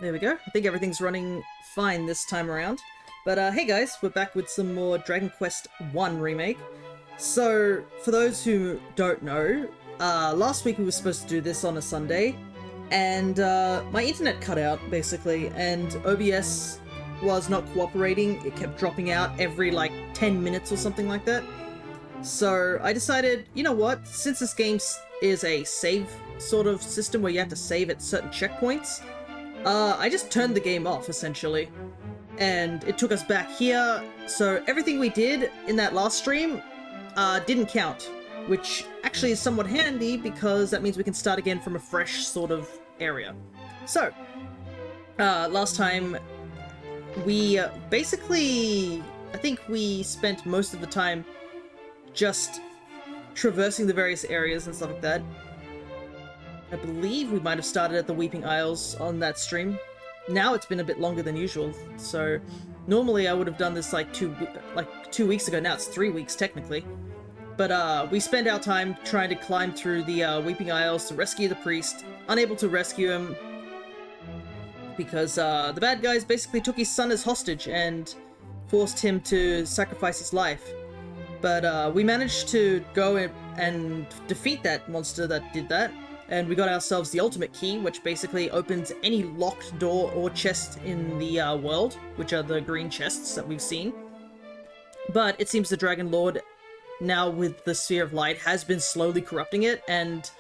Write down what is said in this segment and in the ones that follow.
There we go. I think everything's running fine this time around. But hey guys, we're back with some more Dragon Quest I Remake. So, for those who don't know, last week we were supposed to do this on a Sunday, and my internet cut out, basically, and OBS was not cooperating. It kept dropping out every, like, 10 minutes or something like that. So, I decided, you know what, since this game is a save sort of system where you have to save at certain checkpoints, I just turned the game off, essentially. And it took us back here, so everything we did in that last stream didn't count, which actually is somewhat handy because that means we can start again from a fresh sort of area. So, last time we basically, I think we spent most of the time just traversing the various areas and stuff like that. I believe we might have started at the Weeping Isles on that stream. Now it's been a bit longer than usual, so normally I would have done this like 2 weeks ago. Now it's 3 weeks technically. But we spent our time trying to climb through the Weeping Isles to rescue the priest. Unable to rescue him because the bad guys basically took his son as hostage and forced him to sacrifice his life. But we managed to go and defeat that monster that did that. And we got ourselves the ultimate key, which basically opens any locked door or chest in the world, which are the green chests that we've seen. But it seems the Dragonlord, now with the Sphere of Light, has been slowly corrupting it, and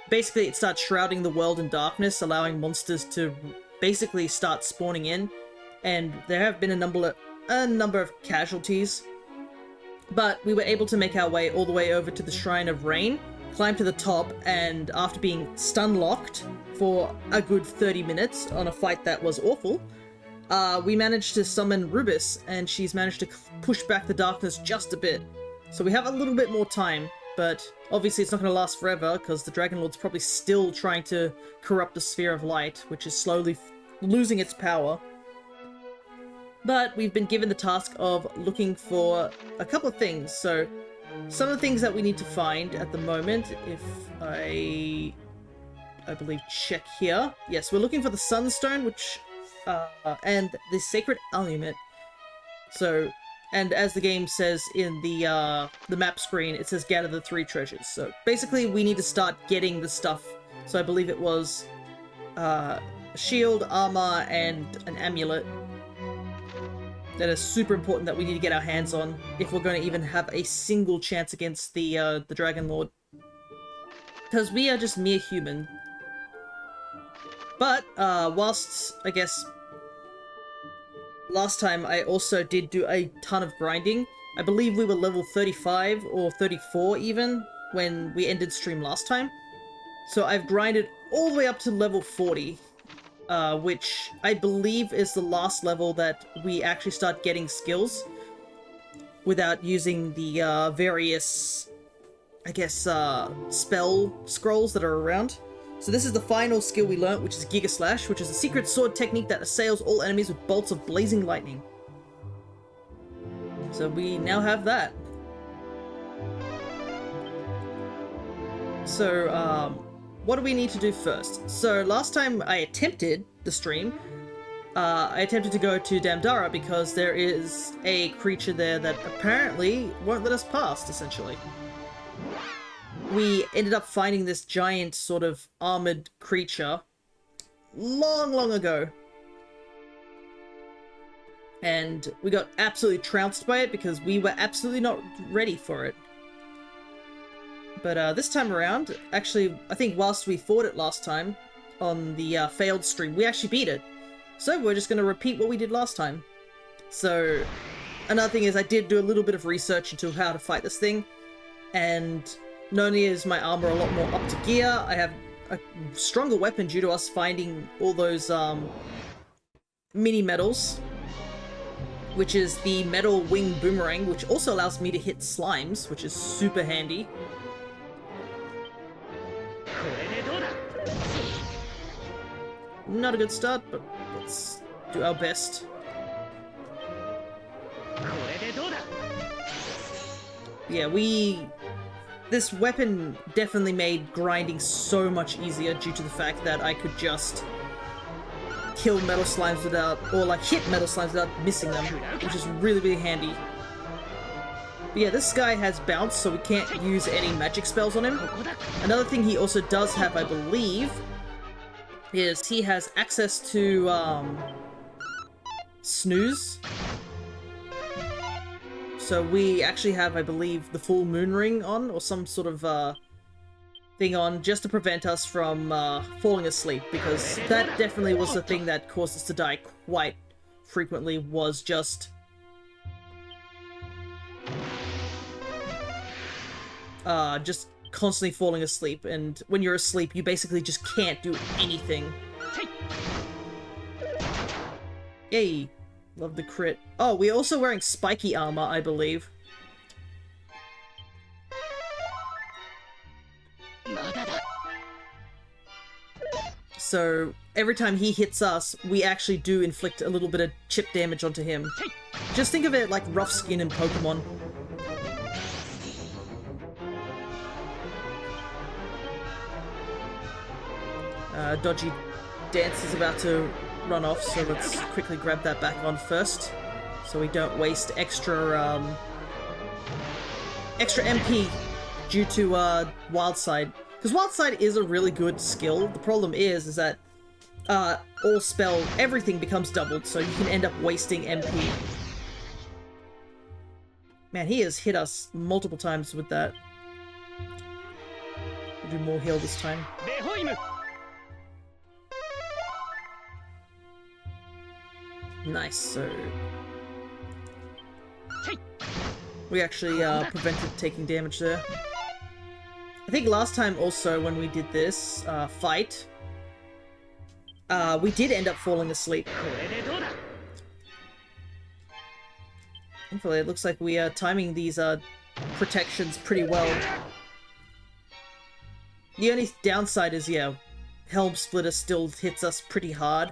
basically it starts shrouding the world in darkness, allowing monsters to basically start spawning in. And there have been a number of casualties. But we were able to make our way all the way over to the Shrine of Rain, climb to the top, and after being stun-locked for a good 30 minutes on a fight that was awful, we managed to summon Rubis, and she's managed to push back the darkness just a bit. So we have a little bit more time, but obviously it's not going to last forever, because the Dragonlord's probably still trying to corrupt the Sphere of Light, which is slowly losing its power. But we've been given the task of looking for a couple of things, so some of the things that we need to find at the moment, if I believe check here. Yes, we're looking for the Sunstone, which, and the Sacred Amulet. So, and as the game says in the map screen, it says gather the 3 treasures. So basically we need to start getting the stuff. So I believe it was a shield, armor, and an amulet that is super important that we need to get our hands on if we're going to even have a single chance against the Dragonlord. Because we are just mere human. But, whilst, I guess, last time I also did do a ton of grinding. I believe we were level 35 or 34 even when we ended stream last time. So I've grinded all the way up to level 40. Which I believe is the last level that we actually start getting skills without using the various, I guess, spell scrolls that are around. So this is the final skill we learnt, which is Giga Slash, which is a secret sword technique that assails all enemies with bolts of blazing lightning. So we now have that. So, what do we need to do first? So last time I attempted the stream, I attempted to go to Damdara because there is a creature there that apparently won't let us past, essentially. We ended up finding this giant sort of armored creature long ago. And we got absolutely trounced by it because we were absolutely not ready for it. But this time around, actually, I think whilst we fought it last time on the failed stream, we actually beat it. So we're just going to repeat what we did last time. So another thing is I did do a little bit of research into how to fight this thing. And not only is my armor a lot more up to gear, I have a stronger weapon due to us finding all those mini medals. Which is the metal wing boomerang, which also allows me to hit slimes, which is super handy. Not a good start, but let's do our best. Yeah, this weapon definitely made grinding so much easier due to the fact that I could just kill metal slimes without, or like hit metal slimes without missing them, which is really, really handy. But yeah, this guy has bounce, so we can't use any magic spells on him. Another thing he also does have, I believe, is he has access to, snooze. So we actually have, I believe, the full moon ring on, or some sort of, thing on, just to prevent us from, falling asleep, because that definitely was the thing that caused us to die quite frequently, was just... just constantly falling asleep, and when you're asleep, you basically just can't do anything. Yay! Love the crit. Oh, we're also wearing spiky armor, I believe. So, every time he hits us, we actually do inflict a little bit of chip damage onto him. Just think of it like rough skin in Pokemon. Dodgy Dance is about to run off, so let's quickly grab that back on first, so we don't waste extra extra MP due to Wild Side, because Wild Side is a really good skill. The problem is that everything becomes doubled, so you can end up wasting MP. Man, he has hit us multiple times with that. We'll do more heal this time. Nice, so... we actually prevented taking damage there. I think last time also when we did this fight, we did end up falling asleep. Thankfully, it looks like we are timing these protections pretty well. The only downside is, yeah, Helm Splitter still hits us pretty hard.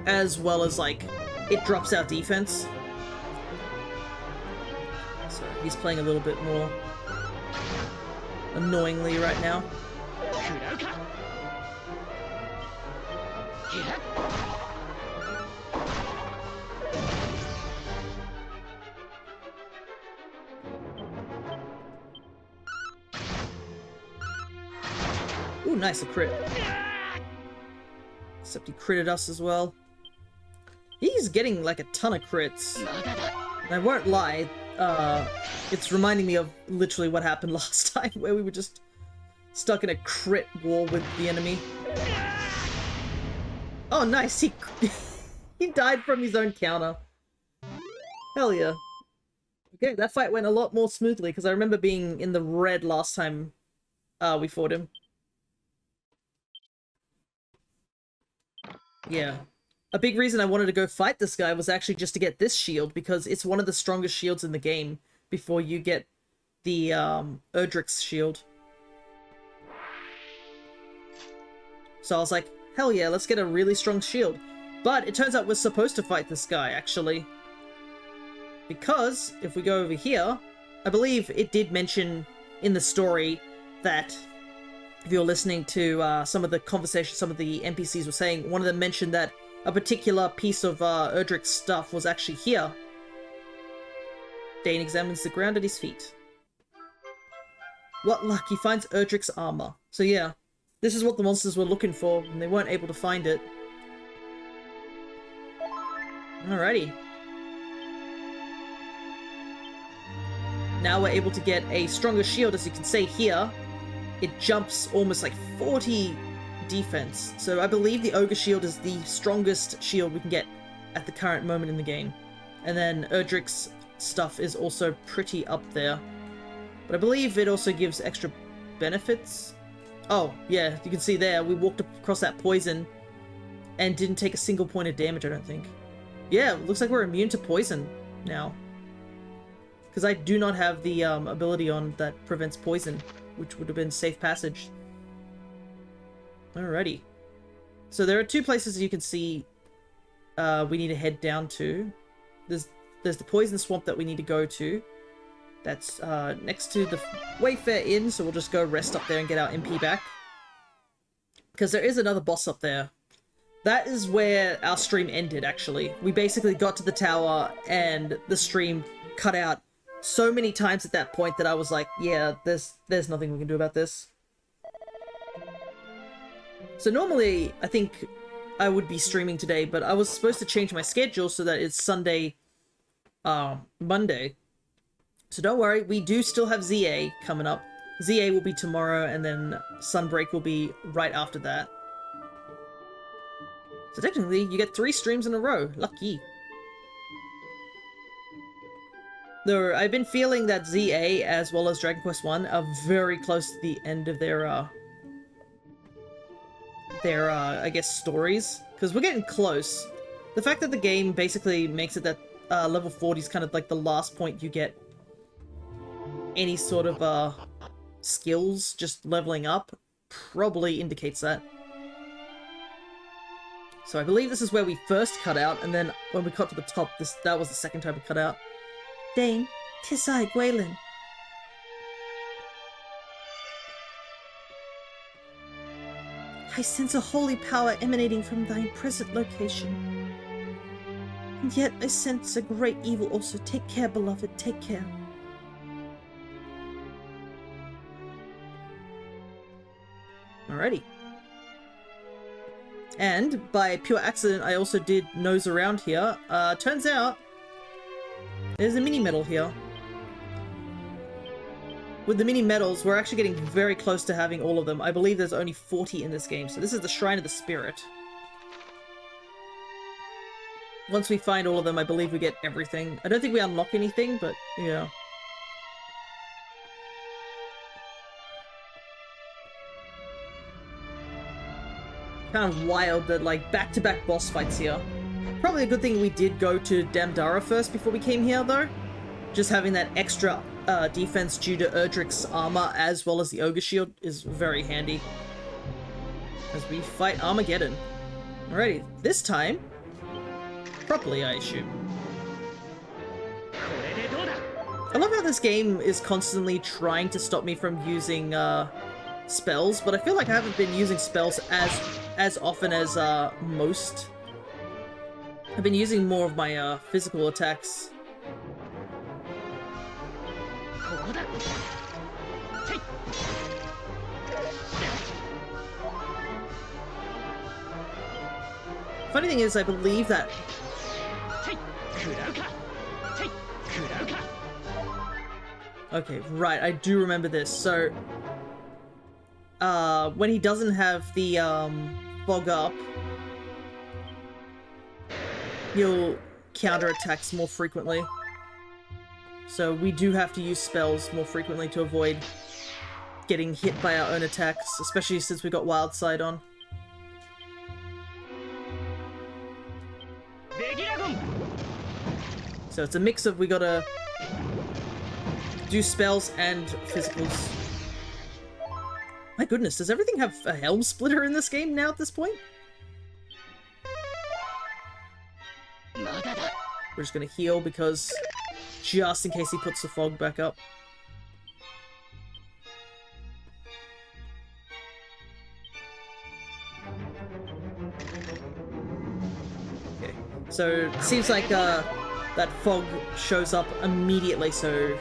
As well as, like, it drops our defense. So he's playing a little bit more annoyingly right now. Ooh, nice, a crit. Except he critted us as well. He's getting like a ton of crits. And I won't lie, it's reminding me of literally what happened last time, where we were just stuck in a crit war with the enemy. Oh, nice, he died from his own counter. Hell yeah. Okay, that fight went a lot more smoothly, because I remember being in the red last time we fought him. Yeah. A big reason I wanted to go fight this guy was actually just to get this shield, because it's one of the strongest shields in the game before you get the Erdrick's shield. So I was like, hell yeah, let's get a really strong shield. But it turns out we're supposed to fight this guy, actually. Because, if we go over here, I believe it did mention in the story that, if you're listening to some of the conversations some of the NPCs were saying, one of them mentioned that a particular piece of Erdrick's stuff was actually here. Dain examines the ground at his feet. What luck, he finds Erdrick's armor. So yeah, this is what the monsters were looking for, and they weren't able to find it. Alrighty. Now we're able to get a stronger shield, as you can see here. It jumps almost like 40 defense. So I believe the Ogre Shield is the strongest shield we can get at the current moment in the game. And then Erdrick's stuff is also pretty up there. But I believe it also gives extra benefits. Oh, yeah, you can see there, we walked across that poison and didn't take a single point of damage, I don't think. Yeah, looks like we're immune to poison now. Because I do not have the ability on that prevents poison, which would have been safe passage. Alrighty. So there are two places you can see we need to head down to. There's the poison swamp that we need to go to. That's next to the Wayfair Inn, so we'll just go rest up there and get our MP back. Because there is another boss up there. That is where our stream ended, actually. We basically got to the tower and the stream cut out so many times at that point that I was like, yeah, there's nothing we can do about this. So normally, I think I would be streaming today, but I was supposed to change my schedule so that it's Sunday, Monday. So don't worry, we do still have ZA coming up. ZA will be tomorrow, and then Sunbreak will be right after that. So technically, you get 3 streams in a row. Lucky. Though I've been feeling that ZA as well as Dragon Quest I are very close to the end of their I guess, stories. Because we're getting close. The fact that the game basically makes it that level 40 is kind of like the last point you get any sort of skills just leveling up probably indicates that. So I believe this is where we first cut out, and then when we got to the top, that was the second time we cut out. Dain, 'tis I, Gwaelin. I sense a holy power emanating from thine present location. And yet I sense a great evil also. Take care, beloved, take care. Alrighty. And by pure accident, I also did nose around here. Turns out there's a mini medal here. With the mini medals, we're actually getting very close to having all of them. I believe there's only 40 in this game, so this is the Shrine of the Spirit. Once we find all of them, I believe we get everything. I don't think we unlock anything, but yeah. Kind of wild that, like, back-to-back boss fights here. Probably a good thing we did go to Damdara first before we came here, though. Just having that extra defense due to Erdrick's armor as well as the Ogre Shield is very handy. As we fight Armageddon. Alrighty, this time, properly, I assume. I love how this game is constantly trying to stop me from using spells, but I feel like I haven't been using spells as often as most. I've been using more of my physical attacks. Funny thing is, I believe that... Okay, right, I do remember this. So, when he doesn't have the, fog up, he'll counter attacks more frequently. So we do have to use spells more frequently to avoid getting hit by our own attacks, especially since we got Wild Side on. So it's a mix of we gotta do spells and physicals. My goodness, does everything have a helm splitter in this game now at this point? We're just gonna heal because just in case he puts the fog back up. Okay, so it seems like that fog shows up immediately, so...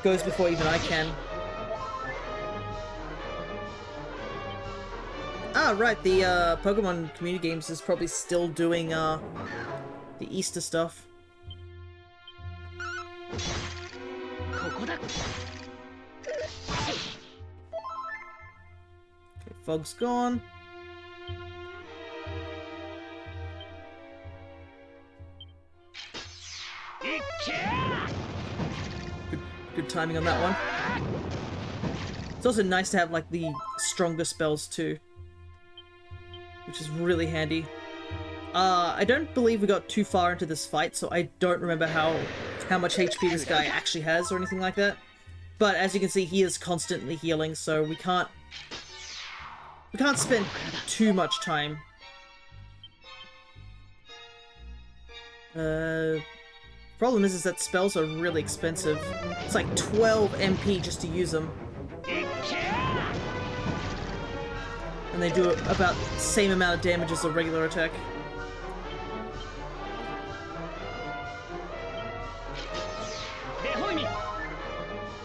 goes before even I can. Ah, right, the Pokemon Community Games is probably still doing the Easter stuff. Okay, fog's gone. Good timing on that one. It's also nice to have, like, the stronger spells too, which is really handy. I don't believe we got too far into this fight, so I don't remember how much HP this guy actually has or anything like that. But as you can see, he is constantly healing, so we can't spend too much time. Problem is that spells are really expensive. It's like 12 MP just to use them. And they do about the same amount of damage as a regular attack.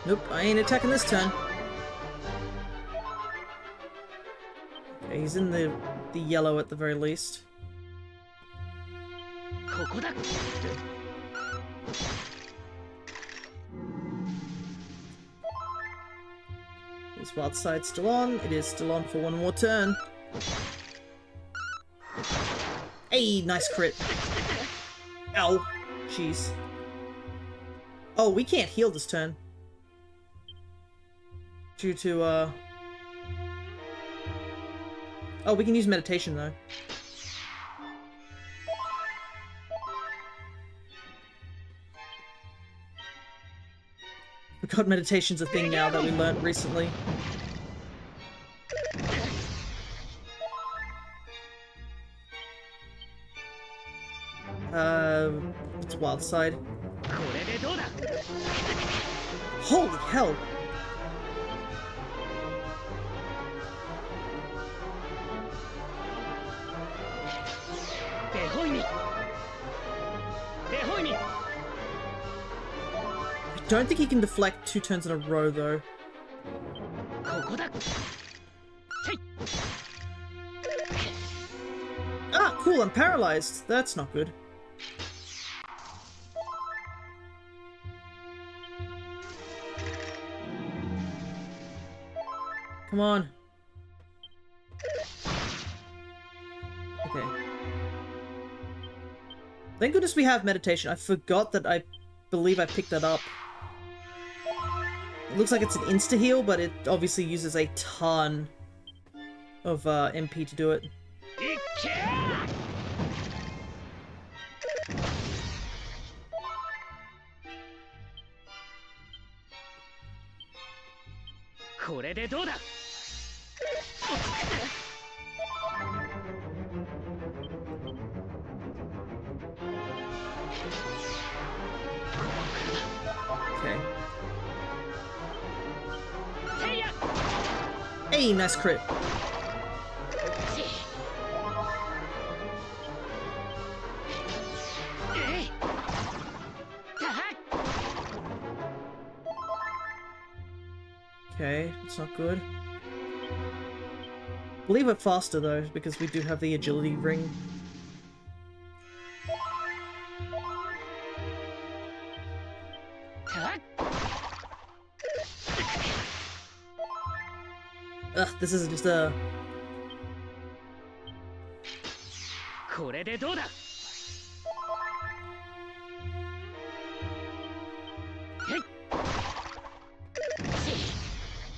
Nope, I ain't attacking this turn. Okay, he's in the yellow at the very least. Is Wild Side still on? It is still on for one more turn. Hey, nice crit. Ow. Jeez. Oh, we can't heal this turn. Due to, Oh, we can use meditation, though. God, meditation's a thing now that we learnt recently. It's Wild Side. Holy hell! I don't think he can deflect 2 turns in a row, though. Ah, cool, I'm paralyzed. That's not good. Come on. Okay. Thank goodness we have meditation. I forgot that I believe I picked that up. It looks like it's an insta-heal, but it obviously uses a ton of MP to do it. Okay. Hey, nice crit. Okay, that's not good. Believe it faster though, because we do have the agility ring. Ugh, this is just a...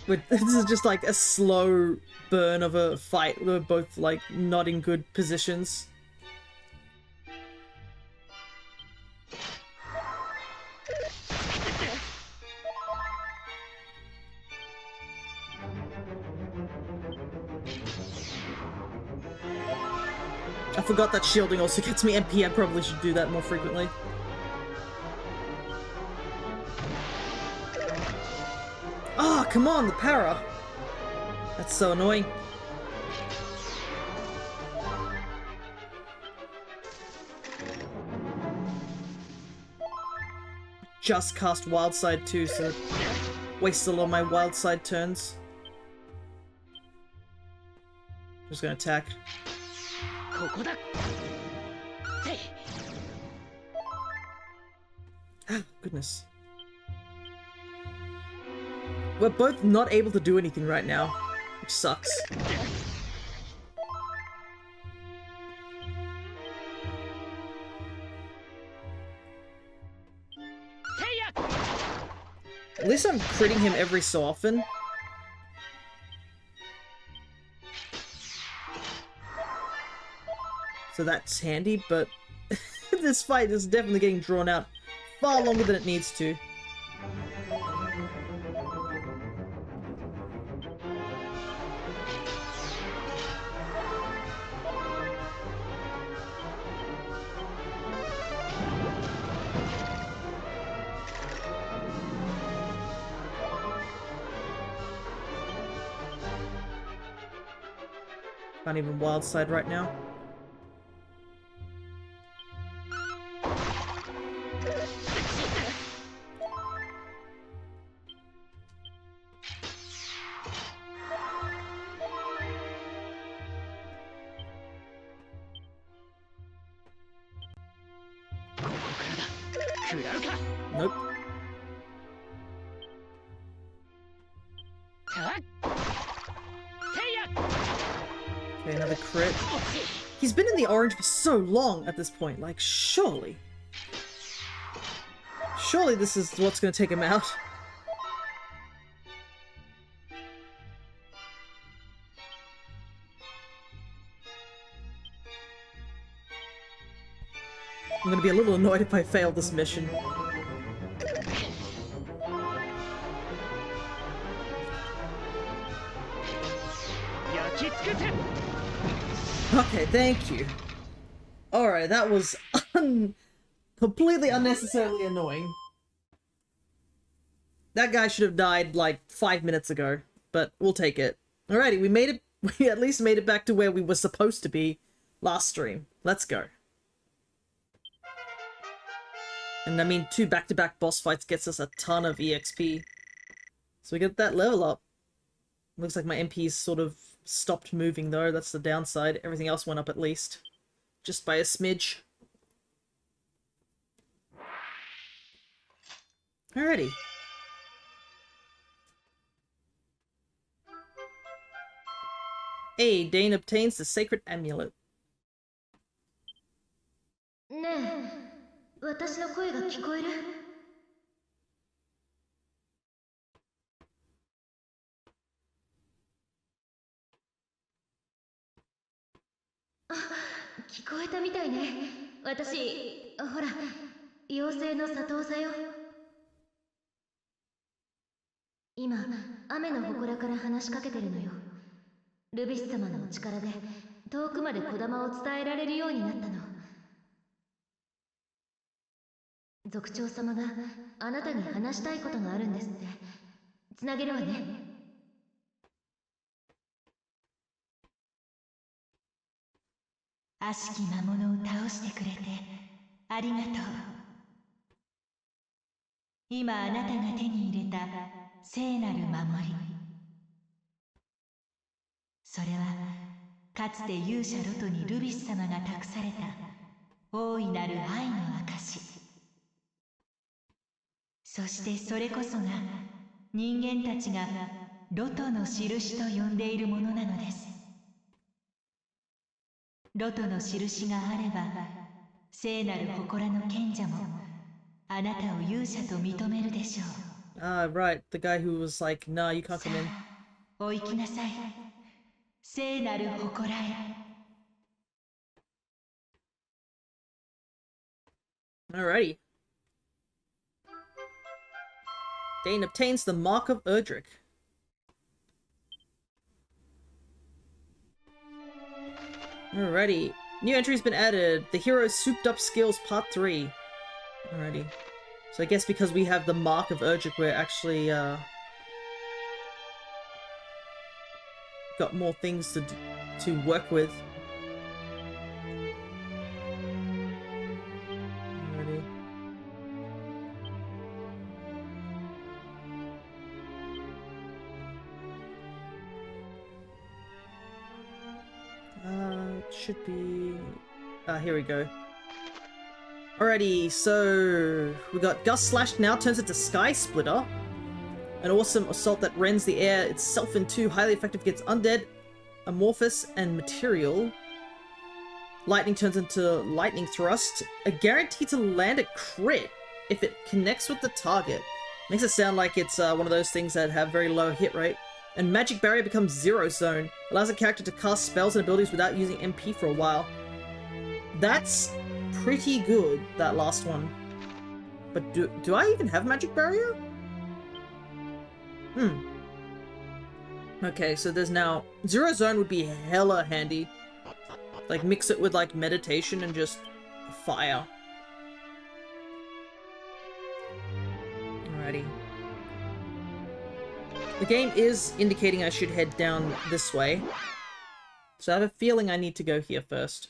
But this is just like a slow burn of a fight. We're both like not in good positions. I forgot that shielding also gets me MP. I probably should do that more frequently. Ah, oh, come on, the para! That's so annoying. Just cast Wild Side too, so wasted a lot of my Wild Side turns. Just gonna attack. Ah, goodness. We're both not able to do anything right now, which sucks. At least I'm critting him every so often. So that's handy, but this fight is definitely getting drawn out far longer than it needs to. Can't even wild side right now. Nope. Okay, another crit. He's been in the orange for so long at this point, like, surely. Surely this is what's gonna take him out. I'm gonna be a little annoyed if I fail this mission. Okay, thank you. Alright, that was completely unnecessarily annoying. That guy should have died like 5 minutes ago, but we'll take it. Alrighty, we made it. We at least made it back to where we were supposed to be last stream. Let's go. And I mean, 2 back-to-back boss fights gets us a ton of EXP. So we get that level up. Looks like my MP's sort of stopped moving though, that's the downside. Everything else went up at least. Just by a smidge. Alrighty. Hey, Dain obtains the sacred amulet. ねえ、私の声が聞こえる？あ、聞こえたみたいね。私、ほら、妖精の里長よ。今、雨の祠から話しかけてるのよ。ルビス様のお力で、遠くまで小玉を伝えられるようになったの。族長様があなたに話したいことがあるんですって。つなげるわね。悪しき魔物を倒してくれてありがとう。今あなたが手に入れた聖なる守り。それはかつて勇者ロトにルビス様が託された大いなる愛の証。そしてそれこそが人間たちがロトの印と呼んでいるものなのです。ロトの印があれば聖なる祠の賢者もあなたを勇者と認めるでしょう。Ah, right. The guy who was like, nah, you can't come in. お行きなさい。聖なる祠へ。Alrighty. Dain obtains the Mark of Erdrick. Alrighty. New entry's been added. The Hero's Souped Up Skills Part 3. Alrighty. So I guess because we have the Mark of Erdrick, we're actually, got more things to work with. Alrighty. Should be... here we go. Alrighty, so we got Gust Slash now turns into Sky Splitter. An awesome assault that rends the air itself in two, highly effective against undead, amorphous, and material. Lightning turns into Lightning Thrust. A guarantee to land a crit if it connects with the target. Makes it sound like it's one of those things that have very low hit rate. And Magic Barrier becomes Zero Zone. Allows a character to cast spells and abilities without using MP for a while. That's pretty good, that last one. But do I even have Magic Barrier? Okay, so there's now... Zero Zone would be hella handy. Like, mix it with, like, meditation and just fire. Alrighty. The game is indicating I should head down this way. So I have a feeling I need to go here first.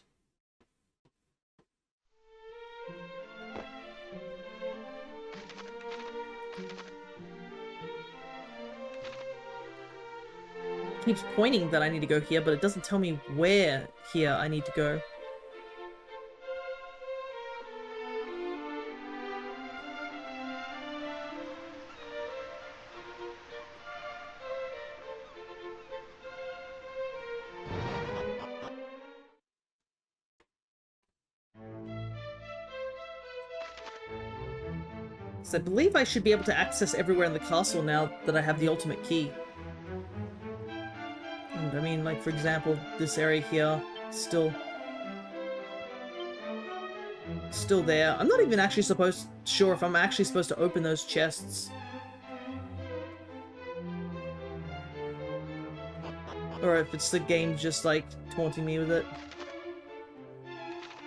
It keeps pointing that I need to go here, but it doesn't tell me where here I need to go. So I believe I should be able to access everywhere in the castle now that I have the ultimate key. And I mean, like, for example, this area here, still there. I'm not even actually sure if I'm actually supposed to open those chests. Or if it's the game just, like, taunting me with it.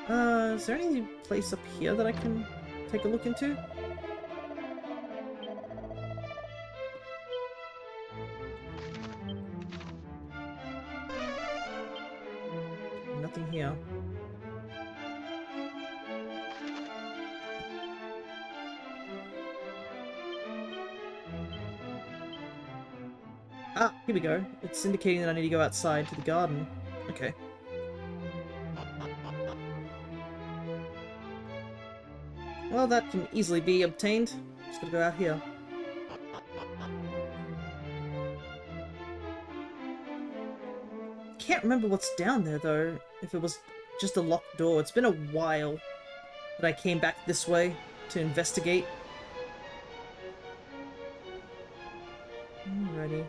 Is there any place up here that I can take a look into? Nothing here. Ah, here we go. It's indicating that I need to go outside to the garden. Okay. Well, that can easily be obtained. Just gotta go out here. Can't remember what's down there, though. If it was just a locked door. It's been a while that I came back this way to investigate. Alrighty.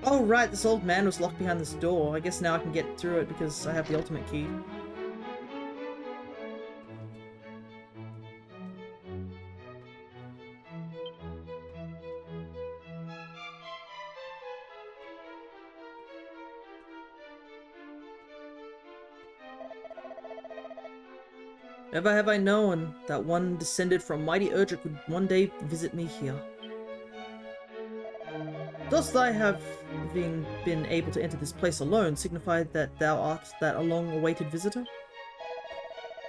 Oh right, this old man was locked behind this door. I guess now I can get through it because I have the ultimate key. Never have I known that one descended from mighty Erdrick would one day visit me here. Dost thy having been able to enter this place alone signify that thou art that long-awaited visitor?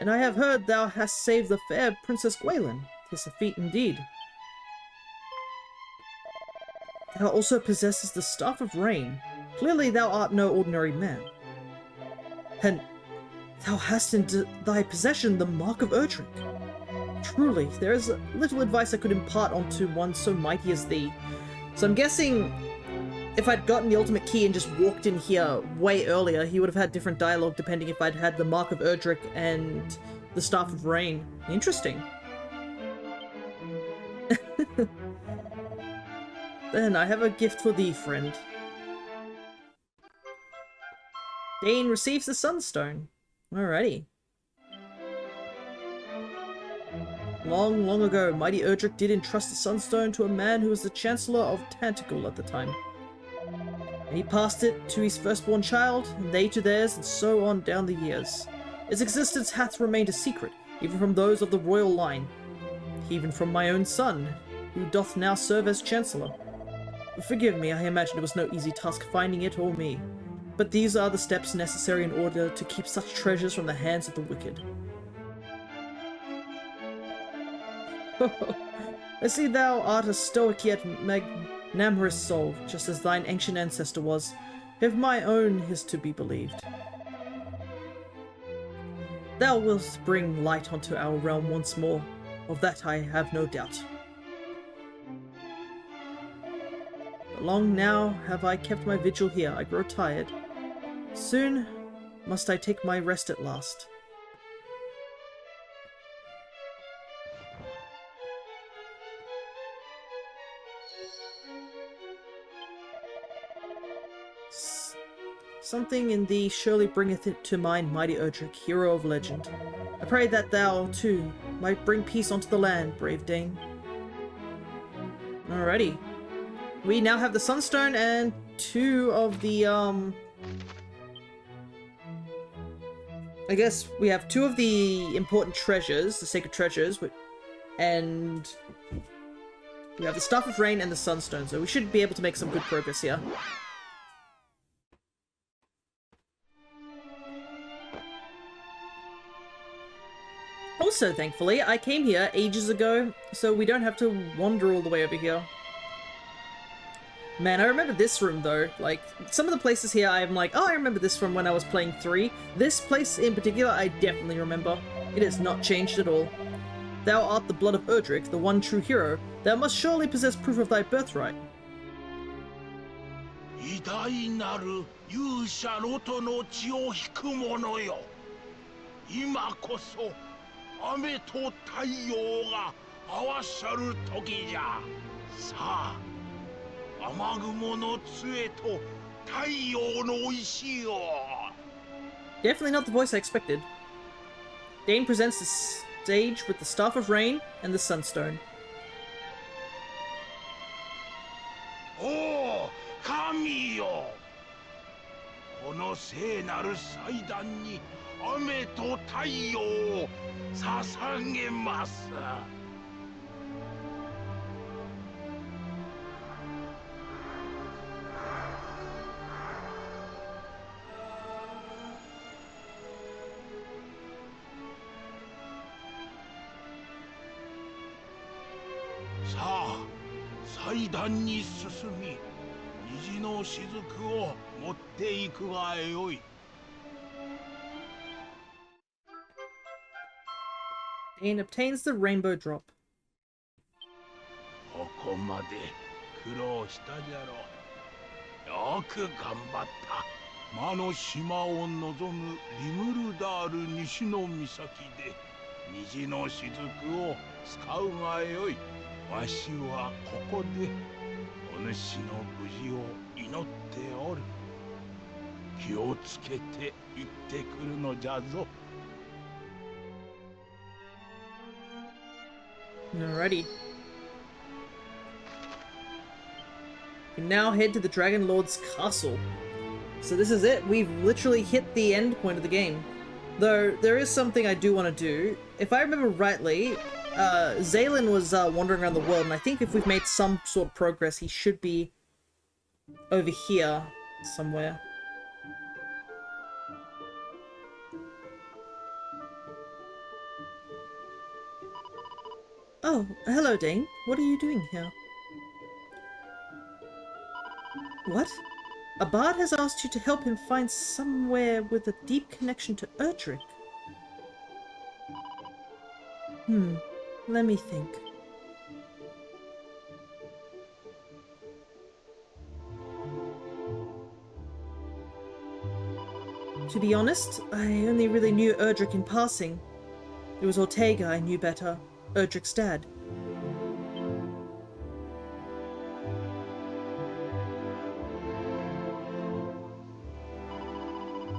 And I have heard thou hast saved the fair Princess Gwaelin. 'Tis a feat indeed. Thou also possesses the Staff of Rain. Clearly thou art no ordinary man. And thou hast in thy possession the Mark of Erdrick. Truly, there is little advice I could impart onto one so mighty as thee. So I'm guessing if I'd gotten the ultimate key and just walked in here way earlier, he would have had different dialogue depending if I'd had the Mark of Erdrick and the Staff of Rain. Interesting. Then I have a gift for thee, friend. Dain receives the Sunstone. Alrighty. Long, long ago, mighty Erdrick did entrust the Sunstone to a man who was the Chancellor of Tantegel at the time. And he passed it to his firstborn child, and they to theirs, and so on down the years. Its existence hath remained a secret, even from those of the royal line, even from my own son, who doth now serve as Chancellor. Forgive me, I imagine it was no easy task finding it or me, but these are the steps necessary in order to keep such treasures from the hands of the wicked. I see thou art a stoic yet magnanimous soul, just as thine ancient ancestor was, if my own is to be believed. Thou wilt bring light onto our realm once more, of that I have no doubt. But long now have I kept my vigil here, I grow tired. Soon must I take my rest at last. Something in thee surely bringeth it to mind, mighty Erdrick, hero of legend. I pray that thou, too, might bring peace onto the land, brave Dain. Alrighty. We now have the Sunstone and two of the, I guess we have two of the important treasures, the sacred treasures, and We have the Staff of Rain and the Sunstone, so we should be able to make some good progress here. Also, thankfully, I came here ages ago, so we don't have to wander all the way over here. Man, I remember this room though. Like, some of the places here I'm like, oh, I remember this from when I was playing 3. This place in particular, I definitely remember. It has not changed at all. Thou art the blood of Erdrick, the one true hero. Thou must surely possess proof of thy birthright. 偉大なる勇者ロトの血を引く者よ。今こそ雨と太陽が合わさる時じゃ。さあ、雨雲の杖と太陽の石を。 Definitely not the voice I expected. Dain presents the stage with the Staff of Rain and the Sunstone. おお、神よ。この聖なる祭壇に雨と太陽を捧げます。さあ、祭壇に進み、虹の雫を持っていくがよい。Dain obtains the Rainbow Drop. ここまで苦労したじゃろ。よく頑張った。魔の島を望むリムルダール西の岬で虹の雫を使うがよい。わしはここでお主の無事を祈っておる。気をつけて行ってくるのじゃぞ。 Alrighty. We now head to the Dragonlord's castle. So this is it. We've literally hit the end point of the game. Though, there is something I do want to do. If I remember rightly, Zaylin was wandering around the world, and I think if we've made some sort of progress, he should be over here somewhere. Oh, hello, Dain. What are you doing here? What? A bard has asked you to help him find somewhere with a deep connection to Erdrick. Let me think. To be honest, I only really knew Erdrick in passing. It was Ortega I knew better. Erdrick's dad.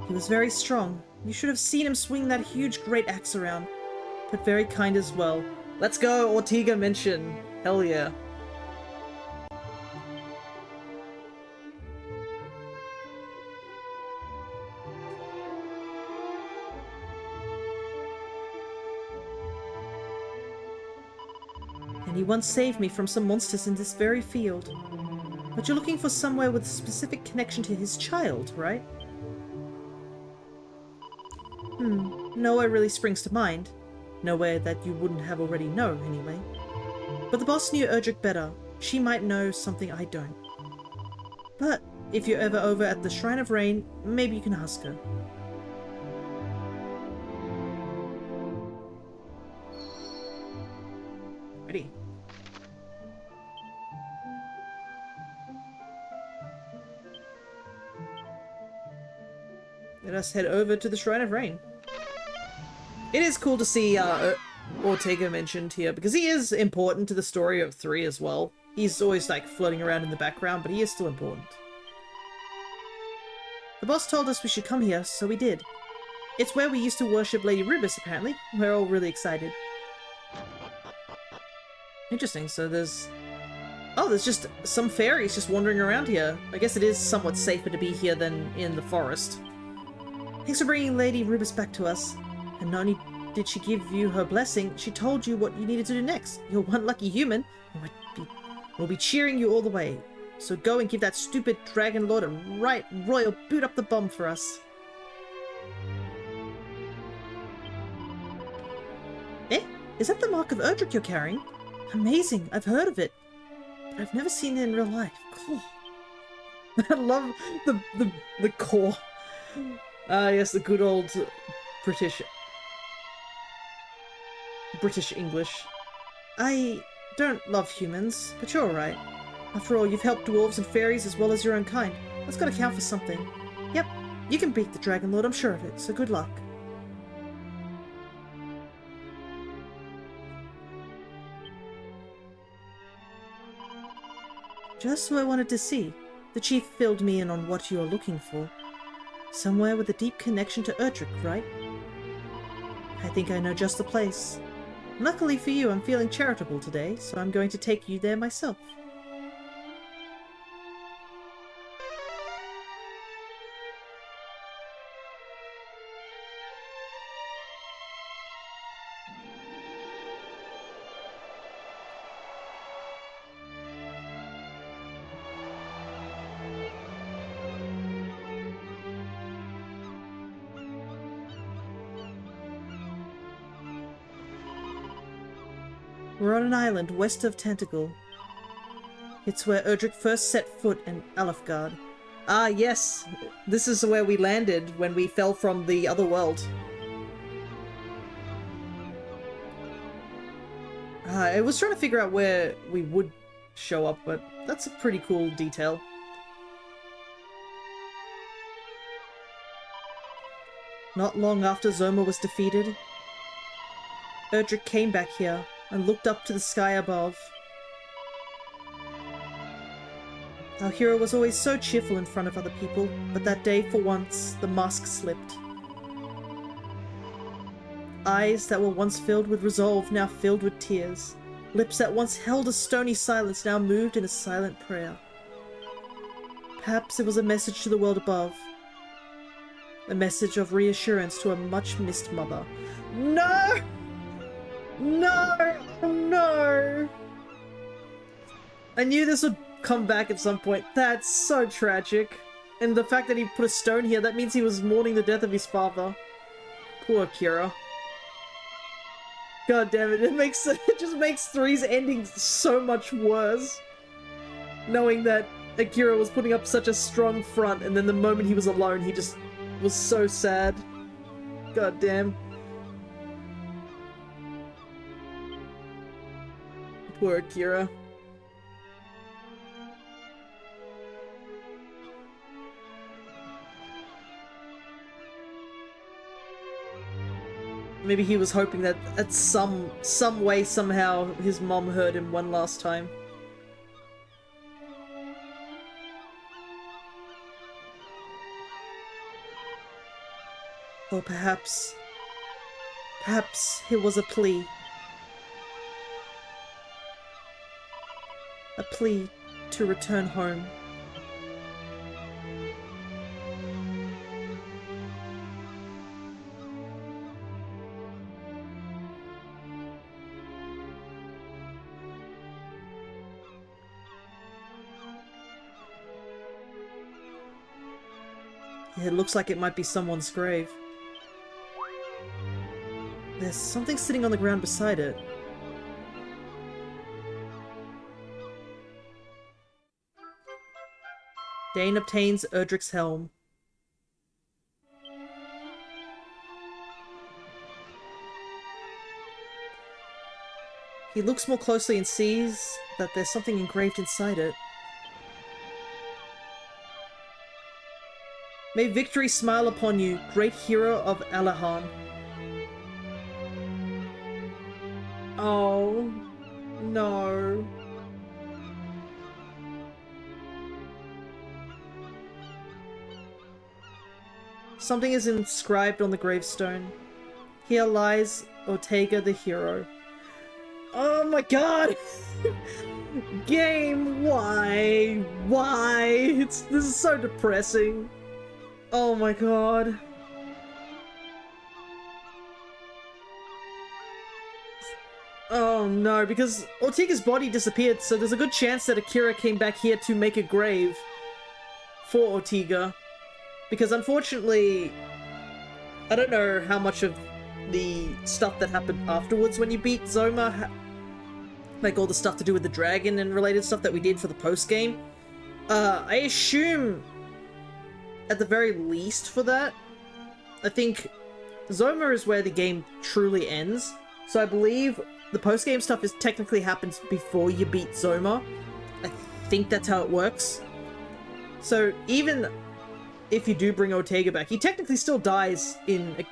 He was very strong. You should have seen him swing that huge great axe around. But very kind as well. Let's go, Ortega mention. Hell yeah. And he once saved me from some monsters in this very field. But you're looking for somewhere with a specific connection to his child, right? Nowhere really springs to mind. Nowhere that you wouldn't have already known, anyway. But the boss knew Erdrick better. She might know something I don't. But if you're ever over at the Shrine of Rain, maybe you can ask her. Ready. Let us head over to the Shrine of Rain. It is cool to see Ortega mentioned here, because he is important to the story of 3 as well. He's always like floating around in the background, but he is still important. The boss told us we should come here, so we did. It's where we used to worship Lady Rubus, apparently. We're all really excited. Interesting, so there's... Oh, there's just some fairies just wandering around here. I guess it is somewhat safer to be here than in the forest. Thanks for bringing Lady Rubus back to us. And not only did she give you her blessing, she told you what you needed to do next. You're one lucky human. It would be We'll be cheering you all the way. So go and give that stupid Dragonlord a right royal boot up the bum for us. Eh? Is that the mark of Erdrick you're carrying? Amazing, I've heard of it. But I've never seen it in real life. Cool. I love the core. Yes, the good old British English. I don't love humans, but you're alright. After all, you've helped dwarves and fairies as well as your own kind. That's gotta count for something. Yep, you can beat the Dragonlord, I'm sure of it, so good luck. Just who I wanted to see. The chief filled me in on what you are looking for. Somewhere with a deep connection to Erdrick, right? I think I know just the place. Luckily for you, I'm feeling charitable today, so I'm going to take you there myself. We're on an island west of Tentacle. It's where Erdrick first set foot in Alefgard. Ah, yes! This is where we landed when we fell from the other world. I was trying to figure out where we would show up, but that's a pretty cool detail. Not long after Zoma was defeated, Erdrick came back here and looked up to the sky above. Our hero was always so cheerful in front of other people, but that day, for once, the mask slipped. Eyes that were once filled with resolve now filled with tears. Lips that once held a stony silence now moved in a silent prayer. Perhaps it was a message to the world above. A message of reassurance to a much-missed mother. No! No! No! I knew this would come back at some point. That's so tragic. And the fact that he put a stone here, that means he was mourning the death of his father. Poor Akira. God damn it, it just makes 3's ending so much worse. Knowing that Akira was putting up such a strong front, and then the moment he was alone, he just was so sad. God damn. Poor Akira. Maybe he was hoping that at some way, somehow, his mom heard him one last time. Or perhaps it was a plea. A plea to return home. It looks like it might be someone's grave. There's something sitting on the ground beside it. Dain obtains Erdrick's helm. He looks more closely and sees that there's something engraved inside it. May victory smile upon you, great hero of Alahan. Oh, no. Something is inscribed on the gravestone. Here lies Ortega the hero. Oh my god! Game, why? Why? This is so depressing. Oh my god. Oh no, because Ortega's body disappeared, so there's a good chance that Akira came back here to make a grave for Ortega. Because unfortunately, I don't know how much of the stuff that happened afterwards when you beat Zoma, like all the stuff to do with the dragon and related stuff that we did for the post-game. I assume, at the very least for that, I think Zoma is where the game truly ends. So I believe the post-game stuff technically happens before you beat Zoma. I think that's how it works. So even if you do bring Ortega back, he technically still dies in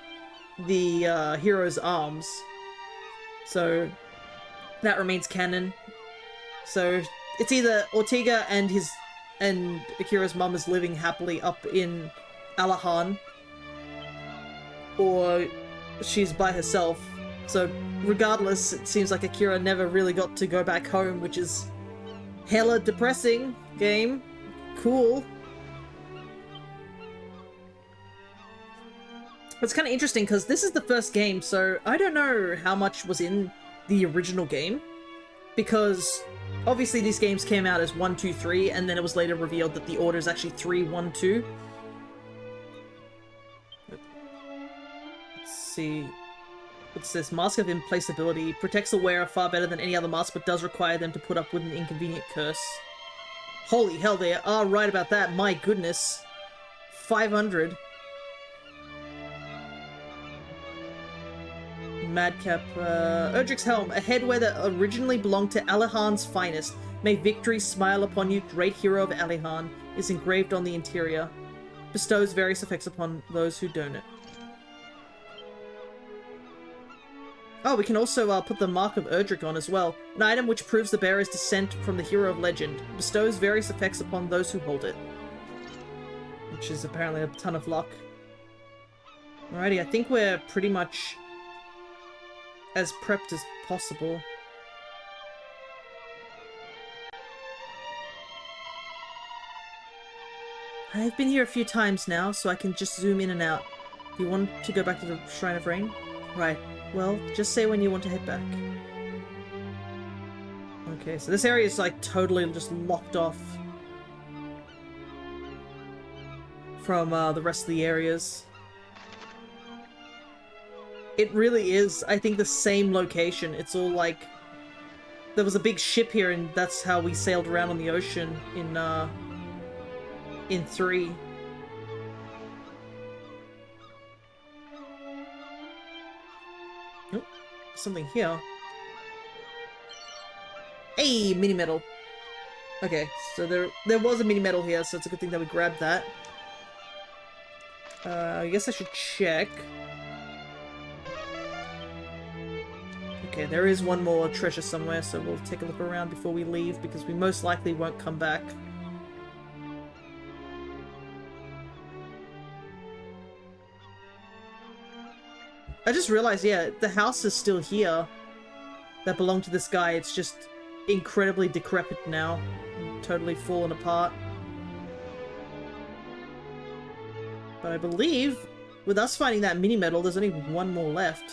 the hero's arms. So that remains canon. So it's either Ortega and Akira's mum is living happily up in Alahan, or she's by herself. So regardless, it seems like Akira never really got to go back home, which is hella depressing. Game. Cool. It's kind of interesting because this is the first game, so I don't know how much was in the original game, because obviously these games came out as 1, 2, 3, and then it was later revealed that the order is actually 3, 1, 2. Let's see. What's this? Mask of Implaceability. Protects the wearer far better than any other mask, but does require them to put up with an inconvenient curse. Holy hell, they are right about that. My goodness. 500. Madcap. Erdrick's helm. A headwear that originally belonged to Alihan's finest. May victory smile upon you, great hero of Alihan, is engraved on the interior. Bestows various effects upon those who don it. Oh, we can also put the Mark of Erdrick on as well. An item which proves the bearer's descent from the hero of legend. Bestows various effects upon those who hold it. Which is apparently a ton of luck. Alrighty, I think we're pretty much as prepped as possible. I've been here a few times now, so I can just zoom in and out. Do you want to go back to the Shrine of Rain? Right. Well, just say when you want to head back. Okay, so this area is like totally just locked off from the rest of the areas. It really is, I think, the same location. It's all like... There was a big ship here and that's how we sailed around on the ocean in 3. Nope. Something here. Hey, mini medal. Okay, so there was a mini medal here, so it's a good thing that we grabbed that. I guess I should check. Okay, there is one more treasure somewhere, so we'll take a look around before we leave, because we most likely won't come back. I just realized, yeah, the house is still here that belonged to this guy. It's just incredibly decrepit now. Totally fallen apart. But I believe, with us finding that mini medal, there's only one more left.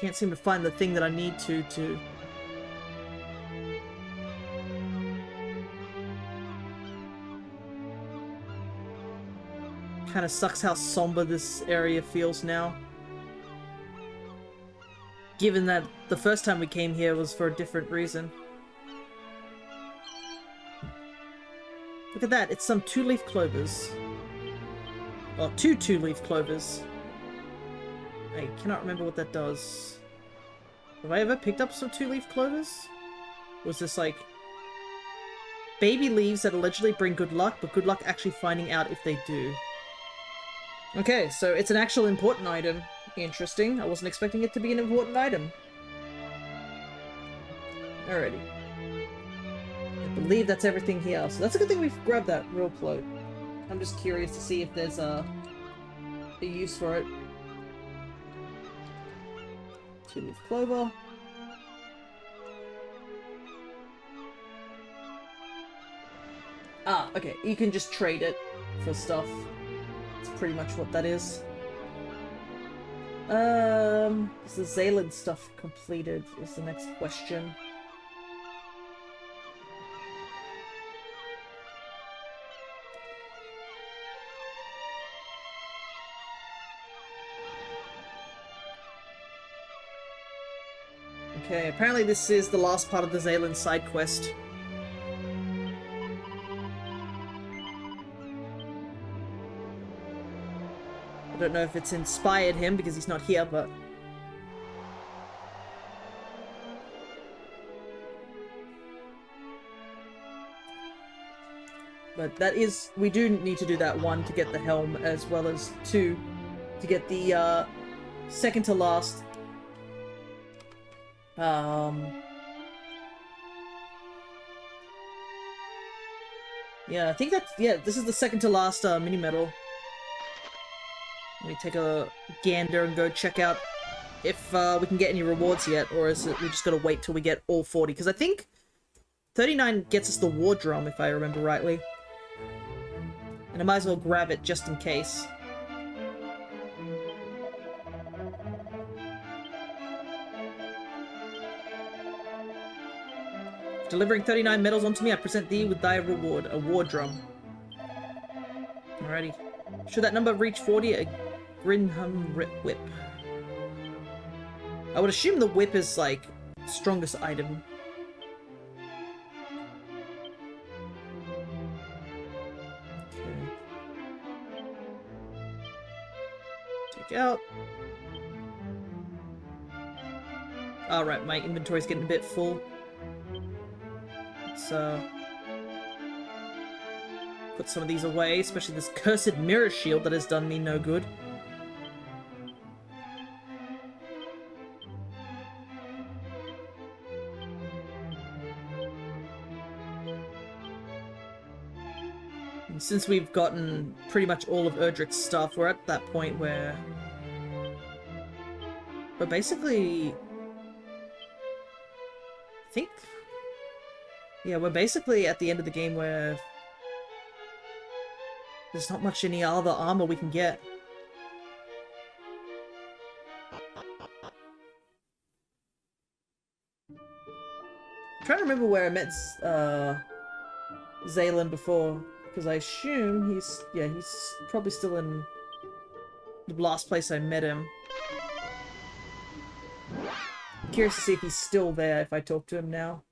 Can't seem to find the thing that I need to... Kinda sucks how somber this area feels now. Given that the first time we came here was for a different reason. Look at that, it's some 2-leaf clovers. Well, two 2-leaf clovers. I cannot remember what that does. Have I ever picked up some 2-leaf clovers? Was this like... Baby leaves that allegedly bring good luck, but good luck actually finding out if they do. Okay, so it's an actual important item. Interesting. I wasn't expecting it to be an important item. Alrighty. I believe that's everything here. So that's a good thing we've grabbed that real float. I'm just curious to see if there's a use for it. 2-leaf clover. Ah, okay. You can just trade it for stuff. That's pretty much what that is. Is the Zaylan stuff completed? Is the next question. Okay, apparently this is the last part of the Zaylan side quest. I don't know if it's inspired him because he's not here, but... But that is... We do need to do that 1 to get the helm, as well as 2 to get the, second to last... Yeah, I think that's... Yeah, this is the second to last, mini-medal. Let me take a gander and go check out if we can get any rewards yet, or is it we just gotta wait till we get all 40? Because I think 39 gets us the war drum, if I remember rightly. And I might as well grab it just in case. Delivering 39 medals onto me, I present thee with thy reward, a war drum. Alrighty. Should that number reach 40, a Grinham whip. I would assume the whip is, like, strongest item. Okay. Take out. Alright, my inventory's getting a bit full. Let's, put some of these away, especially this cursed mirror shield that has done me no good. And since we've gotten pretty much all of Erdrick's stuff, we're at that point where we're basically... I think... Yeah, we're basically at the end of the game where there's not much any other armor we can get. I'm trying to remember where I met Zaylan before, because I assume he's probably still in the last place I met him. I'm curious to see if he's still there if I talk to him now.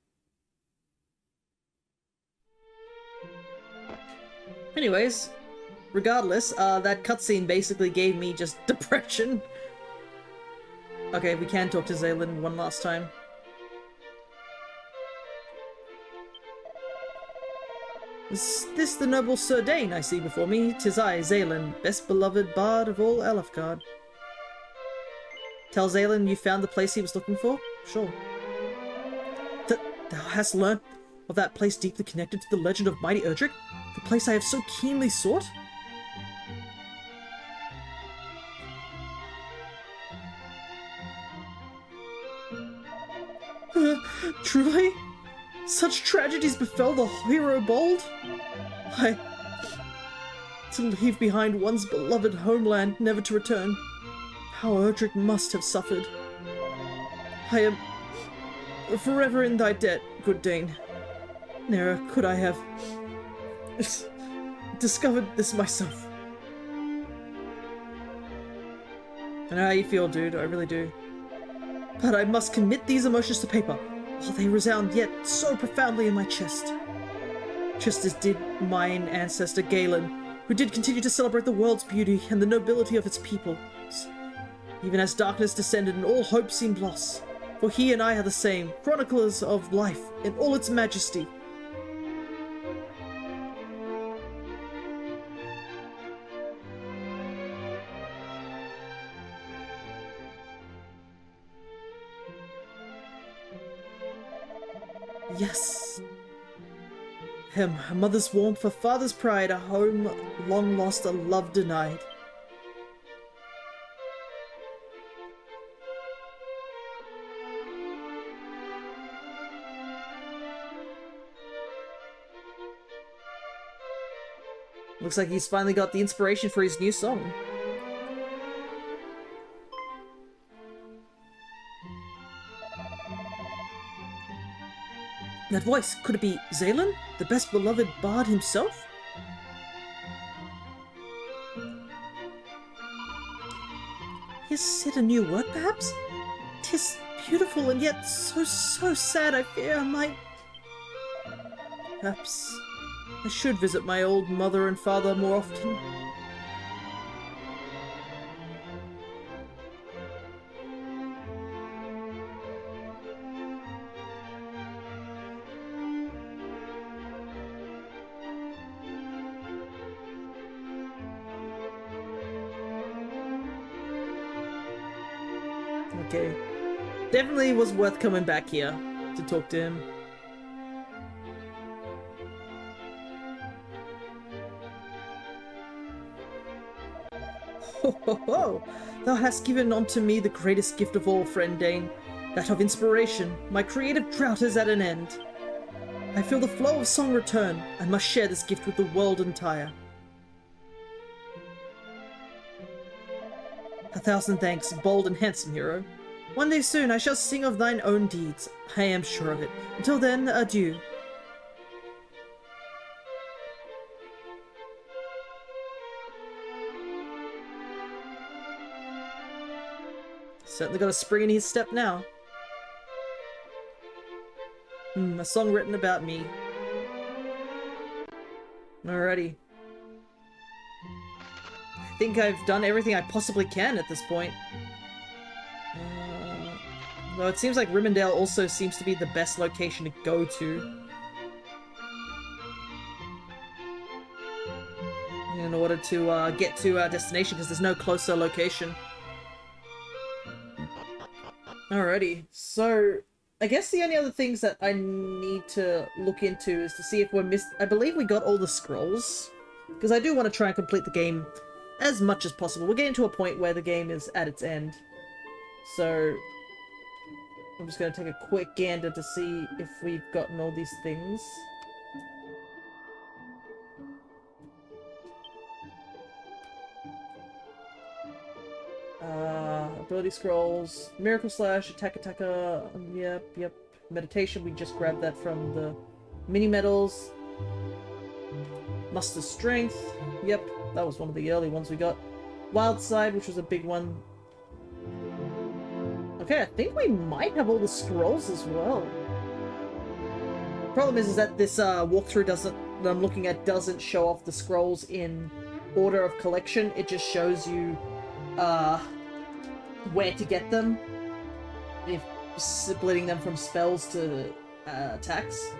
Anyways, regardless, that cutscene basically gave me just depression. Okay, we can talk to Zaylan one last time. Is this the noble Sir Dain I see before me? 'Tis I, Zaylan, best beloved bard of all Alefgard. Tell Zaylan you found the place he was looking for? Sure. Thou hast learnt of that place deeply connected to the legend of mighty Erdrick? The place I have so keenly sought? Truly? Such tragedies befell the hero bold? To leave behind one's beloved homeland, never to return. How Erdrick must have suffered. I am forever in thy debt, good Dain. Ne'er could I have discovered this myself. I know how you feel, dude, I really do. But I must commit these emotions to paper, while they resound yet so profoundly in my chest. Just as did mine ancestor Galen, who did continue to celebrate the world's beauty and the nobility of its people. Even as darkness descended and all hope seemed lost, for he and I are the same, chroniclers of life in all its majesty. Yes. Him, a mother's warmth, a father's pride, a home long lost, a love denied. Looks like he's finally got the inspiration for his new song. That voice, could it be Zaylan? The best beloved bard himself? He has set a new work, perhaps? 'Tis beautiful and yet so sad. I fear I might... Perhaps I should visit my old mother and father more often. Okay. Definitely was worth coming back here to talk to him. Ho ho ho! Thou hast given unto me the greatest gift of all, friend Dain, that of inspiration. My creative drought is at an end. I feel the flow of song return. I must share this gift with the world entire. 1,000 thanks, bold and handsome hero. One day soon I shall sing of thine own deeds. I am sure of it. Until then, adieu. Certainly got a spring in his step now. A song written about me. Alrighty. I think I've done everything I possibly can at this point. Though it seems like Rimmondale also seems to be the best location to go to. In order to get to our destination, because there's no closer location. Alrighty, so I guess the only other things that I need to look into is to see if we're I believe we got all the scrolls, because I do want to try and complete the game as much as possible. We're getting to a point where the game is at its end, so I'm just going to take a quick gander to see if we've gotten all these things. Ability scrolls, Miracle Slash, Attack, yep. Meditation, we just grabbed that from the mini medals. Muster Strength, yep, that was one of the early ones we got. Wild Side, which was a big one. Okay, I think we might have all the scrolls as well. Problem is that this walkthrough that I'm looking at doesn't show off the scrolls in order of collection. It just shows you where to get them, if splitting them from spells to attacks.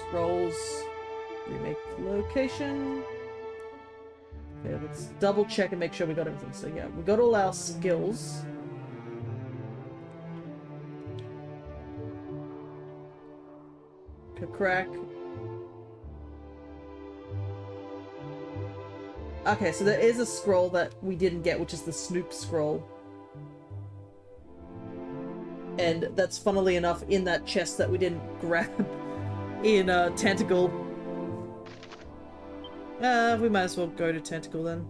Scrolls, remake location. Okay, let's double check and make sure we got everything. So yeah, we got all our skills. Crack. Okay, so there is a scroll that we didn't get, which is the Snoop scroll. And that's funnily enough in that chest that we didn't grab in Tentacle. We might as well go to Tentacle then.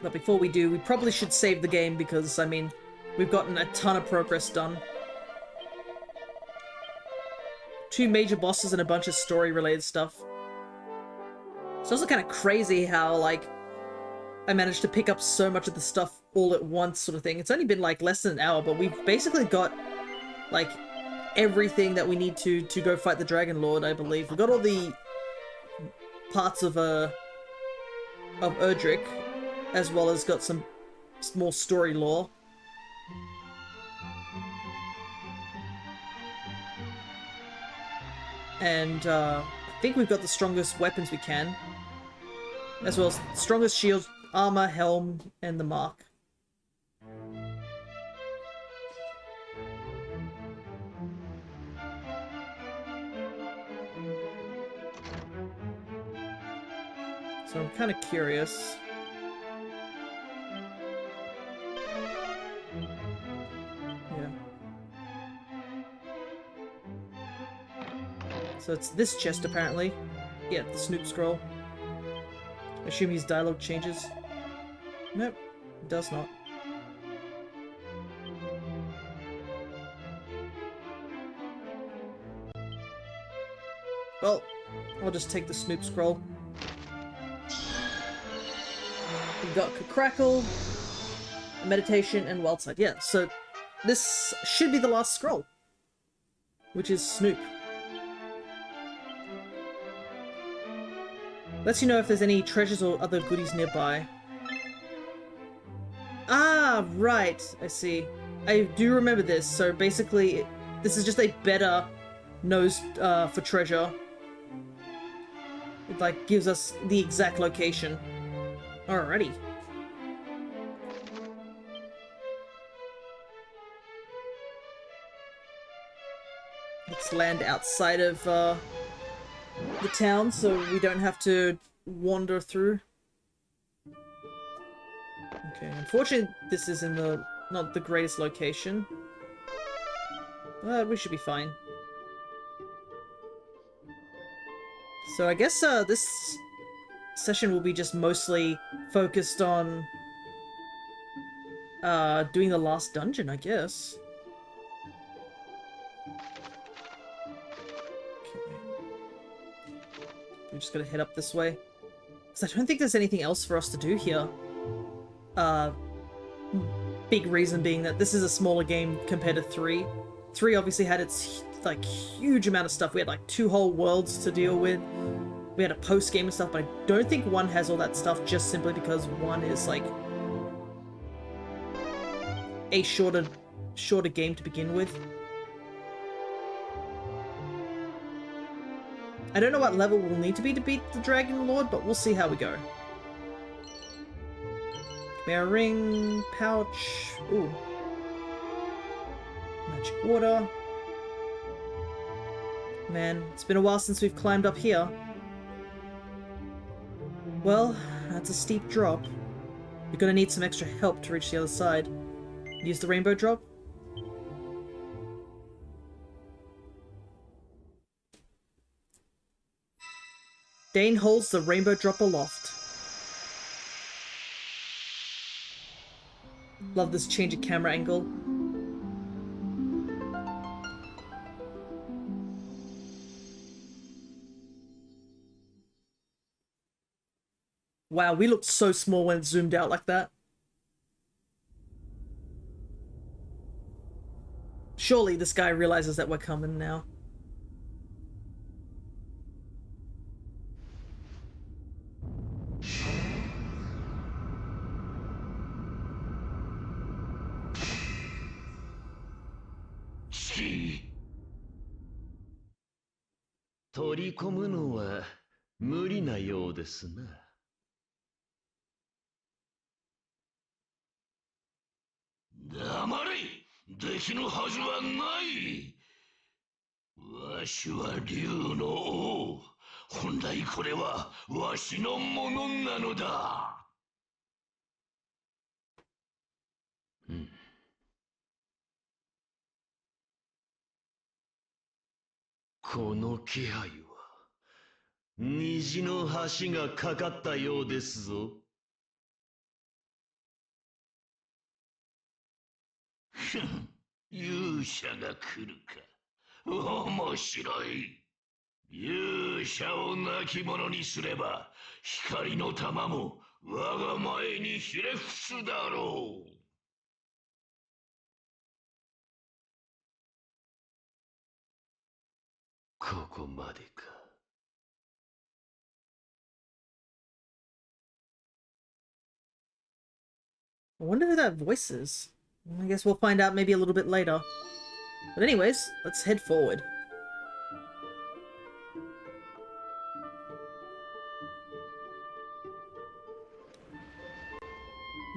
But before we do, we probably should save the game because, I mean, we've gotten a ton of progress done. 2 major bosses and a bunch of story-related stuff. It's also kind of crazy how, like, I managed to pick up so much of the stuff all at once sort of thing. It's only been, like, less than an hour, but we've basically got, like, everything that we need to go fight the Dragonlord, I believe. We've got all the parts of Erdrick, as well as got some more story lore. And I think we've got the strongest weapons we can, as well as strongest shields, armor, helm, and the mark. So I'm kind of curious. Yeah. So it's this chest, apparently. Yeah, the Snoop scroll. Assume his dialogue changes. Nope, it does not. Well, I'll just take the Snoop scroll. We've got Crackle, Meditation, and Wildside. Yeah, so this should be the last scroll, which is Snoop. Lets you know if there's any treasures or other goodies nearby. Ah, right, I see. I do remember this, so basically this is just a better nose for treasure. It like gives us the exact location. Alrighty. Let's land outside of the town so we don't have to wander through. Okay, unfortunately this is in the not the greatest location. But we should be fine. So I guess this session will be just mostly focused on doing the last dungeon, I guess. Okay. We're just gonna head up this way. Because I don't think there's anything else for us to do here. Big reason being that this is a smaller game compared to 3. 3 obviously had its like huge amount of stuff. We had like 2 whole worlds to deal with. We had a post-game and stuff, but I don't think 1 has all that stuff just simply because 1 is like a shorter game to begin with. I don't know what level we'll need to beat the Dragonlord, but we'll see how we go. Chimera ring, pouch, ooh. Magic water. Man, it's been a while since we've climbed up here. Well, that's a steep drop. You're gonna need some extra help to reach the other side. Use the rainbow drop? Dain holds the rainbow drop aloft. Love this change of camera angle. Wow, we looked so small when it zoomed out like that. Surely this guy realizes that we're coming now.取り込むのは無理なようですな。黙れ！できぬはずはない！わしは竜の王。本来これはわしのものなのだ。この気配は虹の橋がかかったようですぞ。勇者が来るか。面白い。勇者を亡き者にすれば、光の玉も我が前にひれ伏すだろう。ここまでか。I wonder who that voice is. I guess we'll find out maybe a little bit later. But anyways, let's head forward.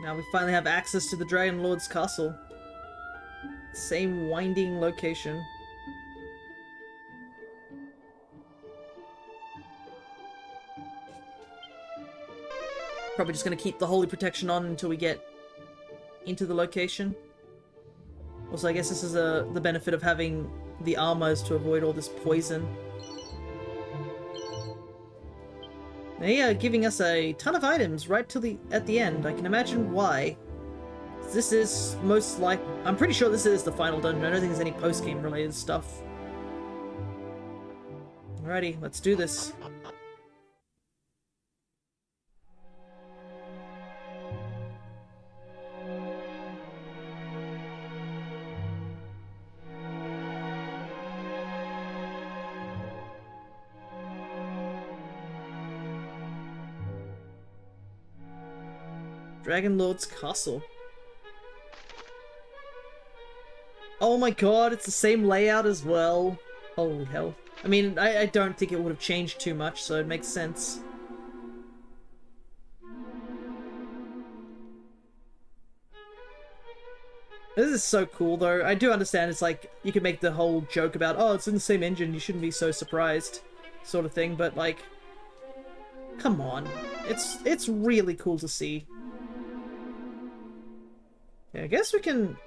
Now we finally have access to the Dragonlord's castle. Same winding location. probably just going to keep the holy protection on until we get into the location. Also, I guess this is the benefit of having the armor is to avoid all this poison. They are giving us a ton of items right till at the end. I can imagine why. This is most like... I'm pretty sure this is the final dungeon. I don't think there's any post-game related stuff. Alrighty, let's do this. Dragonlord's castle. Oh my god, it's the same layout as well. Holy hell. I mean, I don't think it would have changed too much, so it makes sense. This is so cool, though. I do understand it's like, you could make the whole joke about, oh, it's in the same engine, you shouldn't be so surprised, sort of thing, but like, come on. It's really cool to see. Yeah, I guess we can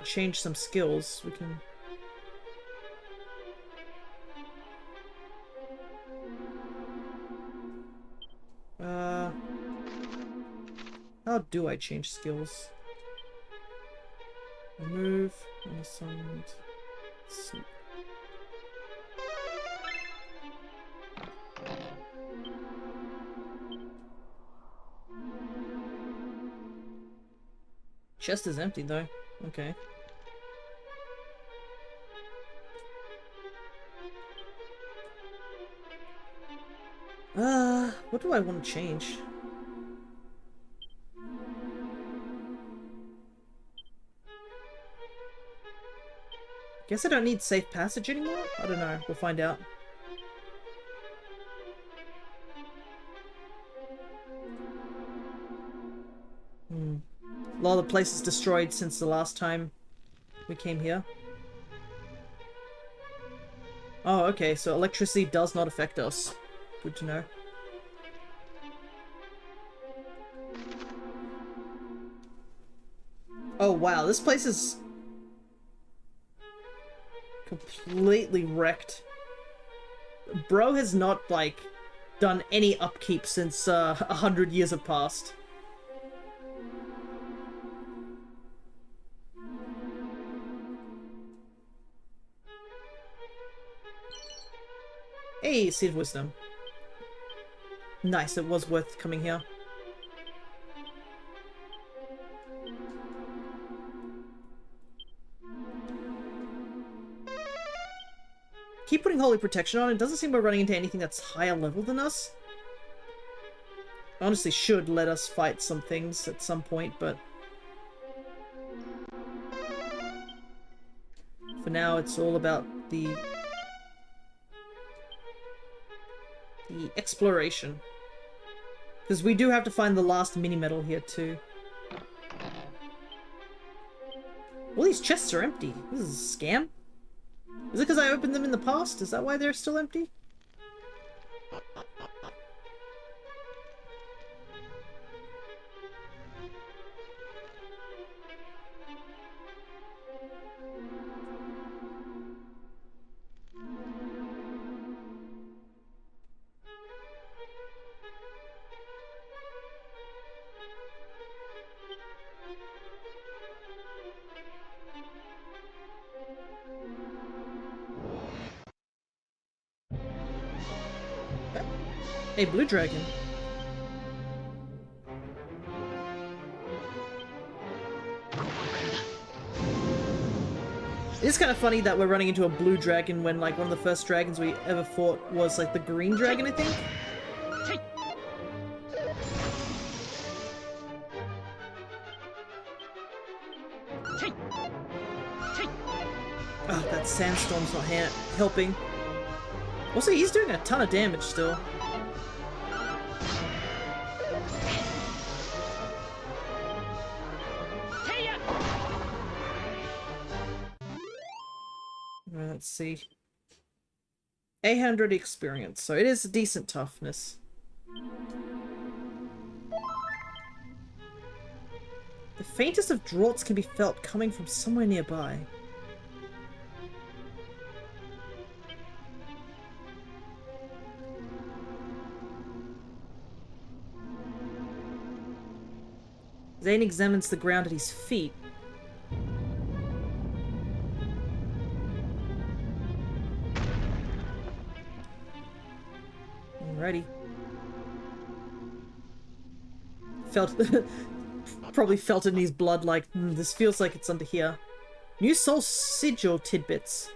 change some skills. We can... how do I change skills? Move, unassigned, sleep. Chest is empty though. Okay. What do I want to change? Guess I don't need safe passage anymore? I don't know. We'll find out. A lot of the places destroyed since the last time we came here. Oh, okay, so electricity does not affect us. Good to know. Oh wow, this place is completely wrecked. Bro has not, like, done any upkeep since 100 years have passed. Hey, Seed of Wisdom. Nice, it was worth coming here. Keep putting Holy Protection on. It doesn't seem we're running into anything that's higher level than us. Honestly, should let us fight some things at some point, but... for now, it's all about the exploration. Because we do have to find the last mini-medal here, too. All these chests are empty. This is a scam? Is it because I opened them in the past? Is that why they're still empty? A blue dragon. It's kind of funny that we're running into a blue dragon when, like, one of the first dragons we ever fought was, like, the green dragon, I think? Oh, that sandstorm's not helping. Also, he's doing a ton of damage still. Let's see. 800 experience, so it is a decent toughness. The faintest of draughts can be felt coming from somewhere nearby. Dain examines the ground at his feet. Alrighty. Probably felt it in his blood like, this feels like it's under here. New soul sigil tidbits.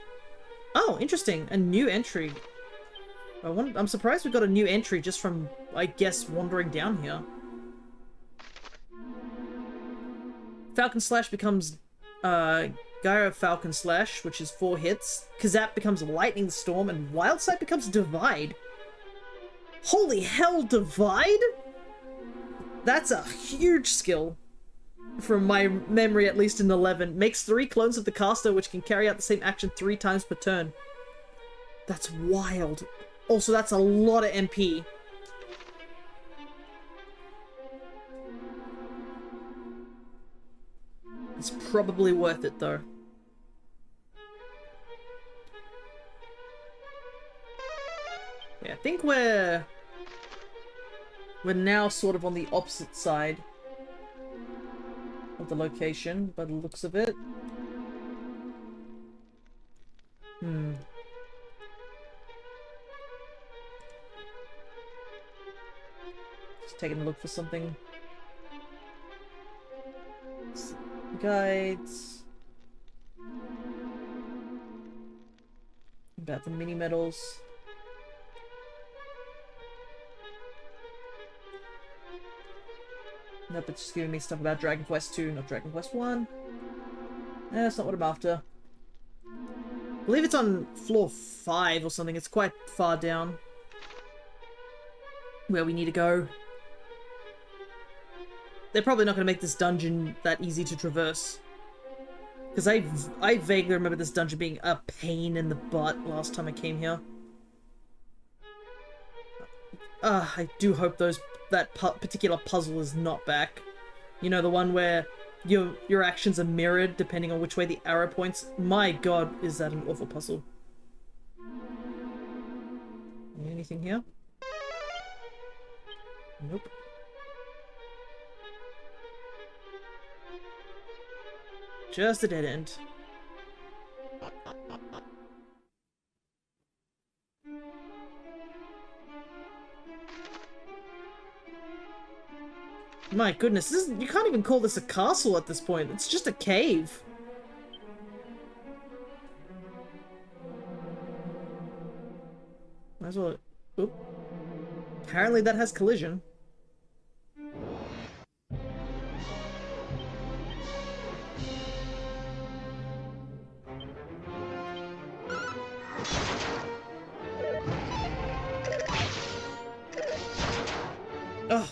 Oh, interesting. A new entry. I'm surprised we got a new entry just from, I guess, wandering down here. Falcon Slash becomes Gyro Falcon Slash, which is 4 hits. Kazap becomes Lightning Storm, and Wildsight becomes Divide. Holy hell, Divide? That's a huge skill. From my memory, at least in 11. Makes 3 clones of the caster, which can carry out the same action 3 times per turn. That's wild. Also, that's a lot of MP. It's probably worth it, though. Yeah, I think we're now sort of on the opposite side of the location, by the looks of it. Just taking a look for something. Guides. About the mini medals. Nope, it's just giving me stuff about Dragon Quest II, not Dragon Quest I. That's not what I'm after. I believe it's on floor 5 or something. It's quite far down. Where we need to go. They're probably not going to make this dungeon that easy to traverse. Because I vaguely remember this dungeon being a pain in the butt last time I came here. I do hope that particular puzzle is not back. You know, the one where your actions are mirrored depending on which way the arrow points. My god, is that an awful puzzle. Anything here? Nope. Just a dead end. My goodness, you can't even call this a castle at this point. It's just a cave. Might as well... Oop. Apparently that has collision. Ugh.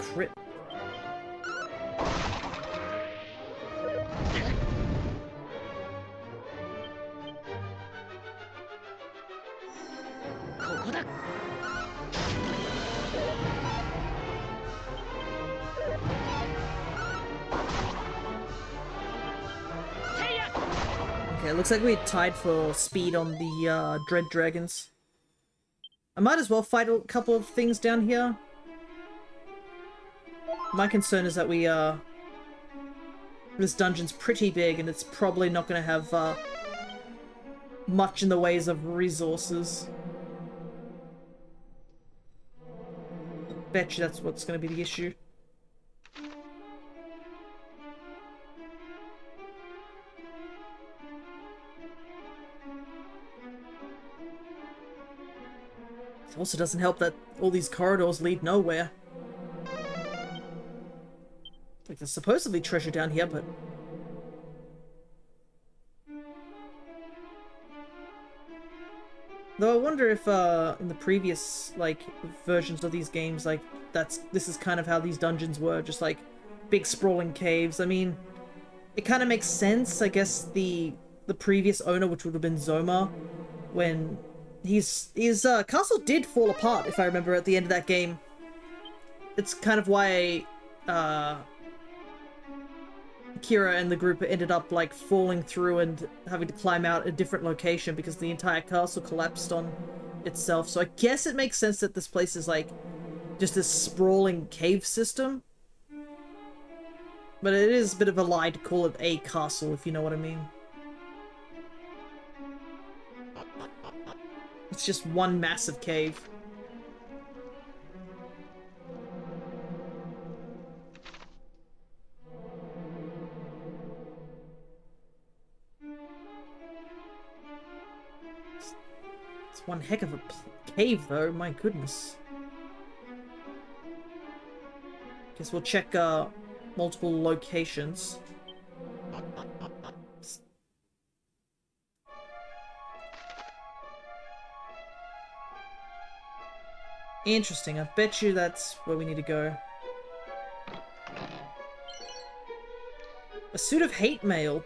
Crit. Okay, it looks like we're tied for speed on the Dread Dragons. I might as well fight a couple of things down here. My concern is that this dungeon's pretty big and it's probably not going to have much in the ways of resources. Bet you that's what's going to be the issue. It also doesn't help that all these corridors lead nowhere. Like, there's supposedly treasure down here, but... Though I wonder if, in the previous, like, versions of these games, like, this is kind of how these dungeons were, just, like, big sprawling caves. I mean, it kind of makes sense, I guess, the previous owner, which would have been Zoma, when his castle did fall apart, if I remember, at the end of that game. It's kind of why Akira and the group ended up like falling through and having to climb out a different location because the entire castle collapsed on itself. So I guess it makes sense that this place is like just this sprawling cave system. But it is a bit of a lie to call it a castle, if you know what I mean. It's just one massive cave. It's one heck of a cave, though. My goodness. Guess we'll check multiple locations. Interesting. I bet you that's where we need to go. A suit of hate mail.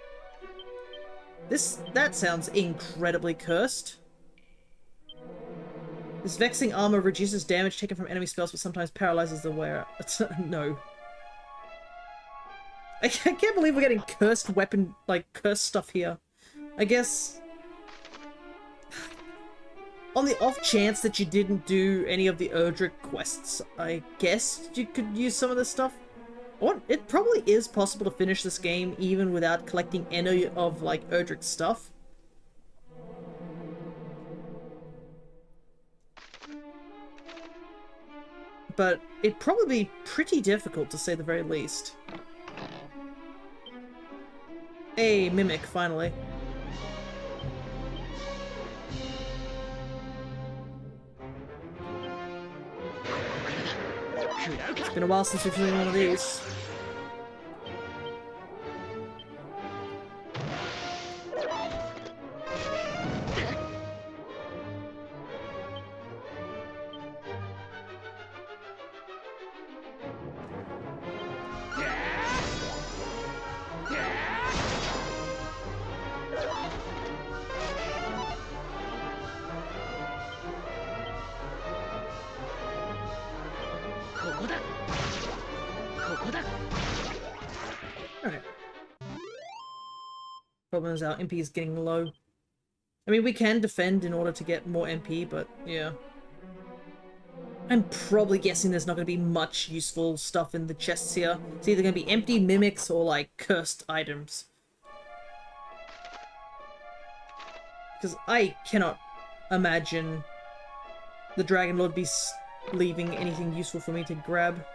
That sounds incredibly cursed. This vexing armor reduces damage taken from enemy spells, but sometimes paralyzes the wearer. No. I can't believe we're getting cursed weapon, like, cursed stuff here. I guess... on the off chance that you didn't do any of the Erdrick quests, I guess you could use some of this stuff. Or it probably is possible to finish this game even without collecting any of, like, Erdrick's stuff. But it'd probably be pretty difficult, to say the very least. Hey, Mimic, finally. It's been a while since we've seen one of these. Alright. Problem is our MP is getting low. I mean, we can defend in order to get more MP, but yeah. I'm probably guessing there's not going to be much useful stuff in the chests here. It's either going to be empty mimics or, like, cursed items. Because I cannot imagine the Dragonlord be leaving anything useful for me to grab.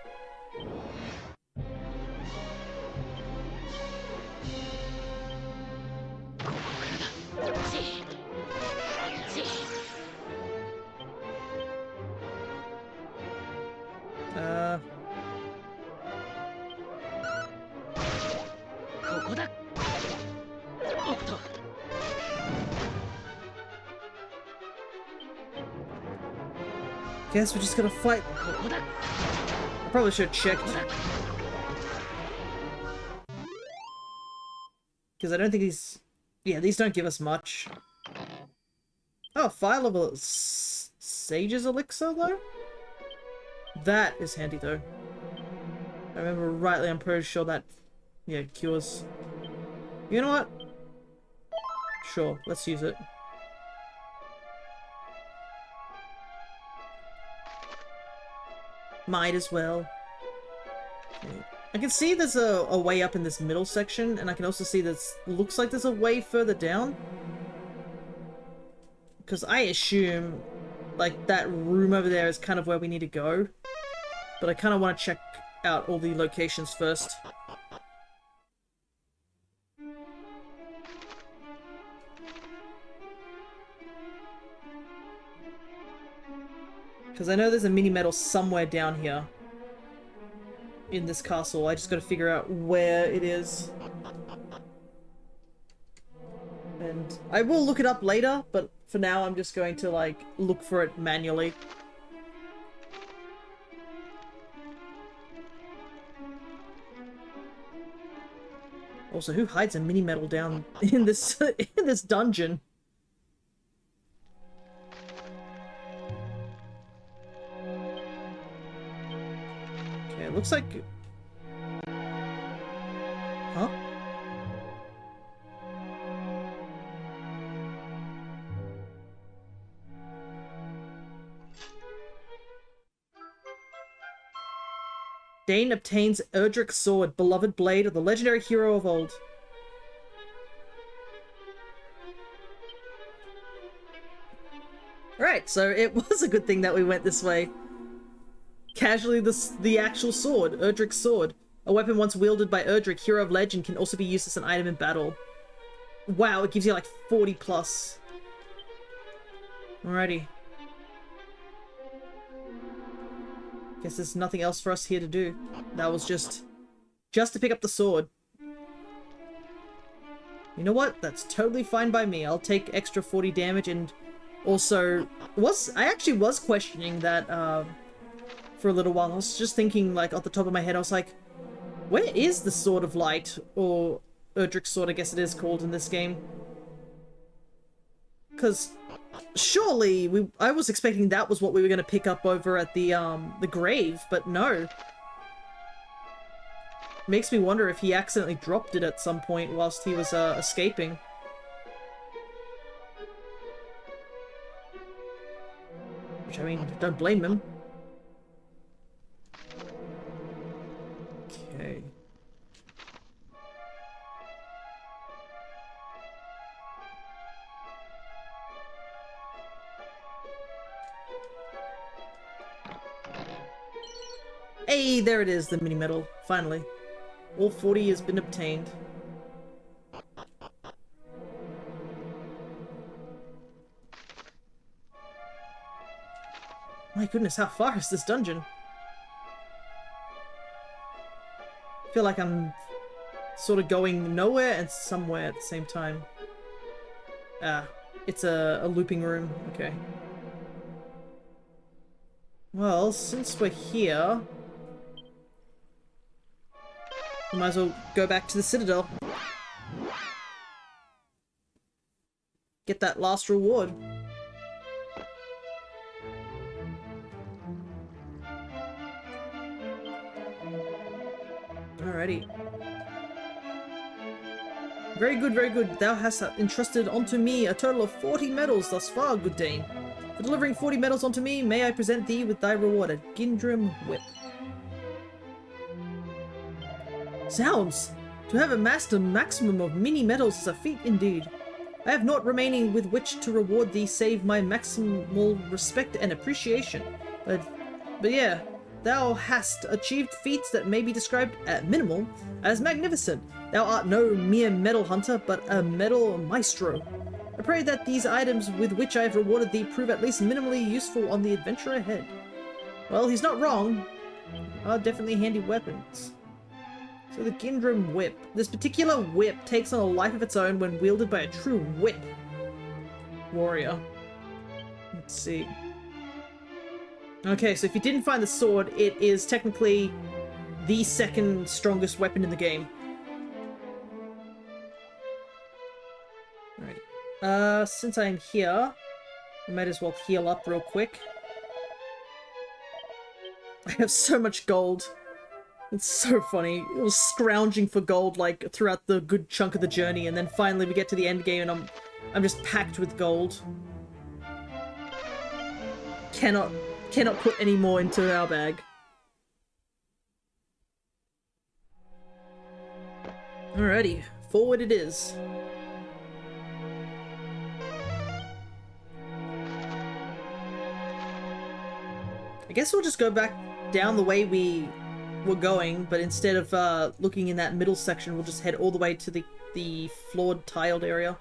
Guess we're just gonna fight. I probably should have checked. Because I don't think these... yeah, these don't give us much. Oh, fire level Sage's Elixir, though? That is handy, though. If I remember rightly, I'm pretty sure that... yeah, cures... you know what? Sure, let's use it. Might as well. Okay. I can see there's a way up in this middle section, and I can also see this looks like there's a way further down. Because I assume, like, that room over there is kind of where we need to go. But I kind of want to check out all the locations first. Because I know there's a mini-medal somewhere down here. In this castle. I just gotta figure out where it is. And I will look it up later, but for now I'm just going to, like, look for it manually. Also, who hides a mini-medal down in this in this dungeon? it looks like... Huh? Dain obtains Erdrick's sword, beloved blade of the legendary hero of old. Right, so it was a good thing that we went this way. Casually, the actual sword, Erdrick's sword. A weapon once wielded by Erdrick, hero of legend, can also be used as an item in battle. Wow, it gives you like 40 plus. Alrighty. Guess there's nothing else for us here to do. That was just to pick up the sword. You know what? That's totally fine by me. I'll take extra 40 damage, and also I actually was questioning that for a little while. I was just thinking, like, off the top of my head, I was like, where is the Sword of Light, or Erdrick's sword, I guess it is called in this game? Because surely I was expecting that was what we were going to pick up over at the grave, but no. Makes me wonder if he accidentally dropped it at some point whilst he was escaping. Which, I mean, don't blame him. Okay. Hey, there it is, the mini medal. Finally. All 40 has been obtained. My goodness, how far is this dungeon? I feel like I'm sort of going nowhere and somewhere at the same time. Ah, it's a looping room. Okay. Well, since we're here, we might as well go back to the Citadel. Get that last reward. Alrighty. Very good, very good. Thou hast entrusted unto me a total of 40 medals thus far, good Dain. For delivering 40 medals unto me, may I present thee with thy reward, a Gindrim Whip. Sounds! To have amassed a maximum of mini medals is a feat indeed. I have naught remaining with which to reward thee save my maximal respect and appreciation. But yeah, thou hast achieved feats that may be described at minimal as magnificent. Thou art no mere medal hunter, but a medal maestro. I pray that these items with which I have rewarded thee prove at least minimally useful on the adventure ahead. Well, he's not wrong. Are definitely handy weapons. So the Gindrim Whip. This particular whip takes on a life of its own when wielded by a true whip warrior. Let's see. Okay, so if you didn't find the sword, it is technically the second strongest weapon in the game. Alright. Since I'm here, I might as well heal up real quick. I have so much gold. It's so funny. It was scrounging for gold like throughout the good chunk of the journey, and then finally we get to the end game and I'm just packed with gold. Cannot put any more into our bag. Alrighty, forward it is. I guess we'll just go back down the way we were going, but instead of looking in that middle section, we'll just head all the way to the floored, tiled area.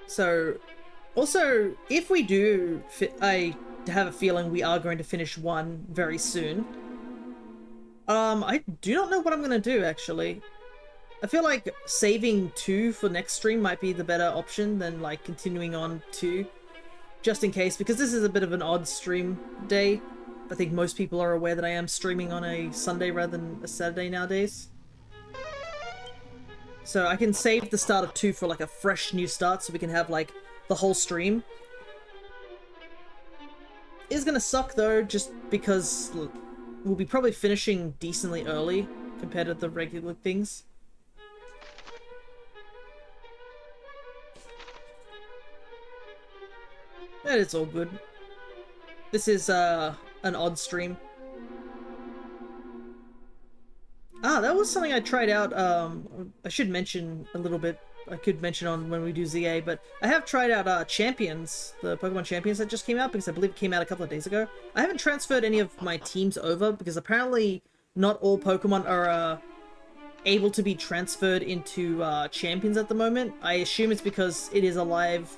So, also, if we do, I have a feeling we are going to finish 1 very soon. I do not know what I'm going to do, actually. I feel like saving 2 for next stream might be the better option than, like, continuing on 2. Just in case, because this is a bit of an odd stream day. I think most people are aware that I am streaming on a Sunday rather than a Saturday nowadays. So I can save the start of 2 for like a fresh new start so we can have like the whole stream. is gonna suck though, just because we'll be probably finishing decently early compared to the regular things. And it's all good. This is an odd stream. Ah, that was something I tried out. I should mention a little bit. I could mention on when we do ZA, but I have tried out Champions, the Pokemon Champions that just came out, because I believe it came out a couple of days ago. I haven't transferred any of my teams over, because apparently not all Pokemon are able to be transferred into Champions at the moment. I assume it's because it is a live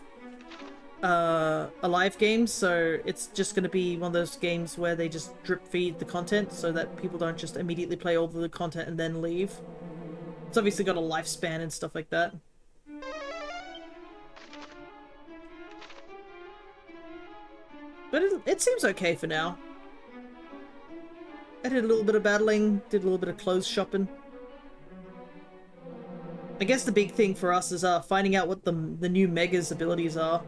game, so it's just going to be one of those games where they just drip feed the content so that people don't just immediately play all the content and then leave. It's obviously got a lifespan and stuff like that. But it seems okay for now. I did a little bit of battling, did a little bit of clothes shopping. I guess the big thing for us is finding out what the new Mega's abilities are.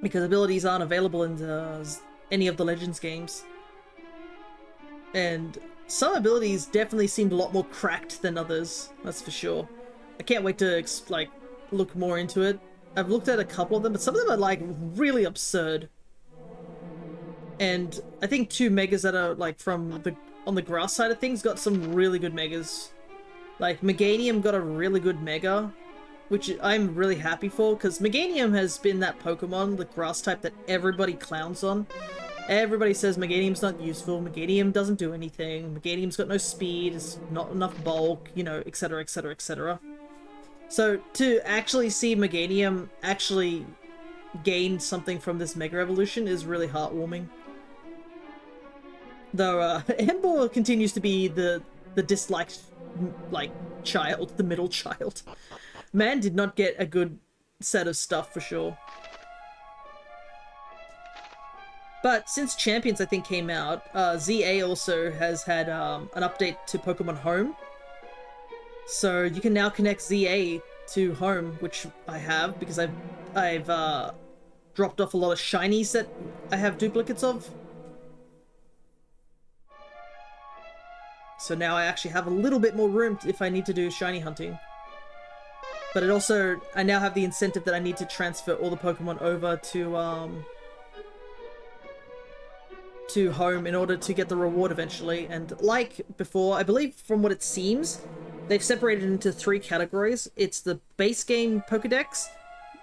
Because abilities aren't available in any of the Legends games. And some abilities definitely seemed a lot more cracked than others, that's for sure. I can't wait to like look more into it. I've looked at a couple of them, but some of them are like really absurd. And I think 2 Megas that are like from on the grass side of things got some really good Megas. Like Meganium got a really good Mega, which I'm really happy for, because Meganium has been that Pokemon, the grass type, that everybody clowns on. Everybody says Meganium's not useful, Meganium doesn't do anything, Meganium's got no speed, it's not enough bulk, you know, etc, etc, etc. So to actually see Meganium actually gain something from this Mega Evolution is really heartwarming. Though Ember continues to be the disliked, like, child, the middle child. Man did not get a good set of stuff for sure. But since Champions, I think, came out, ZA also has had an update to Pokemon Home. So you can now connect ZA to Home, which I have, because I've dropped off a lot of shinies that I have duplicates of. So now I actually have a little bit more room if I need to do shiny hunting. But it also, I now have the incentive that I need to transfer all the Pokemon over to Home in order to get the reward eventually. And like before, I believe from what it seems, they've separated into 3 categories. It's the base game Pokedex,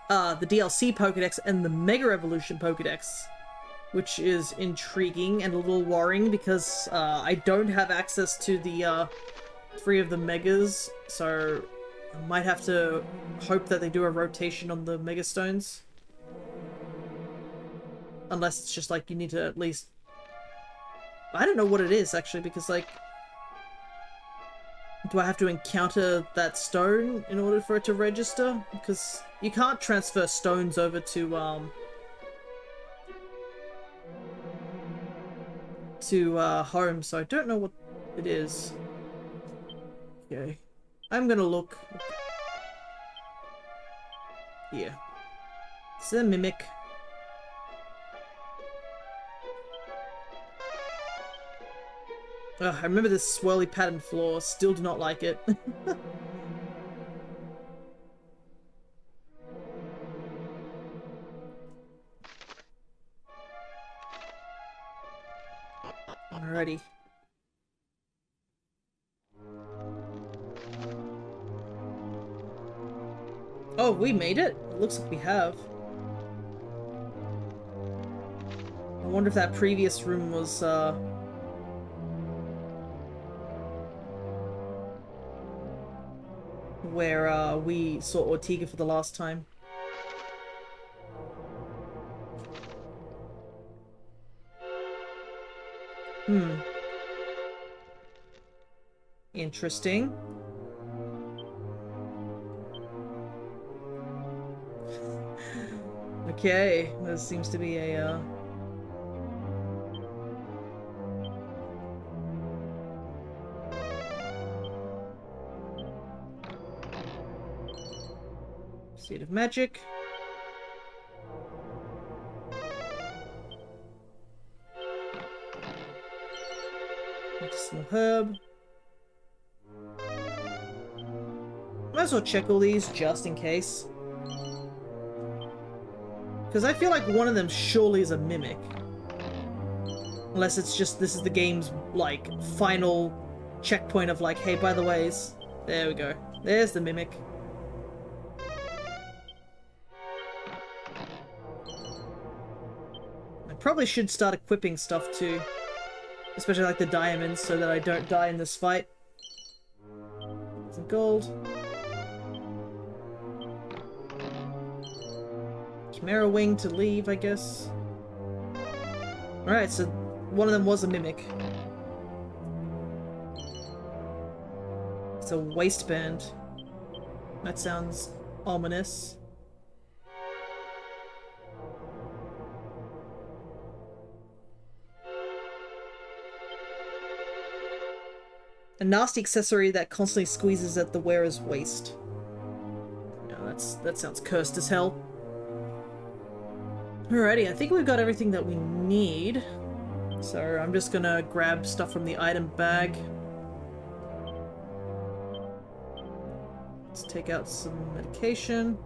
the DLC Pokedex, and the Mega Evolution Pokedex, which is intriguing and a little worrying because I don't have access to the 3 of the Megas, so I might have to hope that they do a rotation on the Mega Stones. Unless it's just like you need to at least... I don't know what it is actually, because like... Do I have to encounter that stone in order for it to register? Because you can't transfer stones over to Home, so I don't know what it is. Okay. I'm gonna look. Here. It's a Mimic. Ugh, I remember this swirly patterned floor. Still do not like it. Alrighty. Oh, we made it? It looks like we have. I wonder if that previous room was, where, we saw Ortega for the last time. Interesting. Okay, there seems to be a, Seed of Magic. Medicinal herb. Might as well check all these just in case. Because I feel like one of them surely is a mimic. Unless it's just, this is the game's, like, final checkpoint of like, hey, by the ways. There we go. There's the mimic. I probably should start equipping stuff too. Especially like the diamonds, so that I don't die in this fight. Some gold. Chimera wing to leave, I guess. Alright, so one of them was a mimic. It's a waistband. That sounds ominous. A nasty accessory that constantly squeezes at the wearer's waist. Yeah, that sounds cursed as hell. Alrighty, I think we've got everything that we need. So I'm just gonna grab stuff from the item bag. Let's take out some medication.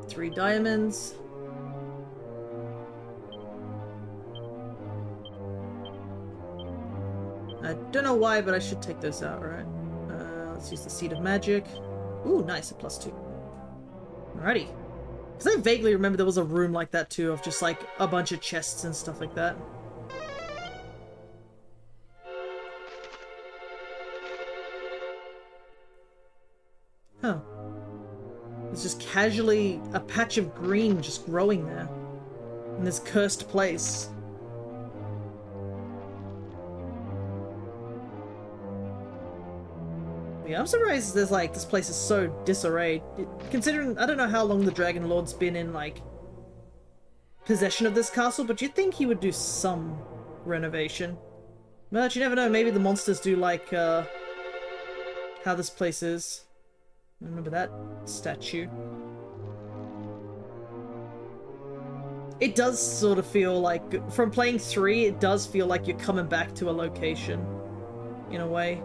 Three diamonds. I don't know why, but I should take those out, right? Let's use the Seed of Magic. Ooh, nice, a +2. Alrighty. Because I vaguely remember there was a room like that too, of just like a bunch of chests and stuff like that. Huh. There's just casually a patch of green just growing there. In this cursed place. Yeah, I'm surprised there's like, this place is so disarrayed. Considering, I don't know how long the Dragonlord's been in like, possession of this castle, but you'd think he would do some renovation. But you never know, maybe the monsters do like, how this place is. I remember that statue. It does sort of feel like, from playing 3, it does feel like you're coming back to a location, in a way.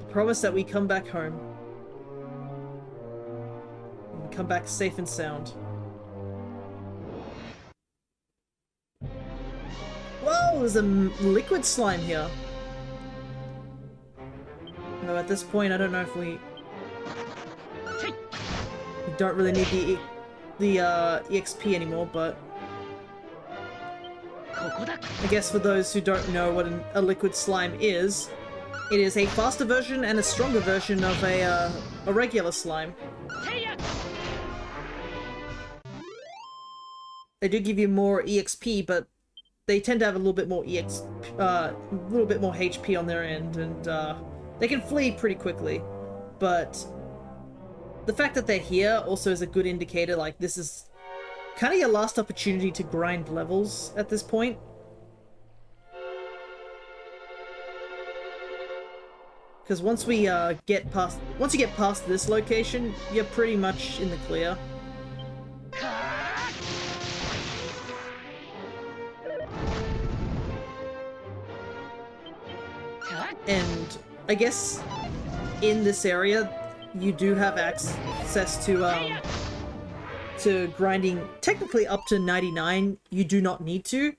Promise that we come back home. And we come back safe and sound. Whoa, there's a liquid slime here. Though at this point, I don't know if we don't really need the EXP anymore, but I guess for those who don't know what a liquid slime is, it is a faster version and a stronger version of a regular slime. They do give you more EXP, but they tend to have a little bit more HP on their end, and they can flee pretty quickly. But the fact that they're here also is a good indicator, like this is kind of your last opportunity to grind levels at this point. Because once we once you get past this location, you're pretty much in the clear. And I guess in this area, you do have access to grinding technically up to 99. You do not need to,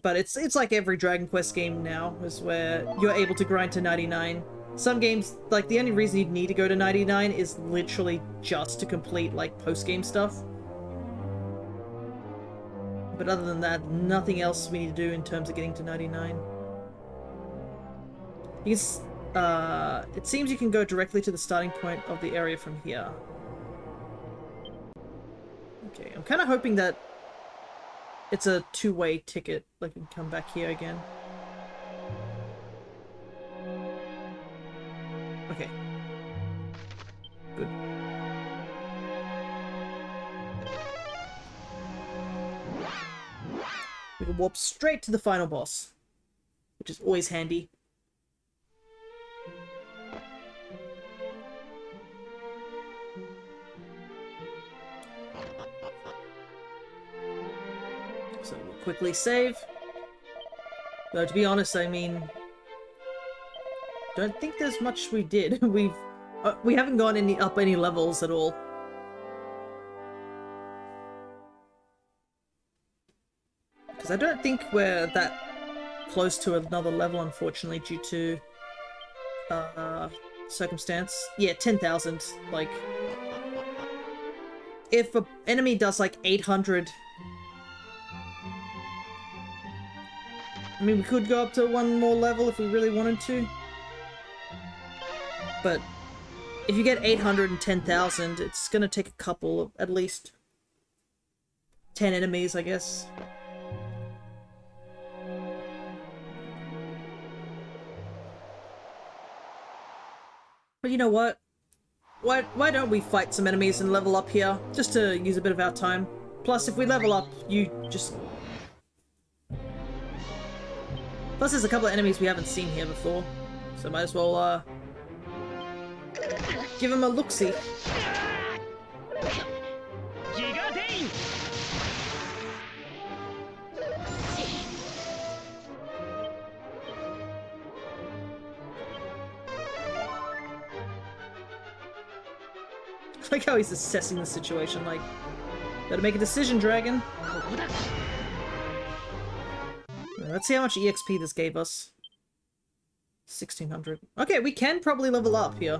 But it's like every Dragon Quest game now, is where you're able to grind to 99. Some games, like, the only reason you'd need to go to 99 is literally just to complete, like, post-game stuff. But other than that, nothing else we need to do in terms of getting to 99. You can, it seems you can go directly to the starting point of the area from here. Okay, I'm kind of hoping that it's a two-way ticket, like we can come back here again. Okay. Good. We can warp straight to the final boss, which is always handy. So we'll quickly save. Though to be honest, I mean, don't think there's much we did. We haven't gone up any levels at all. Because I don't think we're that close to another level, unfortunately, due to circumstance. Yeah, 10,000. Like, if an enemy does like 800, I mean, we could go up to one more level if we really wanted to. But if you get 800 and 10,000, it's gonna take a couple of, at least 10 enemies, I guess. But you know what? Why don't we fight some enemies and level up here, just to use a bit of our time? Plus, if we level up, you just... Plus, there's a couple of enemies we haven't seen here before, so might as well, give them a look-see. I like how he's assessing the situation, like, better make a decision, dragon. Let's see how much EXP this gave us. 1600. Okay, we can probably level up here.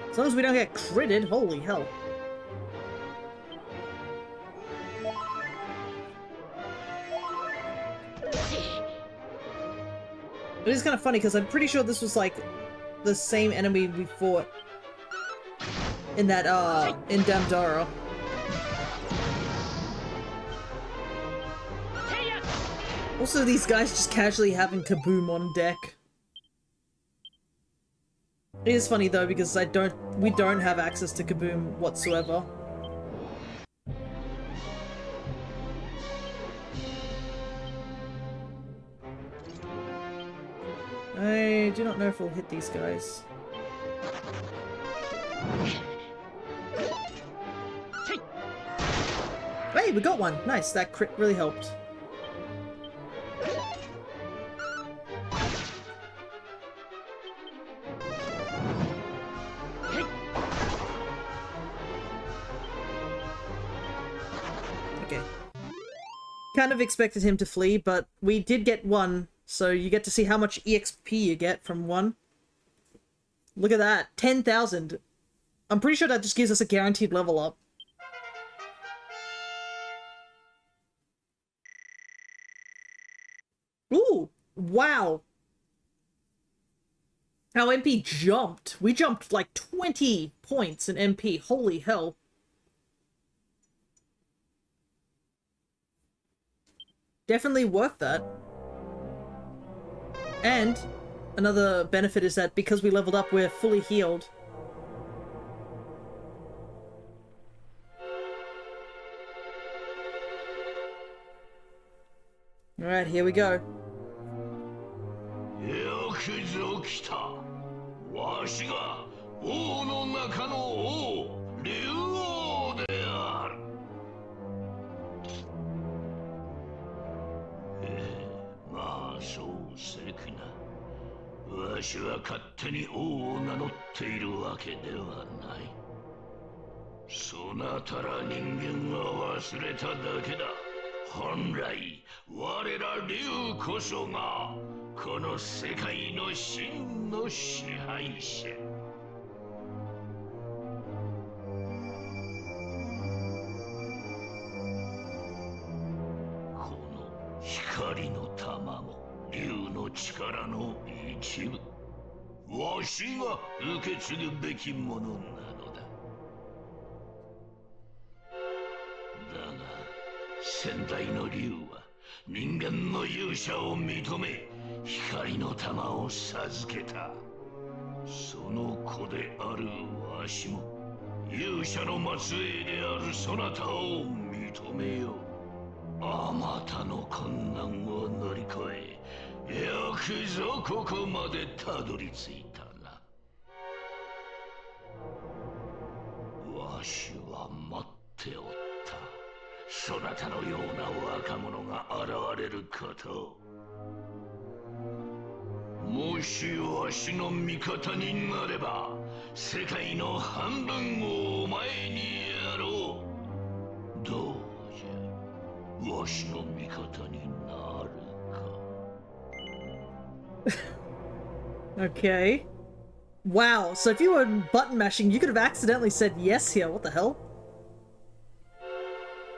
As long as we don't get critted, holy hell. It is kind of funny because I'm pretty sure this was like the same enemy we fought in that in Damdara. Also, these guys just casually having Kaboom on deck. It is funny though because we don't have access to Kaboom whatsoever. I do not know if we'll hit these guys. Hey, we got one! Nice, that crit really helped. Okay. Kind of expected him to flee, but we did get one. So you get to see how much EXP you get from one. Look at that, 10,000. I'm pretty sure that just gives us a guaranteed level up. Ooh, wow. Our MP jumped. We jumped like 20 points in MP, holy hell. Definitely worth that. And another benefit is that because we leveled up, we're fully healed. Alright, here we go. 私は勝手に王を名乗っているわけではない。そなたら人間は忘れただけだ。本来我ら竜こそがこの世界の真の支配者。この光の玉も竜の力の一部。わしが受け継ぐべきものなのだ。だが先代の竜は人間の勇者を認め光の玉を授けた。その子であるわしも勇者の末裔であるそなたを認めよう。あまたの困難を乗り越えよくぞここまでたどり着いたな。わしは待っておった。そなたのような若者が現れることを。もしわしの味方になれば世界の半分をお前にやろう。どうじゃ、わしの味方になるか。Okay. Wow, so if you were button mashing, you could have accidentally said yes here. What the hell?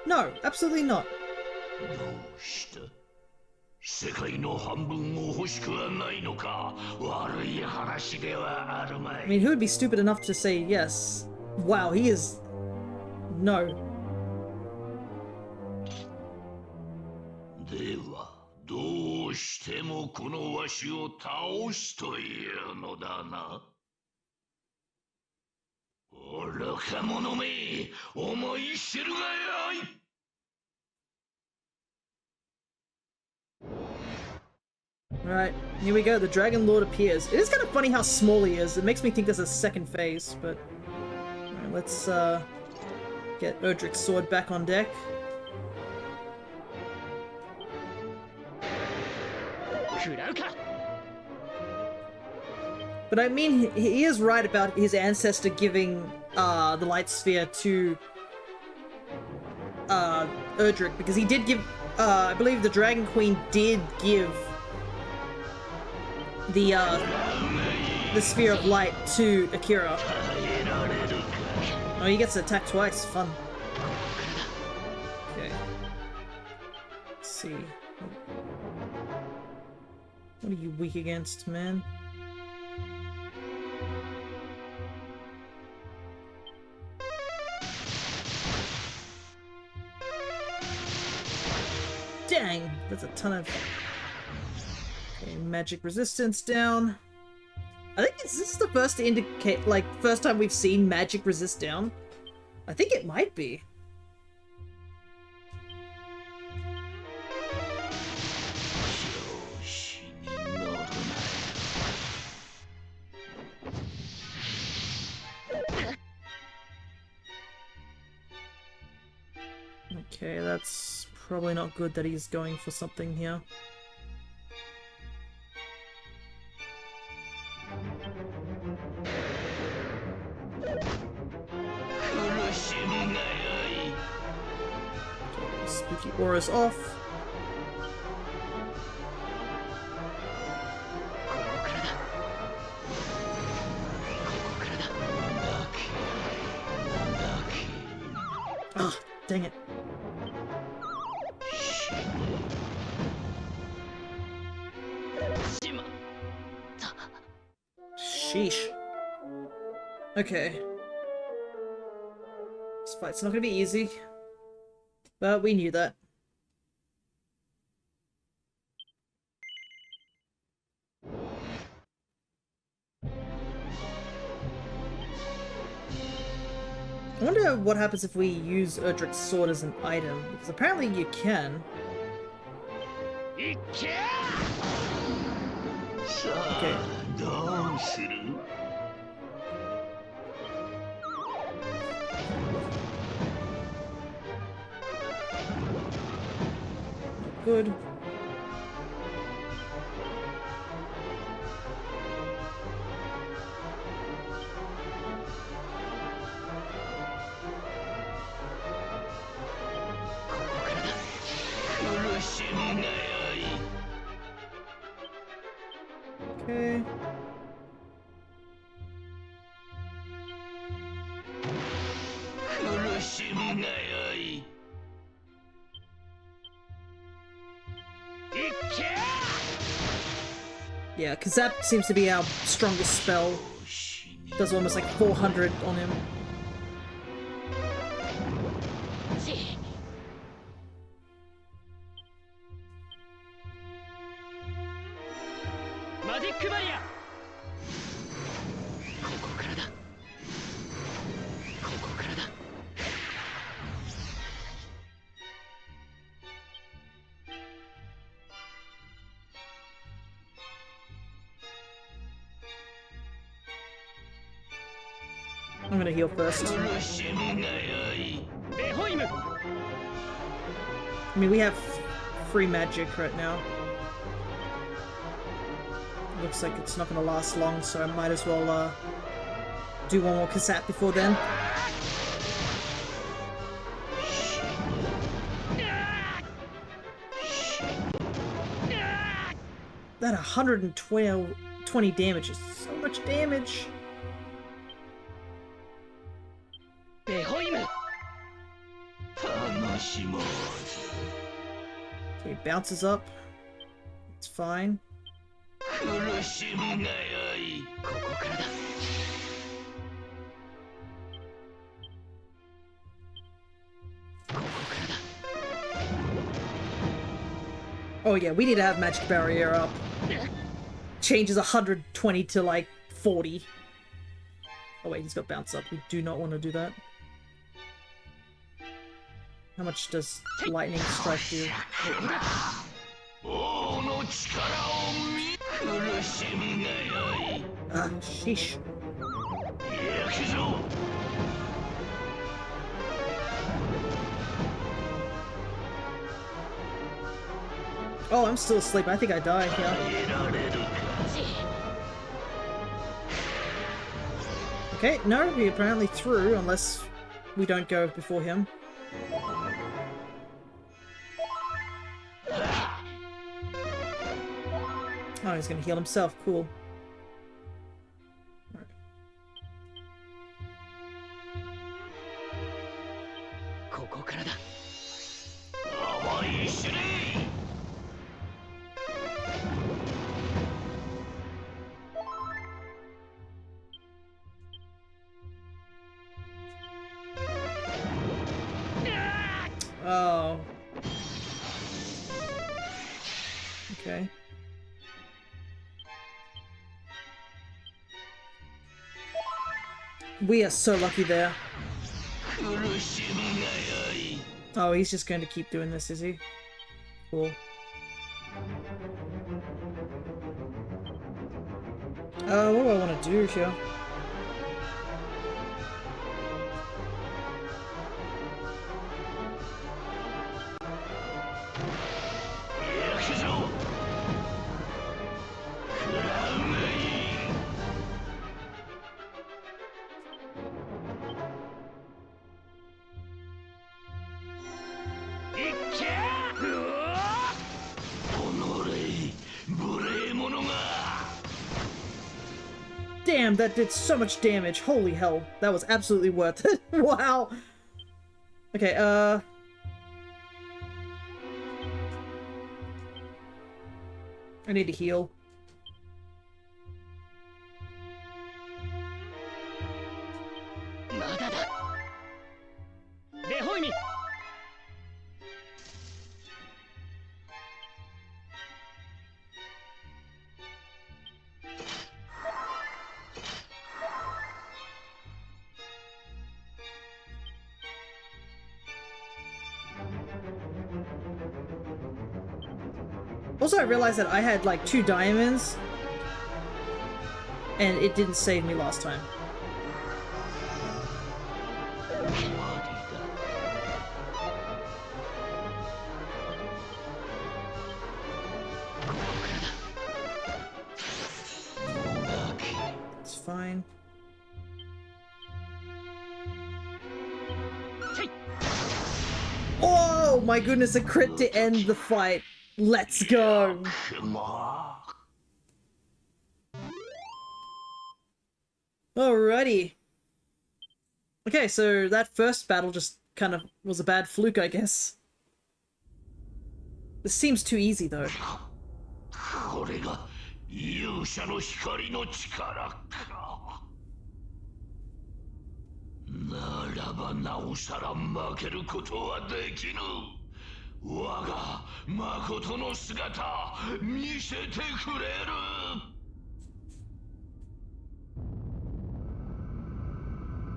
No, absolutely not. どうした？世界の半分を欲しくはないのか？悪い話ではあるまい。I mean, who would be stupid enough to say yes? Wow, he is... No. ではどうしてもこのわしを倒すというのだな。愚か者め、思い知るがよい。Alright, here we go. The Dragonlord appears. It is kind of funny how small he is. It makes me think there's a second phase, but... Alright, let's get Erdrick's sword back on deck. But I mean, he is right about his ancestor giving the light sphere to Erdrick, because he did give, I believe the Dragon Queen did give the sphere of light to Akira. Oh, he gets to attack twice. Fun. Okay. Let's see. What are you weak against, man? Dang! That's a ton of... Okay, magic resistance down. I think is this the first to indicate, like, first time we've seen magic resist down? I think it might be. Okay, that's probably not good that he's going for something here. Okay, spooky aura's off. Ah, dang it. Sheesh. Okay. This fight's not gonna be easy. But we knew that. I wonder what happens if we use Erdrick's sword as an item, because apparently you can. Okay. Good. Okay. Yeah, because that seems to be our strongest spell. Does almost like 400 on him. I'm gonna heal first. I mean, we have free magic right now. Looks like it's not gonna last long, so I might as well do one more cassette before then. That 120 damage is so much damage. Okay, bounces up. It's fine. Oh yeah, we need to have magic barrier up. Changes 120 to like 40. Oh wait, he's got bounce up. We do not want to do that. How much does lightning strike do? Sheesh. Oh, I'm still asleep. I think I died, yeah. Okay, no, he apparently threw, unless we don't go before him. Oh, he's gonna heal himself. Cool. Right. Oh. Okay. We are so lucky there. Oh, he's just going to keep doing this, is he? Cool. What do I want to do here? Damn, that did so much damage. Holy hell. That was absolutely worth it. Wow. Okay, I need to heal. Also, I realized that I had like 2 diamonds and it didn't save me last time. It's fine. Oh my goodness, a crit to end the fight. Let's go! Alrighty. Okay, so that first battle just kind of was a bad fluke, I guess. This seems too easy, though. これが勇者の光の力か。ならばなおさら負けることはできぬ。我が誠の姿見せてくれる。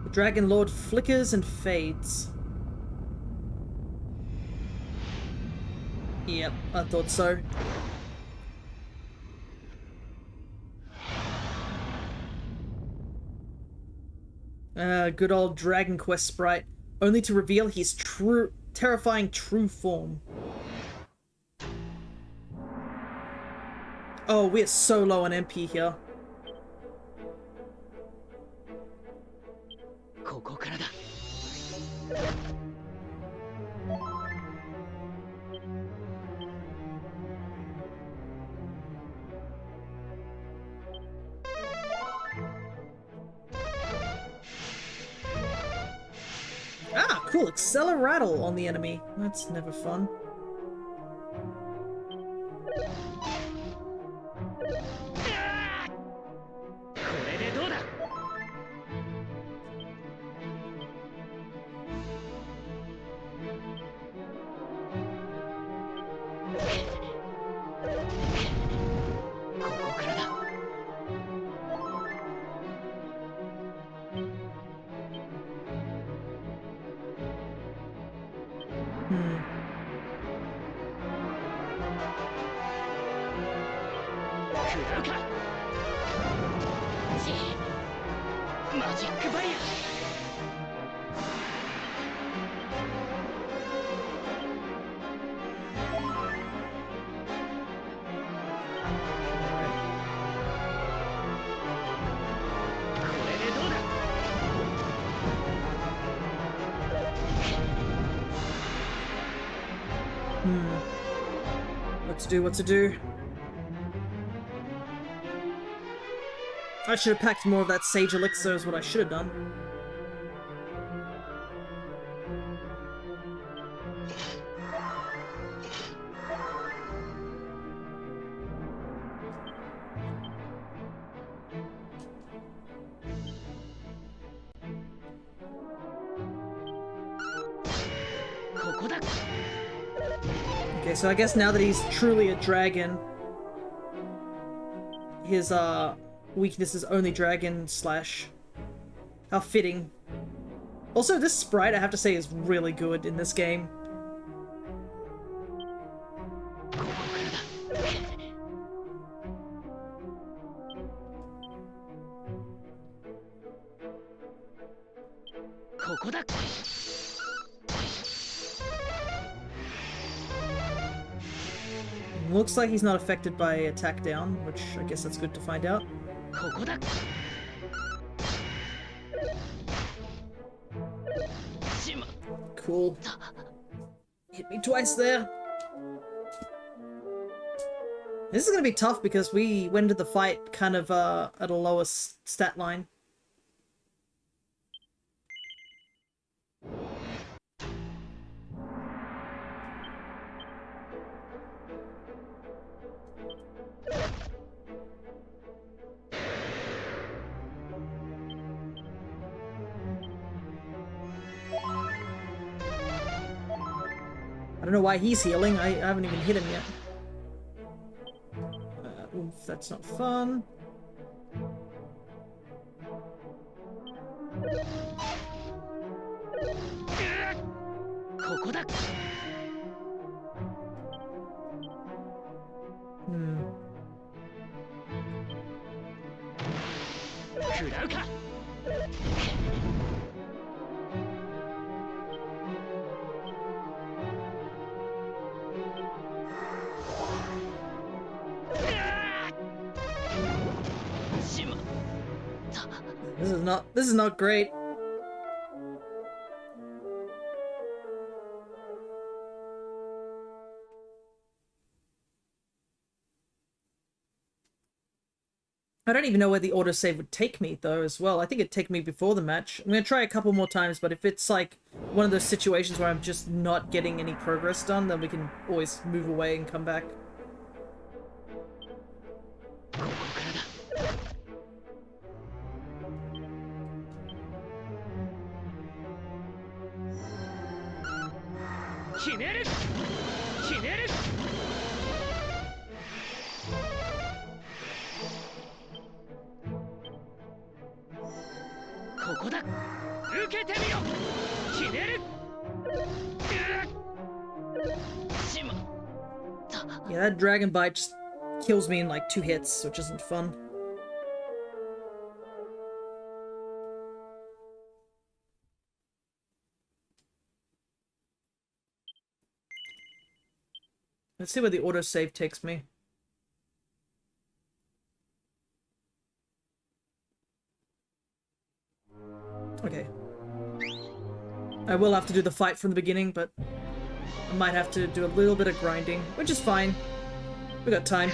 The Dragonlord flickers and fades. Yep, I thought so. Good old Dragon Quest sprite, only to reveal his terrifying true form. Oh, we're so low on MP here. ここからだ。Ah, cool, Acceleratle on the enemy. That's never fun. これでどうだ。ここからだ。食らうか。マジックバリア。これでどうだ。What to do, what to do? I should have packed more of that Sage Elixir is what I should have done. Okay, so I guess now that he's truly a dragon, his weakness is only dragon slash. How fitting. Also, this sprite, I have to say, is really good in this game. Looks like he's not affected by attack down, which I guess that's good to find out. Cool. Hit me twice there. This is gonna be tough because we went into the fight kind of at a lower stat line. I don't know why he's healing. I haven't even hit him yet. Oof, that's not fun. This is not great. I don't even know where the autosave would take me, though, as well. I think it'd take me before the match. I'm going to try a couple more times, but if it's, like, one of those situations where I'm just not getting any progress done, then we can always move away and come back. Yeah, that Dragon Bite just kills me in like 2 hits, which isn't fun. Let's see where the autosave takes me. Okay. I will have to do the fight from the beginning, but I might have to do a little bit of grinding, which is fine. We got time.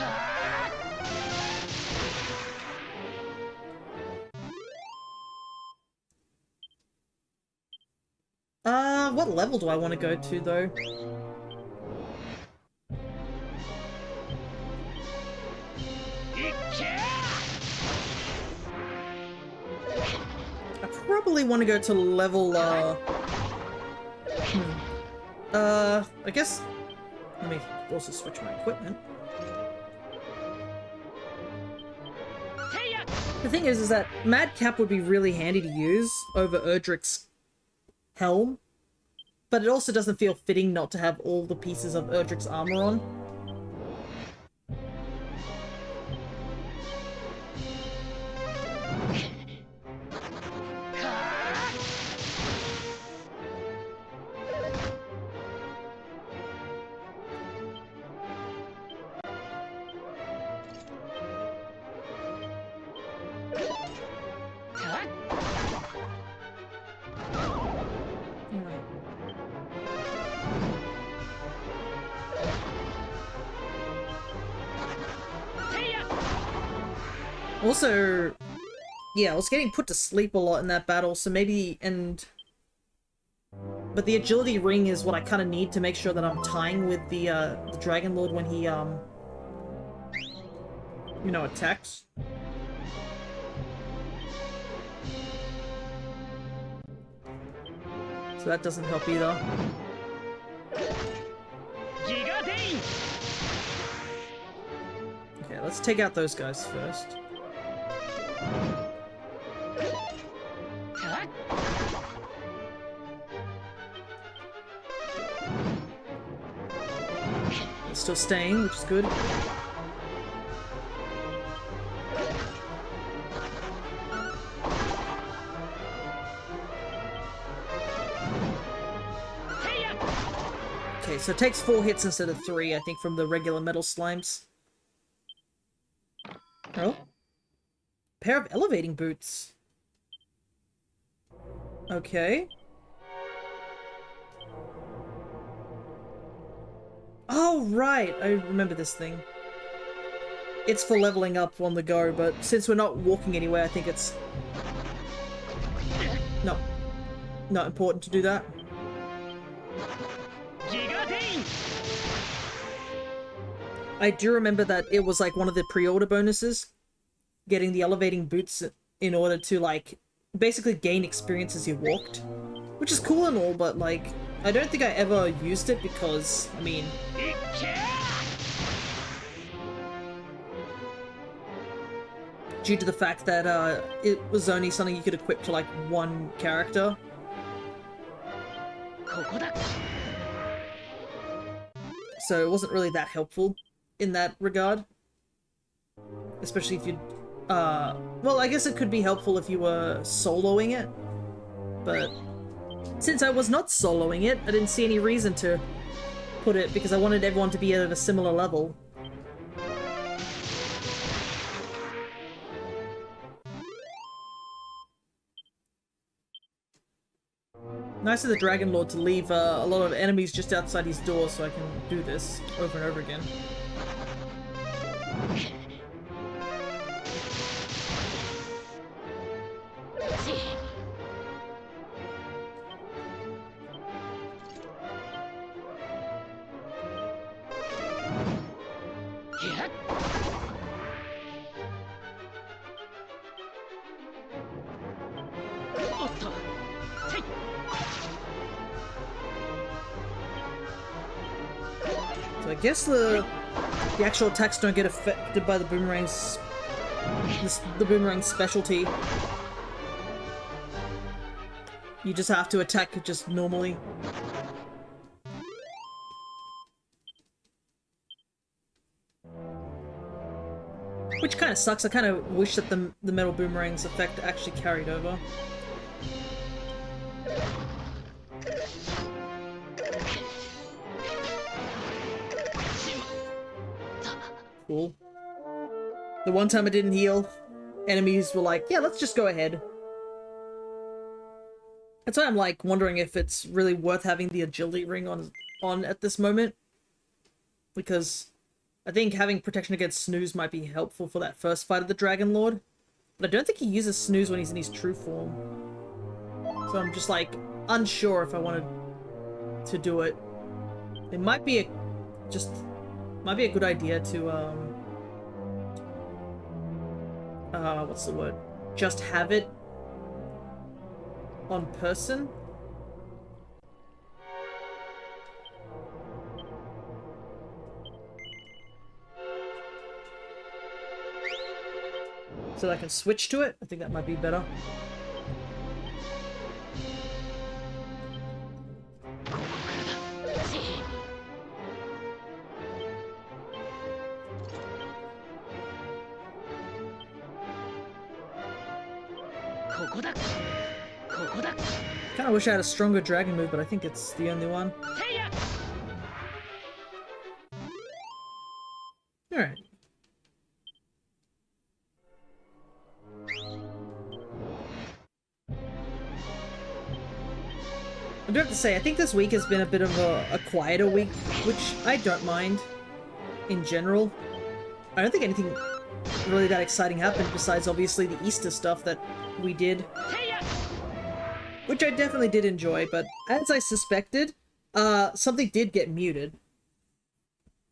What level do I want to go to, though? I probably want to go to level, I guess... Let me also switch my equipment. The thing is that Madcap would be really handy to use over Erdrick's helm, but it also doesn't feel fitting not to have all the pieces of Erdrick's armor on. Also, yeah, I was getting put to sleep a lot in that battle, so maybe, but the agility ring is what I kind of need to make sure that I'm tying with the Dragonlord when he, you know, attacks. So that doesn't help either. Okay, let's take out those guys first. It's still staying, which is good. Okay, so it takes 4 hits instead of 3, I think, from the regular metal slimes. Oh. Pair of elevating boots. Okay. Oh, right! I remember this thing. It's for leveling up on the go, but since we're not walking anywhere, I think it's... not important to do that. I do remember that it was like one of the pre-order bonuses, getting the elevating boots in order to like basically gain experience as you walked, which is cool and all, but like I don't think I ever used it because, I mean, due to the fact that it was only something you could equip to like one character. So it wasn't really that helpful in that regard. Especially if you, well, I guess it could be helpful if you were soloing it, but since I was not soloing it, I didn't see any reason to put it, because I wanted everyone to be at a similar level. Nice of the Dragonlord to leave a lot of enemies just outside his door so I can do this over and over again. So I guess the actual attacks don't get affected by the boomerang's the boomerang's specialty. You just have to attack just normally. Which kind of sucks. I kind of wish that the metal boomerang's effect actually carried over. Cool. The one time I didn't heal, enemies were like, yeah, let's just go ahead. That's why I'm like wondering if it's really worth having the agility ring on at this moment. Because I think having protection against snooze might be helpful for that first fight of the Dragonlord. But I don't think he uses snooze when he's in his true form. So I'm just like unsure if I wanted to do it. It might be a good idea to what's the word? Just have it on person. So that I can switch to it. I think that might be better. Kinda wish I had a stronger dragon move, but I think it's the only one. Alright. I do have to say, I think this week has been a bit of a quieter week, which I don't mind in general. I don't think anything really that exciting happened besides obviously the Easter stuff that we did. Which I definitely did enjoy, but as I suspected, something did get muted.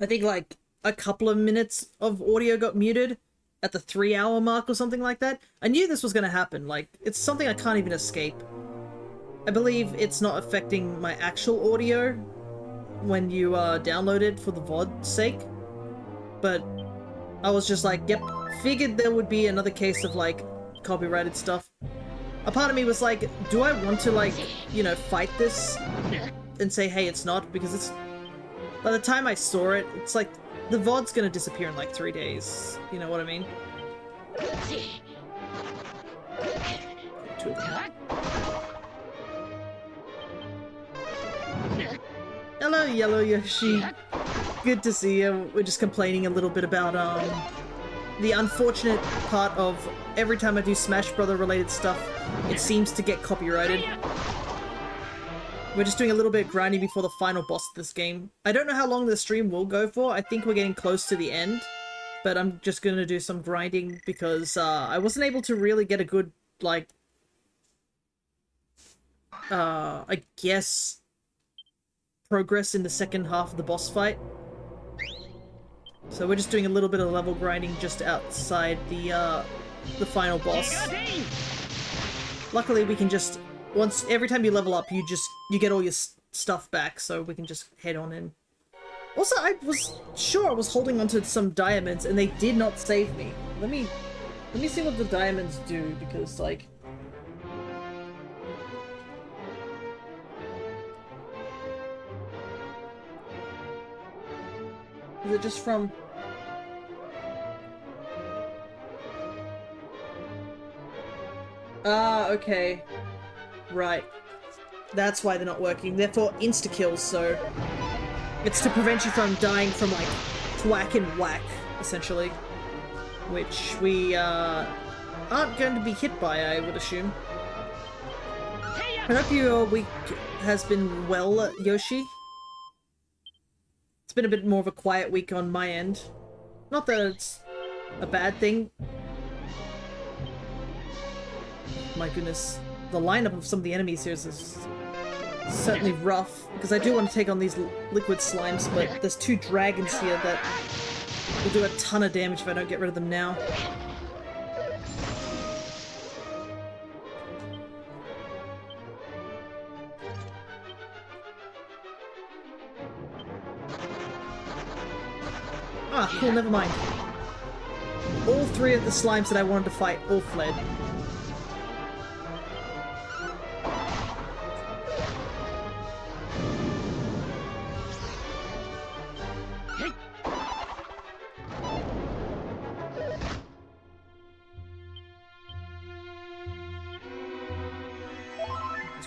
I think like a couple of minutes of audio got muted at the 3-hour mark or something like that. I knew this was going to happen, like, it's something I can't even escape. I believe it's not affecting my actual audio when you download it for the VOD sake, but I was just like, yep, figured there would be another case of like copyrighted stuff. A part of me was like, do I want to like, you know, fight this and say, hey, it's not, because it's, by the time I saw it, it's like, the VOD's gonna disappear in like 3 days, you know what I mean? Two of them. Hello, Yellow Yoshi. Good to see you. We're just complaining a little bit about, the unfortunate part of every time I do Smash Brother related stuff, it seems to get copyrighted. We're just doing a little bit of grinding before the final boss of this game. I don't know how long the stream will go for. I think we're getting close to the end, but I'm just gonna do some grinding because I wasn't able to really get a good, like, I guess, progress in the second half of the boss fight. So we're just doing a little bit of level grinding just outside the final boss. Luckily we can just, every time you level up, you get all your stuff back, so we can just head on in. Also, I was sure I was holding onto some diamonds and they did not save me. Let me see what the diamonds do, because like, is it just from... Ah, okay. Right. That's why they're not working. They're for insta-kills, so... It's to prevent you from dying from, like, thwack and whack, essentially. Which we, aren't going to be hit by, I would assume. I hope your week has been well, Yoshi. It's been a bit more of a quiet week on my end. Not that it's a bad thing. My goodness. The lineup of some of the enemies here is certainly rough, because I do want to take on these liquid slimes, but there's 2 dragons here that will do a ton of damage if I don't get rid of them now. Ah, cool, never mind. All 3 of the slimes that I wanted to fight all fled.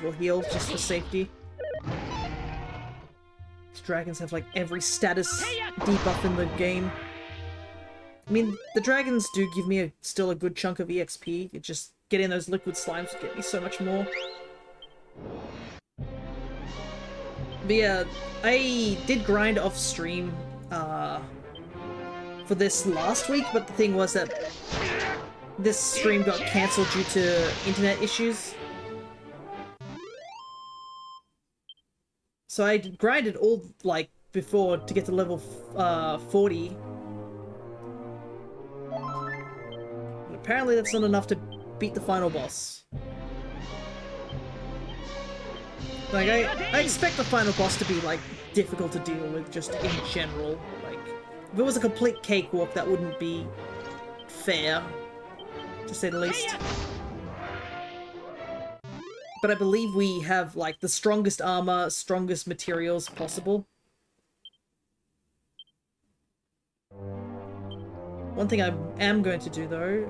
We'll heal just for safety. These dragons have like every status debuff in the game. I mean, the dragons do give me still a good chunk of EXP. It just getting those liquid slimes would get me so much more. But yeah, I did grind off stream for this last week, but the thing was that this stream got cancelled due to internet issues. So I grinded all, like, before to get to level 40. But apparently that's not enough to beat the final boss. Like, I expect the final boss to be, like, difficult to deal with just in general. Like, if it was a complete cakewalk, that wouldn't be fair, to say the least. But I believe we have, like, the strongest armor, strongest materials possible. One thing I am going to do, though,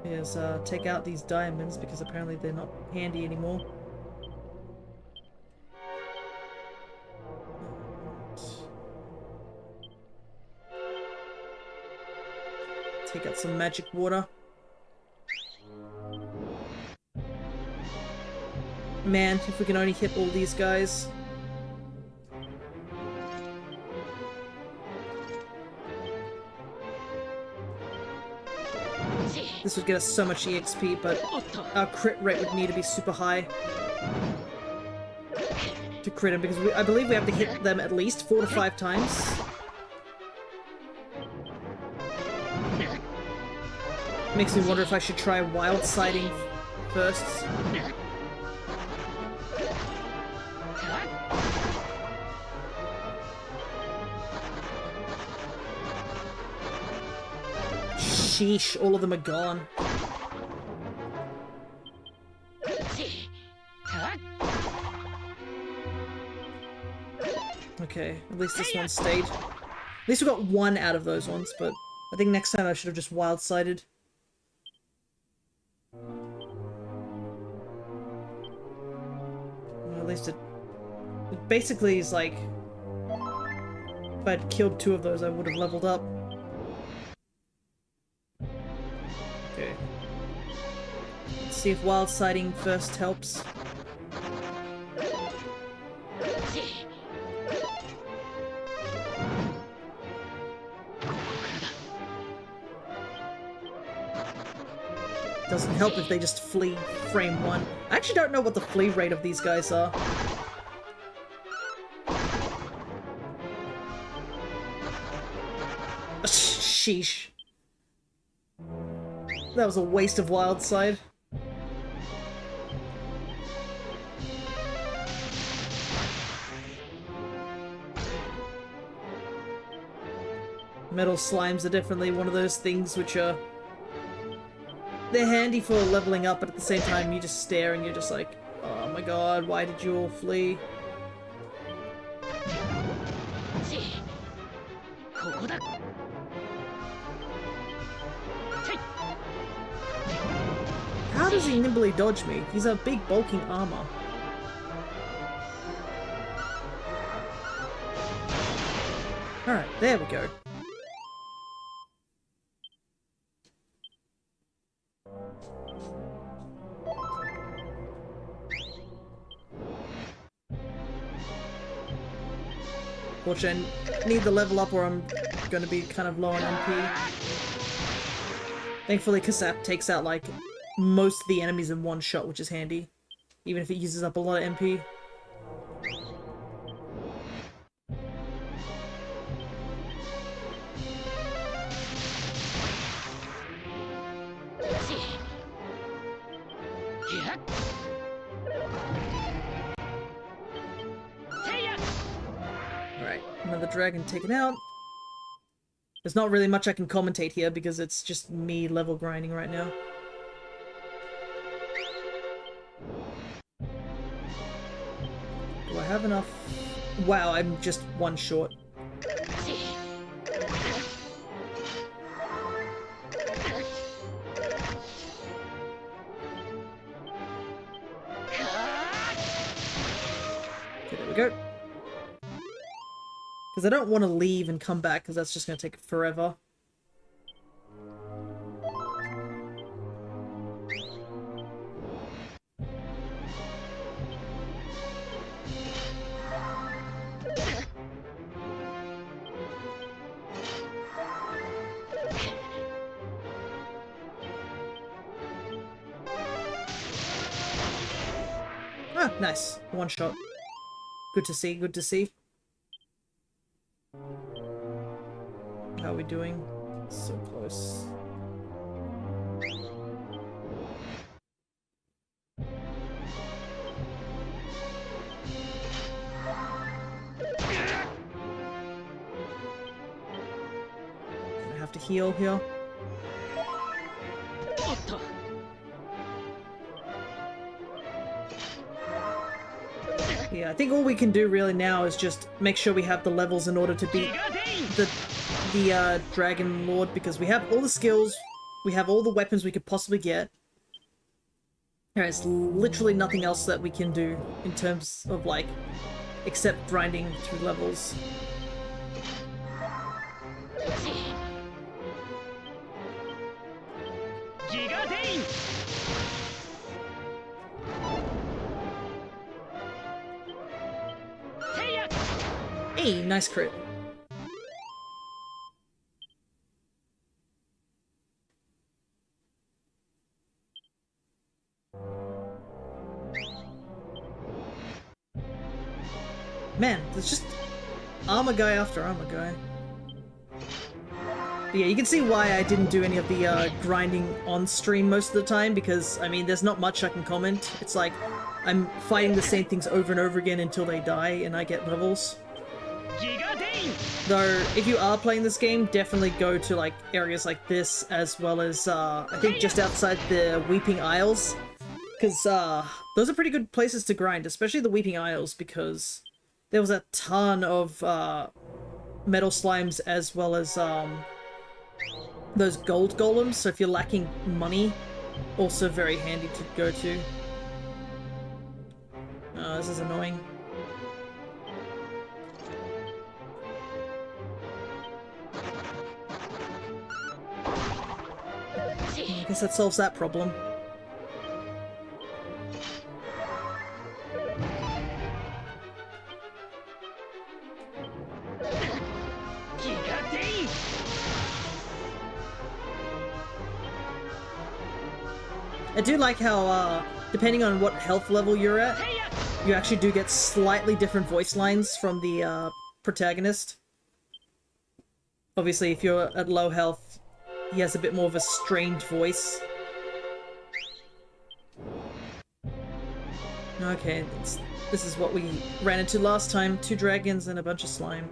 is take out these diamonds, because apparently they're not handy anymore. Take out some magic water. Man, if we can only hit all these guys. This would get us so much EXP, but our crit rate would need to be super high to crit them, because I believe we have to hit them at least 4 to 5 times. Makes me wonder if I should try wild sighting first. Sheesh, all of them are gone. Okay, at least this one stayed. At least we got one out of those ones, but I think next time I should have just wild-sighted. Well, at least it basically is like, if I'd killed 2 of those, I would have leveled up. Okay. Let's see if wild sighting first helps. Doesn't help if they just flee frame 1. I actually don't know what the flee rate of these guys are. Sheesh. That was a waste of wild side. Metal slimes are definitely one of those things which are... they're handy for leveling up, but at the same time you just stare and you're just like, oh my god, why did you all flee? How does he nimbly dodge me? He's a big bulking armor. Alright, there we go. Fortunately, I need the level up or I'm gonna be kind of low on MP. Thankfully, Kasap takes out, like, most of the enemies in one shot, which is handy. Even if it uses up a lot of MP. Alright. another dragon taken out. There's not really much I can commentate here because it's just me level grinding right now. Do I have enough? Wow, I'm just one short. Okay, there we go. Because I don't want to leave and come back, because that's just going to take forever. Ah, nice. One shot. Good to see, good to see. How are we doing? So close. I have to heal here. Yeah, I think all we can do really now is just make sure we have the levels in order to beat the Dragonlord, because we have all the skills, we have all the weapons we could possibly get. There's literally nothing else that we can do in terms of, like, except grinding through levels. Hey, nice crit. Man, there's just armor guy after armor guy. But yeah, you can see why I didn't do any of the grinding on stream most of the time, because, I mean, there's not much I can comment. It's like, I'm fighting the same things over and over again until they die and I get levels. Though, if you are playing this game, definitely go to, like, areas like this, as well as, I think just outside the Weeping Isles. Because, those are pretty good places to grind, especially the Weeping Isles, because there was a ton of, metal slimes, as well as, those gold golems, so if you're lacking money, also very handy to go to. Oh, this is annoying. I guess that solves that problem. I do like how, depending on what health level you're at, you actually do get slightly different voice lines from the, protagonist. Obviously, if you're at low health, he has a bit more of a strained voice. Okay, this is what we ran into last time. 2 dragons and a bunch of slime.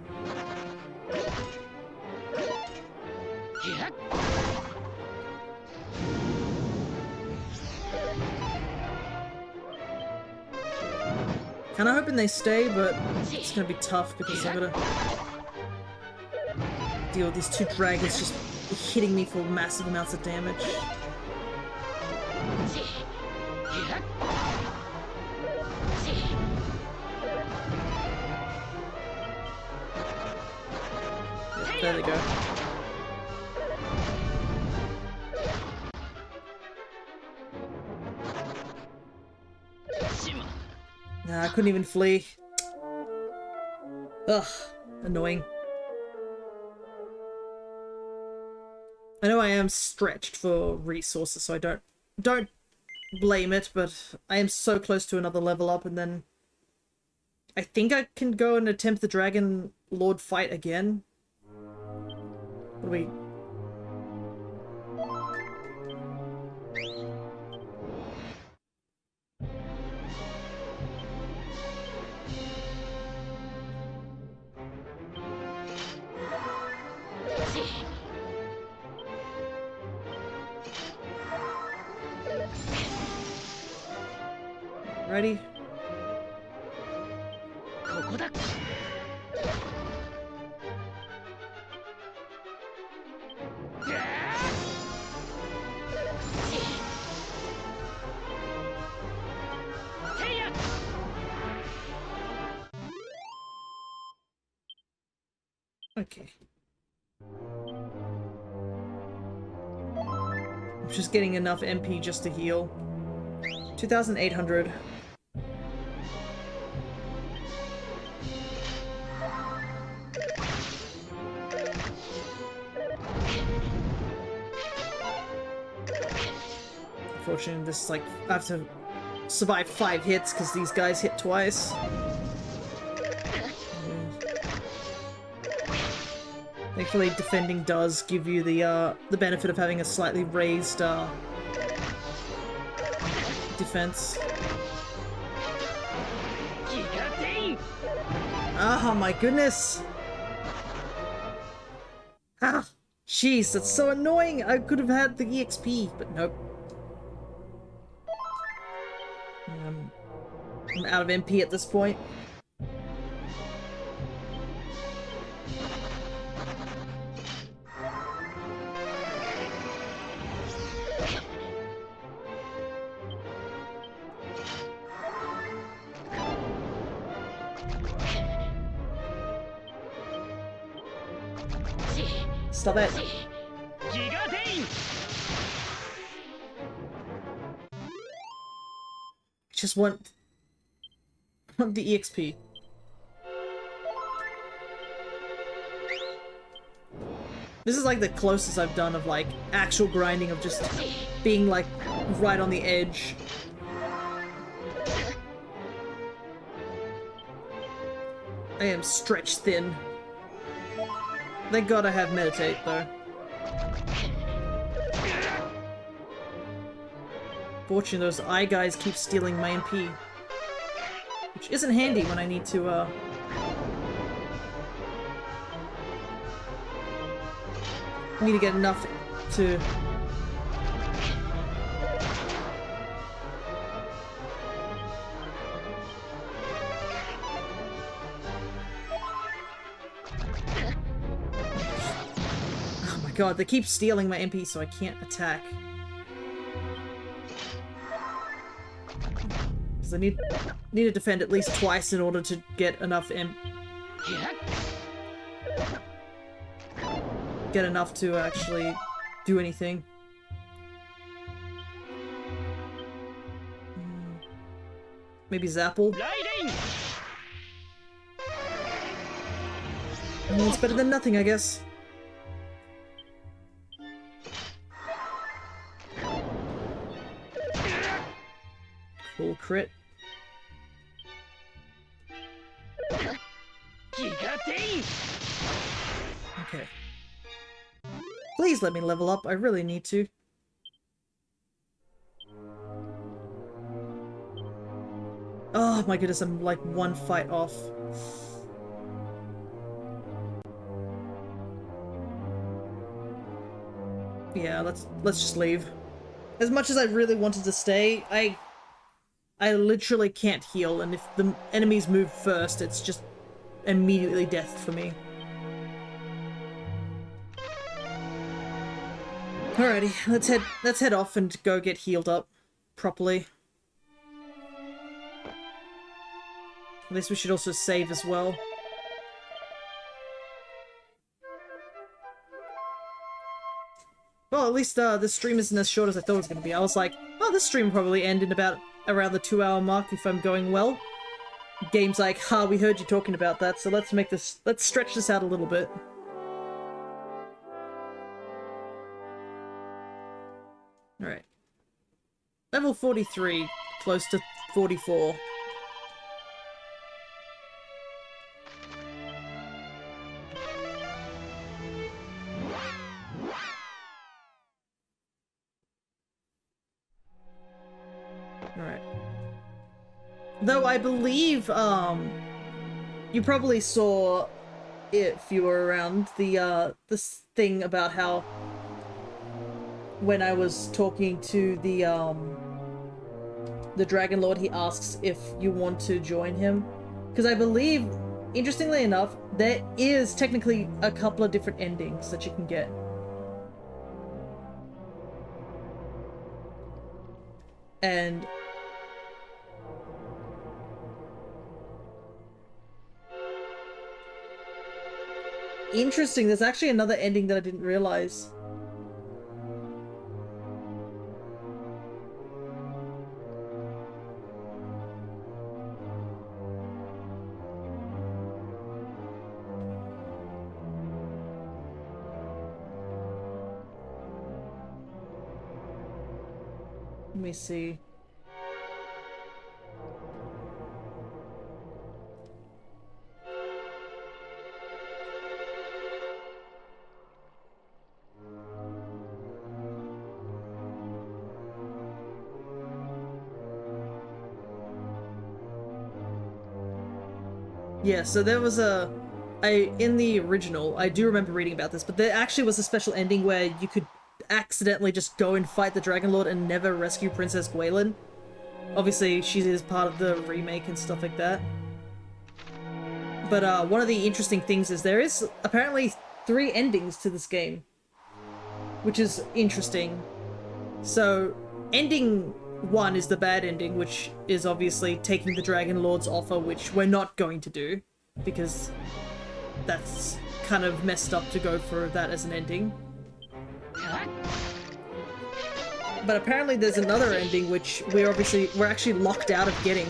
Kinda hoping they stay, but it's gonna be tough because I'm gonna deal with these 2 dragons just hitting me for massive amounts of damage. There they go. Nah, I couldn't even flee. Ugh, annoying. I know I am stretched for resources, so I don't blame it, but I am so close to another level up, and then I think I can go and attempt the Dragonlord fight again. What do we... Ready? ここだ。Okay. I'm just getting enough MP just to heal. 2,800. Unfortunately, this is like, I have to survive 5 hits because these guys hit twice. Thankfully, defending does give you the benefit of having a slightly raised defense. Oh my goodness! Ah, jeez, that's so annoying. I could have had the EXP, but nope. I'm out of MP at this point. Stop it. Just want the EXP. This is like the closest I've done of like actual grinding, of just being like right on the edge. I am stretched thin. Thank God I have meditate though. Fortunately, those eye guys keep stealing my MP. Which isn't handy when I need to, I need to get enough to... Oh my god, they keep stealing my MP so I can't attack. I need to defend at least twice in order to get enough get enough to actually do anything. Maybe Zapple? Well, it's better than nothing, I guess. Cool crit. Okay. Please let me level up, I really need to. Oh my goodness, I'm like one fight off. Yeah, let's just leave. As much as I really wanted to stay, I literally can't heal, and if the enemies move first, it's just immediately death for me. Alrighty, let's head off and go get healed up properly. At least we should also save as well. Well, at least this stream isn't as short as I thought it was going to be. I was like, oh, this stream will probably end in about around the 2-hour mark if I'm going well. Game's like, ha, we heard you talking about that, so let's stretch this out a little bit. Alright. Level 43, close to 44. Alright. Though I believe, you probably saw, if you were around, this thing about how when I was talking to the, the Dragonlord, he asks if you want to join him. Because I believe, interestingly enough, there is technically a couple of different endings that you can get. And interesting, there's actually another ending that I didn't realize. Let me see. Yeah, so there was in the original, I do remember reading about this, but there actually was a special ending where you could accidentally just go and fight the Dragonlord and never rescue Princess Gwaelin. Obviously, she is part of the remake and stuff like that. But one of the interesting things is there is apparently 3 endings to this game, which is interesting. So, ending 1 is the bad ending, which is obviously taking the Dragonlord's offer, which we're not going to do, because that's kind of messed up to go for that as an ending. But apparently there's another ending which we're actually locked out of getting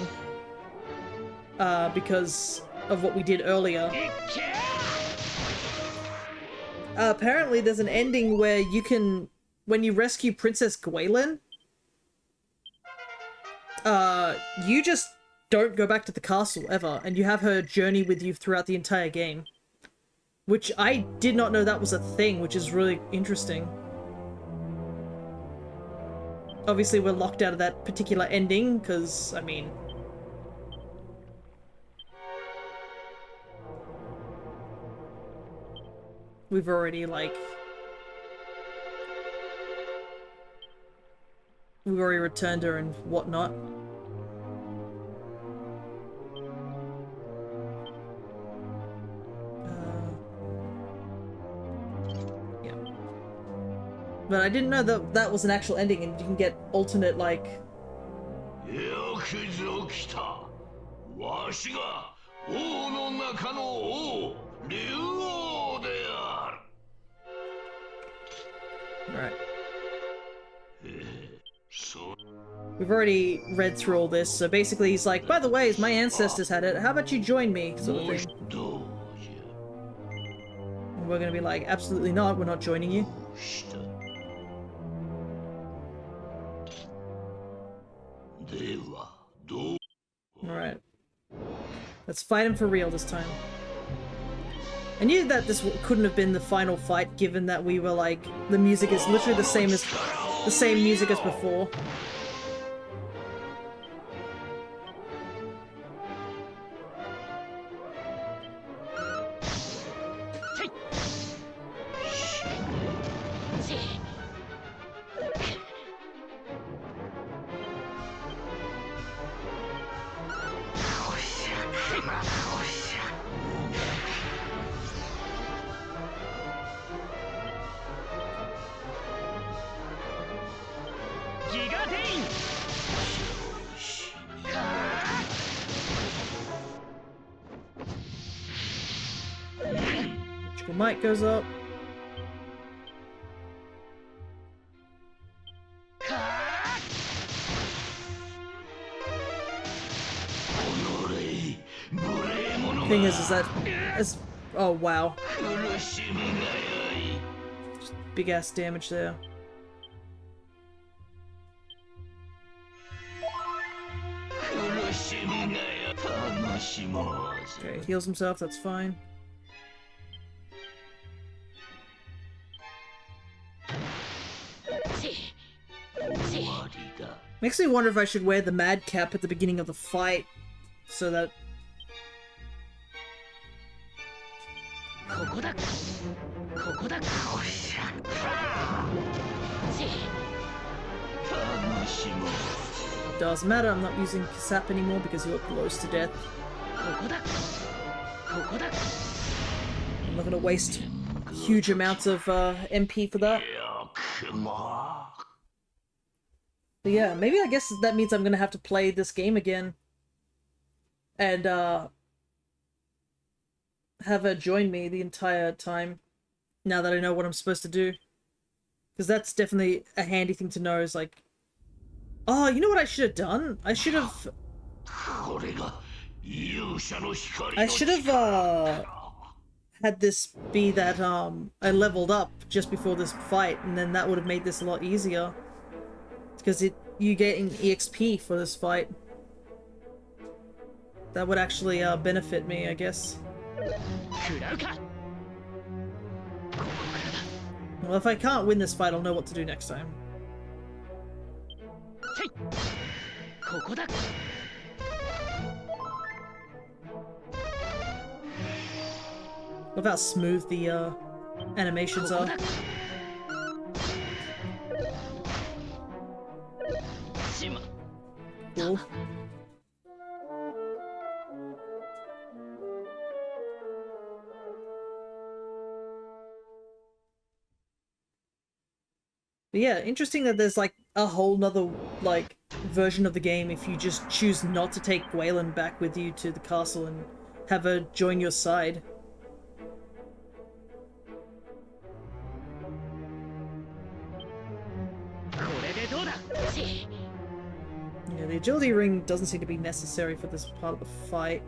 because of what we did earlier. Apparently there's an ending where you can, when you rescue Princess Gwaelin, you just don't go back to the castle ever, and you have her journey with you throughout the entire game. Which I did not know that was a thing, which is really interesting. Obviously, we're locked out of that particular ending, because, I mean... we've already, like... we've already returned her and whatnot. But I didn't know that that was an actual ending, and you can get alternate, like... Right. We've already read through all this, so basically he's like, by the way, my ancestors had it, how about you join me, sort of thing. And we're gonna be like, absolutely not, we're not joining you. Alright. Let's fight him for real this time. I knew that this couldn't have been the final fight, given that we were like, the music is literally the same music as before. Might goes up. Thing is that oh wow, big ass damage there. Okay, heals himself. That's fine. Makes me wonder if I should wear the mad cap at the beginning of the fight, so that... doesn't matter, I'm not using Kasap anymore because you're close to death. ここだここだ I'm not gonna waste huge amounts of MP for that. よくも But yeah, maybe I guess that means I'm gonna have to play this game again. And have her join me the entire time. Now that I know what I'm supposed to do. Because that's definitely a handy thing to know, is like... Oh, you know what I should have done? I should have... これが勇者の光 I の should have, had this be that, I leveled up just before this fight, and then that would have made this a lot easier. Because you getting EXP for this fight. That would actually, benefit me, I guess. 食らうか Well, if I can't win this fight, I'll know what to do next time. せいここだ Love how smooth the, animations ここ are. だしま Cool. But yeah, interesting that there's like a whole nother like version of the game if you just choose not to take Gwaelin back with you to the castle and have her join your side. Yeah, the agility ring doesn't seem to be necessary for this part of the fight.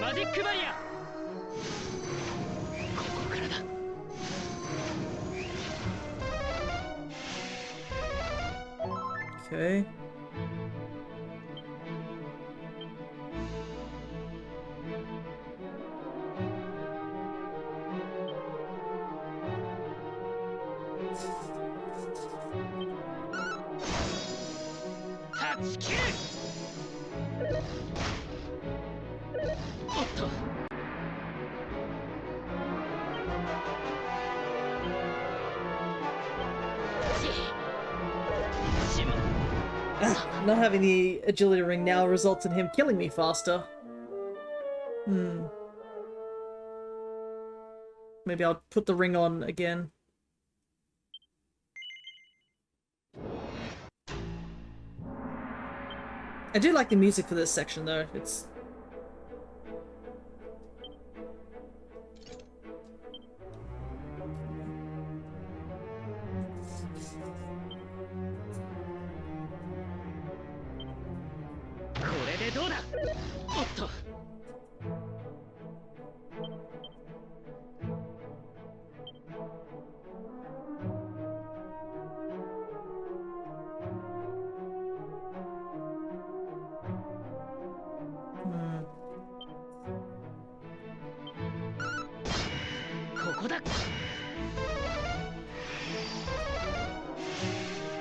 Magic Barrier ここからだ Okay. Touch kill おっと Not having the agility ring now results in him killing me faster. Maybe I'll put the ring on again. I do like the music for this section though. It's...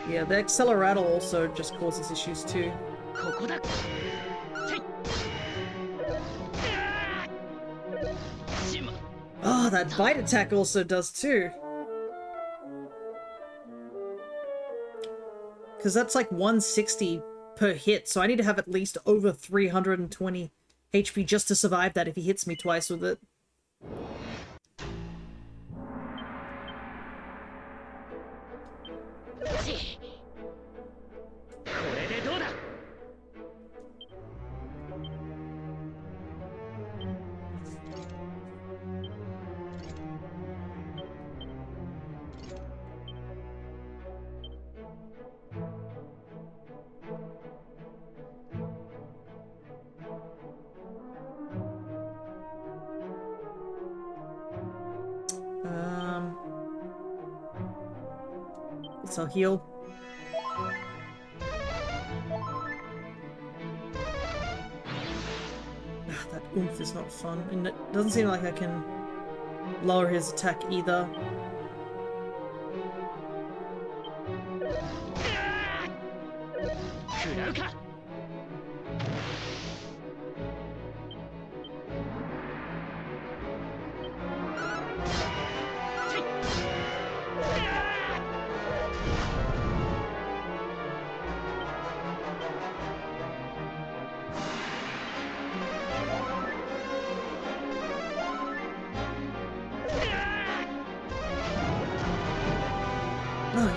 Yeah, the accelerator also just causes issues too. ここだせい しま Oh, that bite attack also does too. Because that's like 160 per hit, so I need to have at least over 320 HP just to survive that if he hits me twice with it. So heal. That oomph is not fun, and it doesn't seem like I can lower his attack either.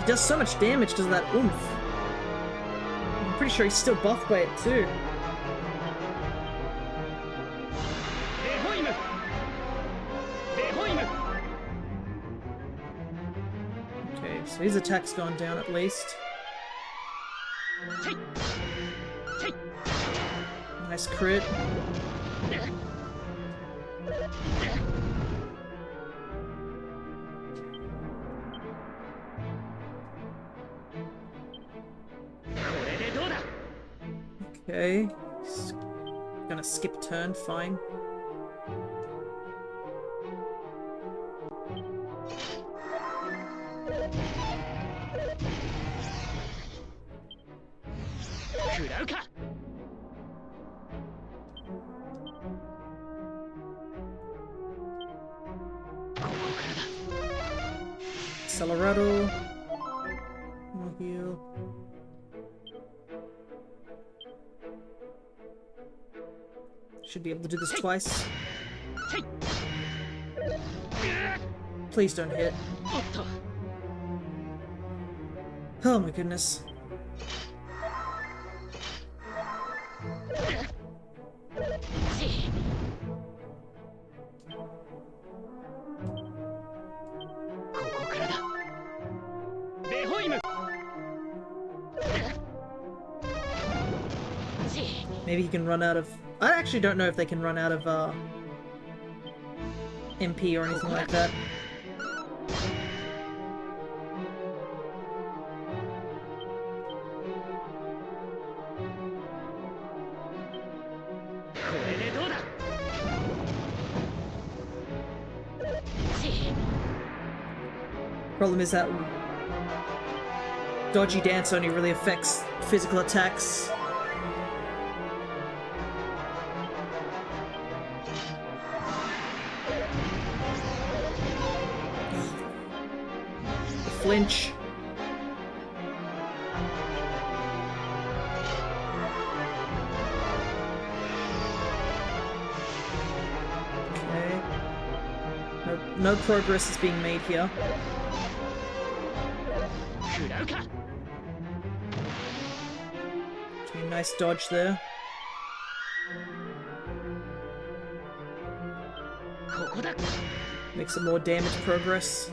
does so much damage because of that oomph. I'm pretty sure he's still buffed by it too. Okay, so his attack's gone down at least. Nice crit. Okay. Gonna skip a turn, fine. Accelerado. More heal. Should be able to do this twice. Please don't hit. Oh my goodness. Maybe he can run out of... I actually don't know if they can run out of MP or anything like that. Problem is that dodgy dance only really affects physical attacks. Flinch. Okay. No progress is being made here. Okay, nice dodge there. Make some more damage progress.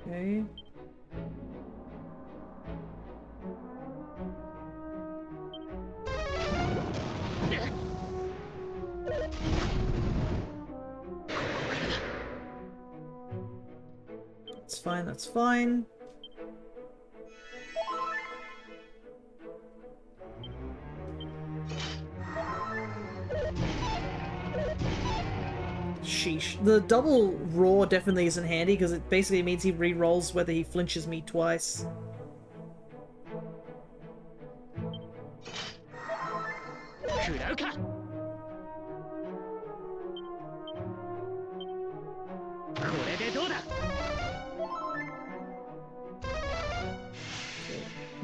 Okay. That's fine, that's fine. Sheesh. The double roar definitely isn't handy because it basically means he re-rolls whether he flinches me twice.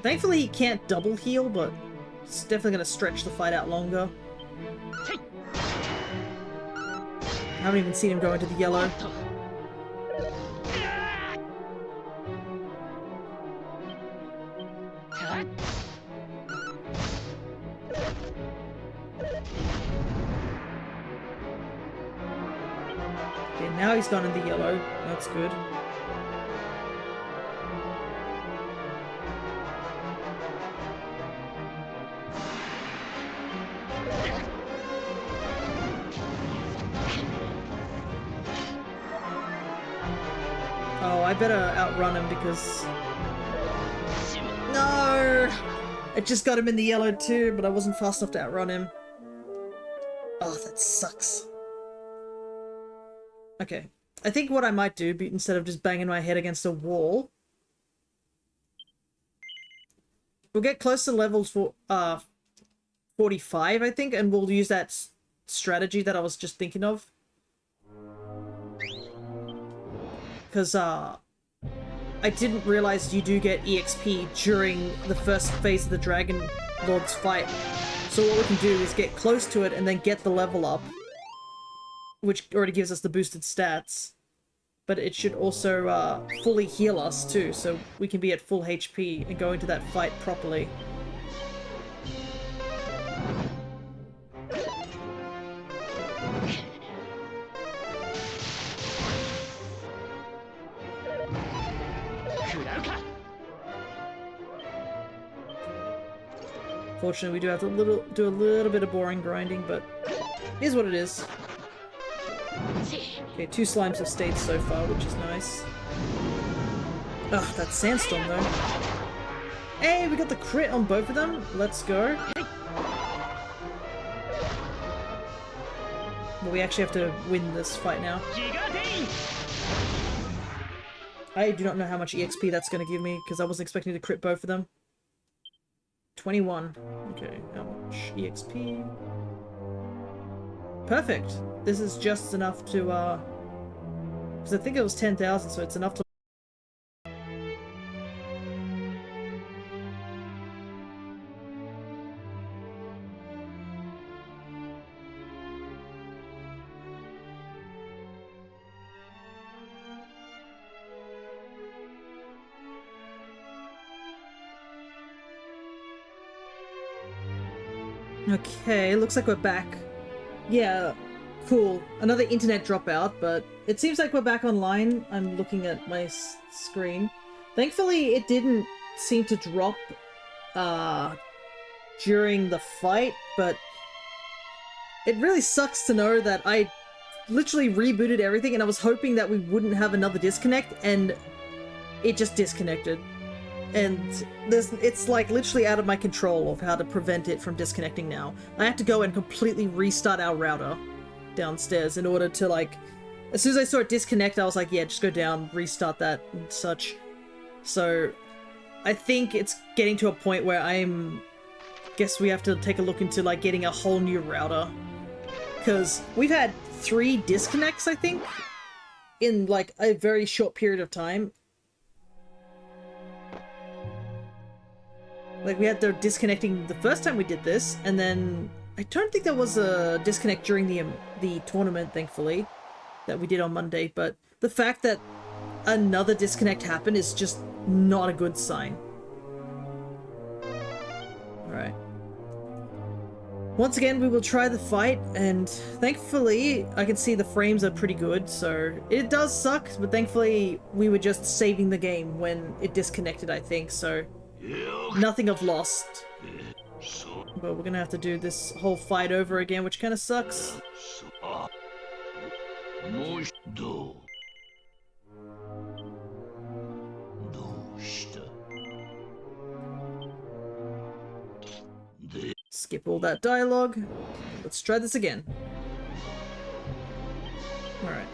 Thankfully he can't double heal, but it's definitely going to stretch the fight out longer. I haven't even seen him go into the yellow. Okay, now he's gone in the yellow. That's good. Oh, I better outrun him because... No! I just got him in the yellow too, but I wasn't fast enough to outrun him. Oh, that sucks. Okay. I think what I might do, instead of just banging my head against a wall... We'll get close to level 4 45, I think, and we'll use that strategy that I was just thinking of. Because, I didn't realize you do get EXP during the first phase of the Dragonlord's fight. So what we can do is get close to it and then get the level up, which already gives us the boosted stats. But it should also fully heal us too, so we can be at full HP and go into that fight properly. Fortunately, we do have to do a little bit of boring grinding, but it is what it is. Okay, 2 slimes have stayed so far, which is nice. Ugh, that sandstorm though. Hey, we got the crit on both of them. Let's go. But we actually have to win this fight now. I do not know how much EXP that's going to give me, because I wasn't expecting to crit both of them. 21. Okay, how much EXP? Perfect. This is just enough to, because I think it was 10,000, so it's enough to... Okay, looks like we're back. Yeah, cool. Another internet dropout, but it seems like we're back online. I'm looking at my screen. Thankfully, it didn't seem to drop during the fight, but it really sucks to know that I literally rebooted everything and I was hoping that we wouldn't have another disconnect, and it just disconnected. And it's like literally out of my control of how to prevent it from disconnecting now. I have to go and completely restart our router downstairs in order to, like, as soon as I saw it disconnect, I was like, yeah, just go down, restart that and such. So I think it's getting to a point where guess we have to take a look into, like, getting a whole new router. Because we've had 3 disconnects, I think, in, like, a very short period of time. Like, we had the disconnecting the first time we did this, and then I don't think there was a disconnect during the tournament, thankfully, that we did on Monday, but the fact that another disconnect happened is just not a good sign. Alright. Once again, we will try the fight, and thankfully, I can see the frames are pretty good, so it does suck, but thankfully, we were just saving the game when it disconnected, I think, so nothing of lost. But we're gonna have to do this whole fight over again, which kind of sucks. Skip all that dialogue. Let's try this again. Alright.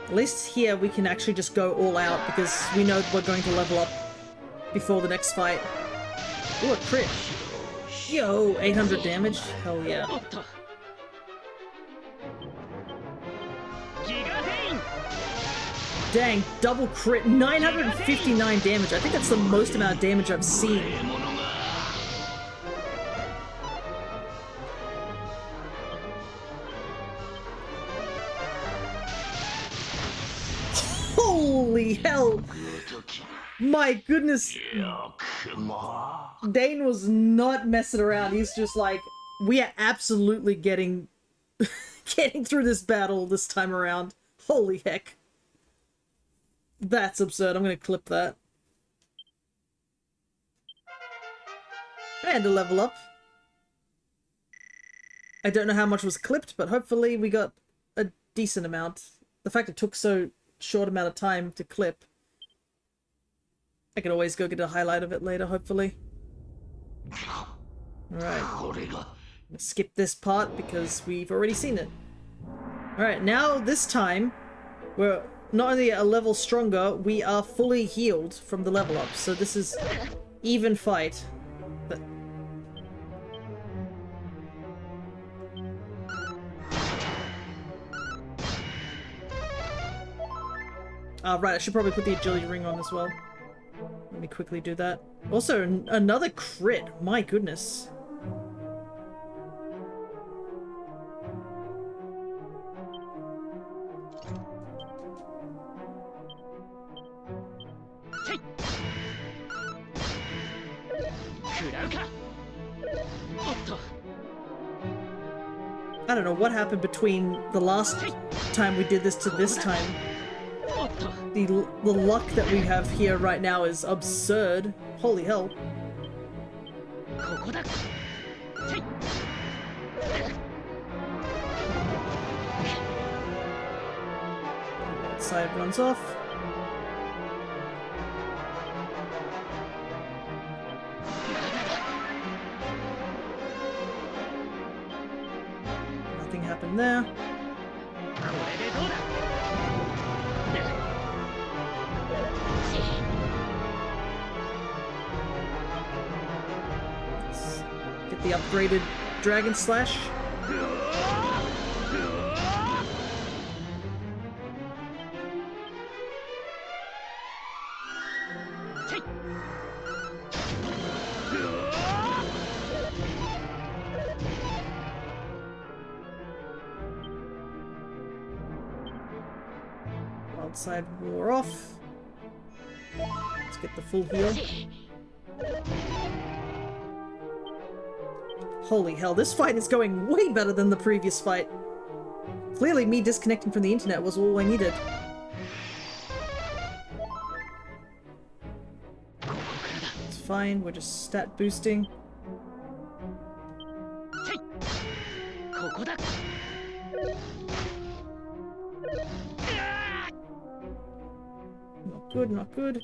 At least here we can actually just go all out because we know we're going to level up before the next fight. Ooh, a crit. Yo, 800 damage. Hell yeah. Dang, double crit. 959 damage. I think that's the most amount of damage I've seen. Holy hell! My goodness! Dain was not messing around. He's just like, we are absolutely getting through this battle this time around. Holy heck. That's absurd. I'm gonna clip that. And to level up. I don't know how much was clipped, but hopefully we got a decent amount. The fact it took so short amount of time to clip. I can always go get a highlight of it later, hopefully. Alright. Let's skip this part because we've already seen it. Alright, now this time, not only a level stronger, we are fully healed from the level up. So this is even fight. But right, I should probably put the agility ring on as well. Let me quickly do that. Also, another crit. My goodness. I don't know what happened between the last time we did this to this time. The luck that we have here right now is absurd. Holy hell. Side runs off. Nothing happened there. Let's get the upgraded Dragon Slash. Side wore off. Let's get the full heal. Holy hell, this fight is going way better than the previous fight. Clearly me disconnecting from the internet was all I needed. It's fine, we're just stat boosting. Not good, not good.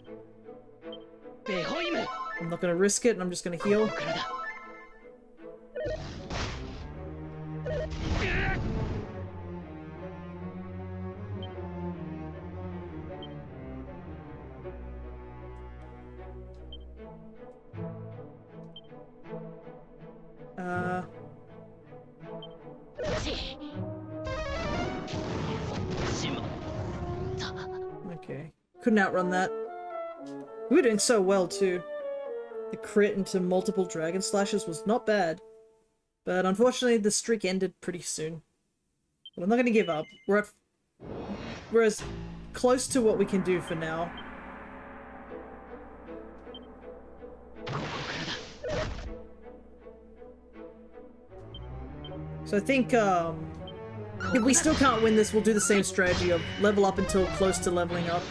I'm not gonna risk it, and I'm just gonna heal. Okay. Couldn't outrun that. We were doing so well, too. The crit into multiple Dragon Slashes was not bad. But unfortunately, the streak ended pretty soon. But I'm not gonna give up. We're as close to what we can do for now. So I think, if we still can't win this, we'll do the same strategy of level up until close to leveling up.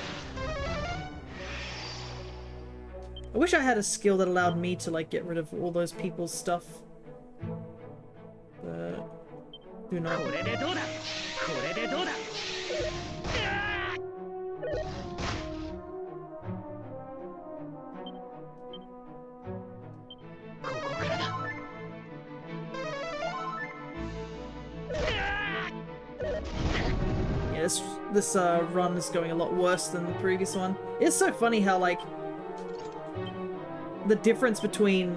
I wish I had a skill that allowed me to, like, get rid of all those people's stuff. But... do not. Yeah, this run is going a lot worse than the previous one. It's so funny how, like, the difference between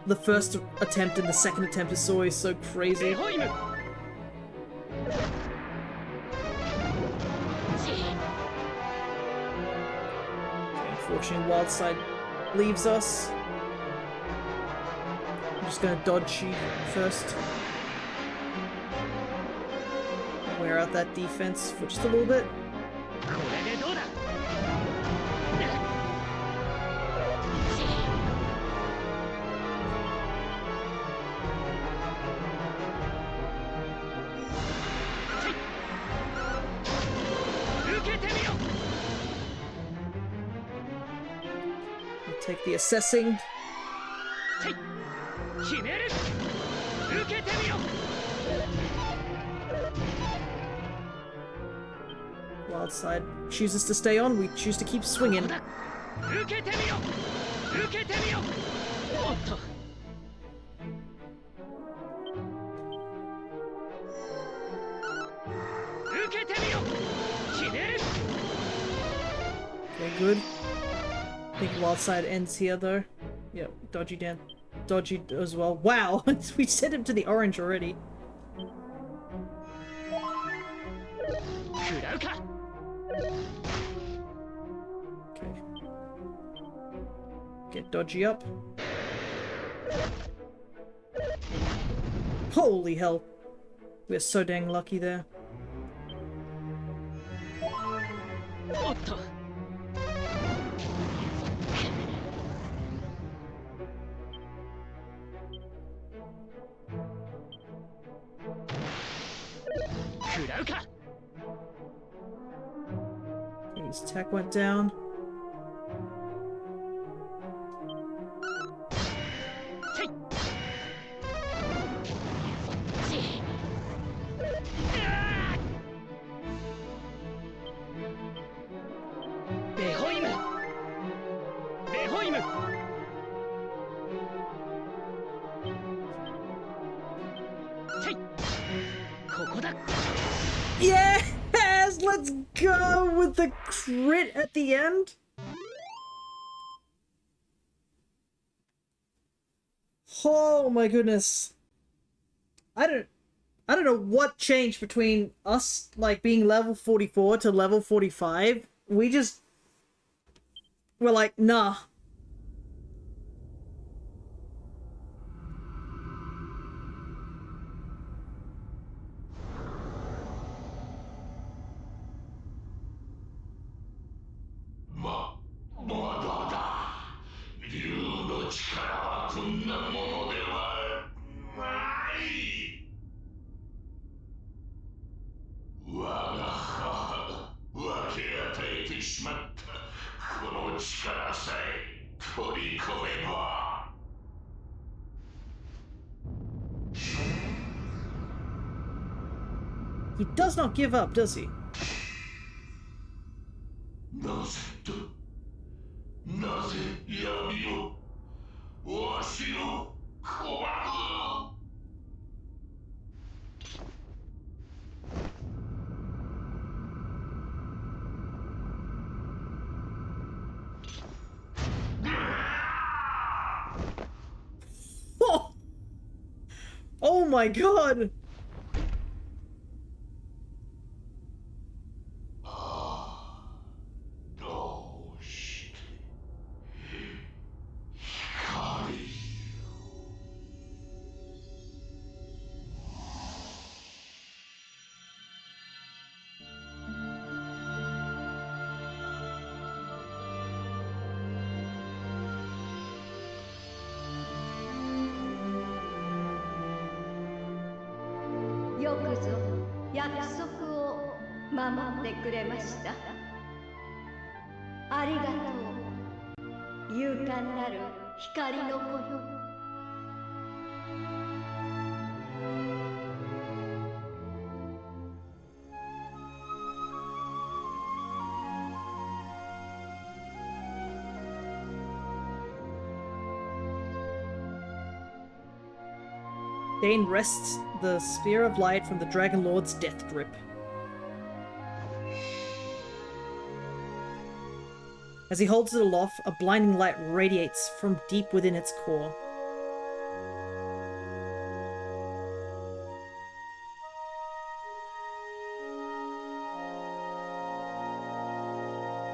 the first attempt and the second attempt is always so crazy. Okay, unfortunately, Wildside leaves us. I'm just gonna dodge you first. Wear out that defense for just a little bit. Take the assessing. Wildside chooses to stay on, we choose to keep swinging. good. I think wild side ends here though. Yep, dodgy down. Dodgy as well. Wow, we sent him to the orange already. Okay. Get dodgy up. Holy hell. We're so dang lucky there. His attack went down. Yes! Let's go with the crit at the end! Oh my goodness. I don't know what changed between us like being level 44 to level 45. We're like, nah. He does not give up, does he? Oh, oh my god!よくぞ約束を守ってくれました。ありがとう、勇敢なる光の子よ。Dain wrests the Spear of Light from the Dragonlord's death grip. As he holds it aloft, a blinding light radiates from deep within its core.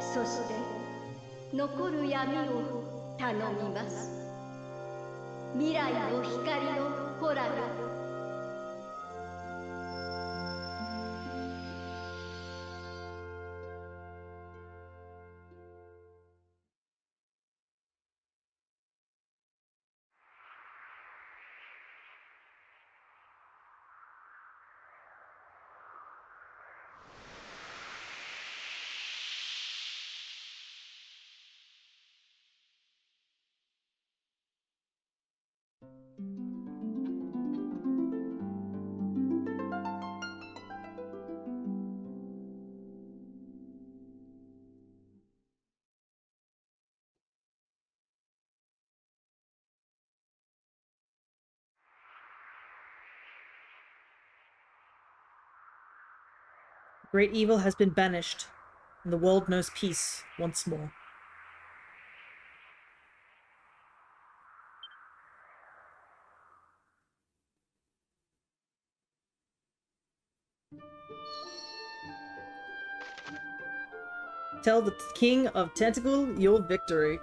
So して残る闇を頼みます。未来の光の子らが。Great evil has been banished, and the world knows peace once more. Tell the King of Tentacle your victory.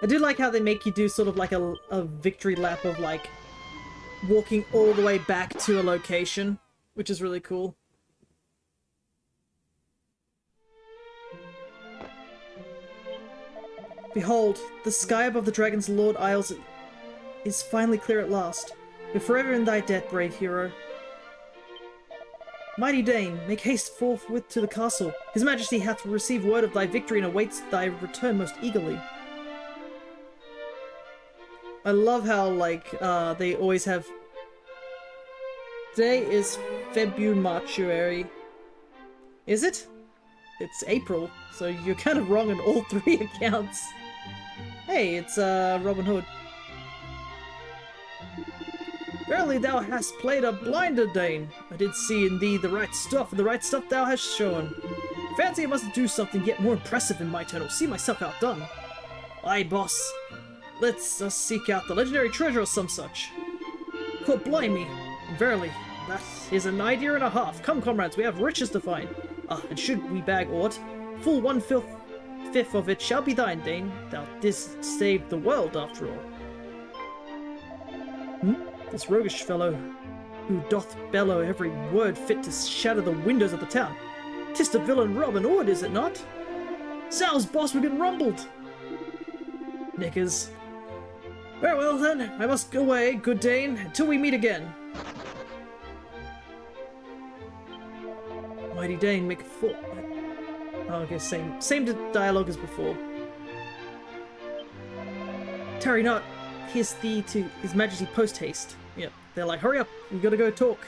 I do like how they make you do sort of like a victory lap of like walking all the way back to a location, which is really cool. Behold, the sky above the Dragonlord Isles is finally clear at last. We're forever in thy debt, brave hero. Mighty Dain, make haste forthwith to the castle. His Majesty hath received word of thy victory and awaits thy return most eagerly. I love how, like, they always have... Today is February. Is it? It's April, so you're kind of wrong on all three accounts. Hey, it's, Robin Hood. Verily thou hast played a blinder, Dain. I did see in thee the right stuff, and the right stuff thou hast shown. Fancy I must do something yet more impressive in my turn, or see myself outdone. Aye, boss. Let's us seek out the legendary treasure or some such. God blimey. Verily, that is an idea and a half. Come, comrades, we have riches to find. Ah, and should we bag aught, full 1/5 of it shall be thine, Dain. Thou didst save the world, after all. This roguish fellow, who doth bellow every word fit to shatter the windows of the town. 'Tis the villain Robin Hood, is it not? Sounds, boss, we've been rumbled! Knickers. Very well then, I must go away, good Dain, until we meet again. Mighty Dain, make a full... Oh, okay, same dialogue as before. Tarry not, here's thee to His Majesty post haste. Yep, they're like, hurry up, we gotta go talk.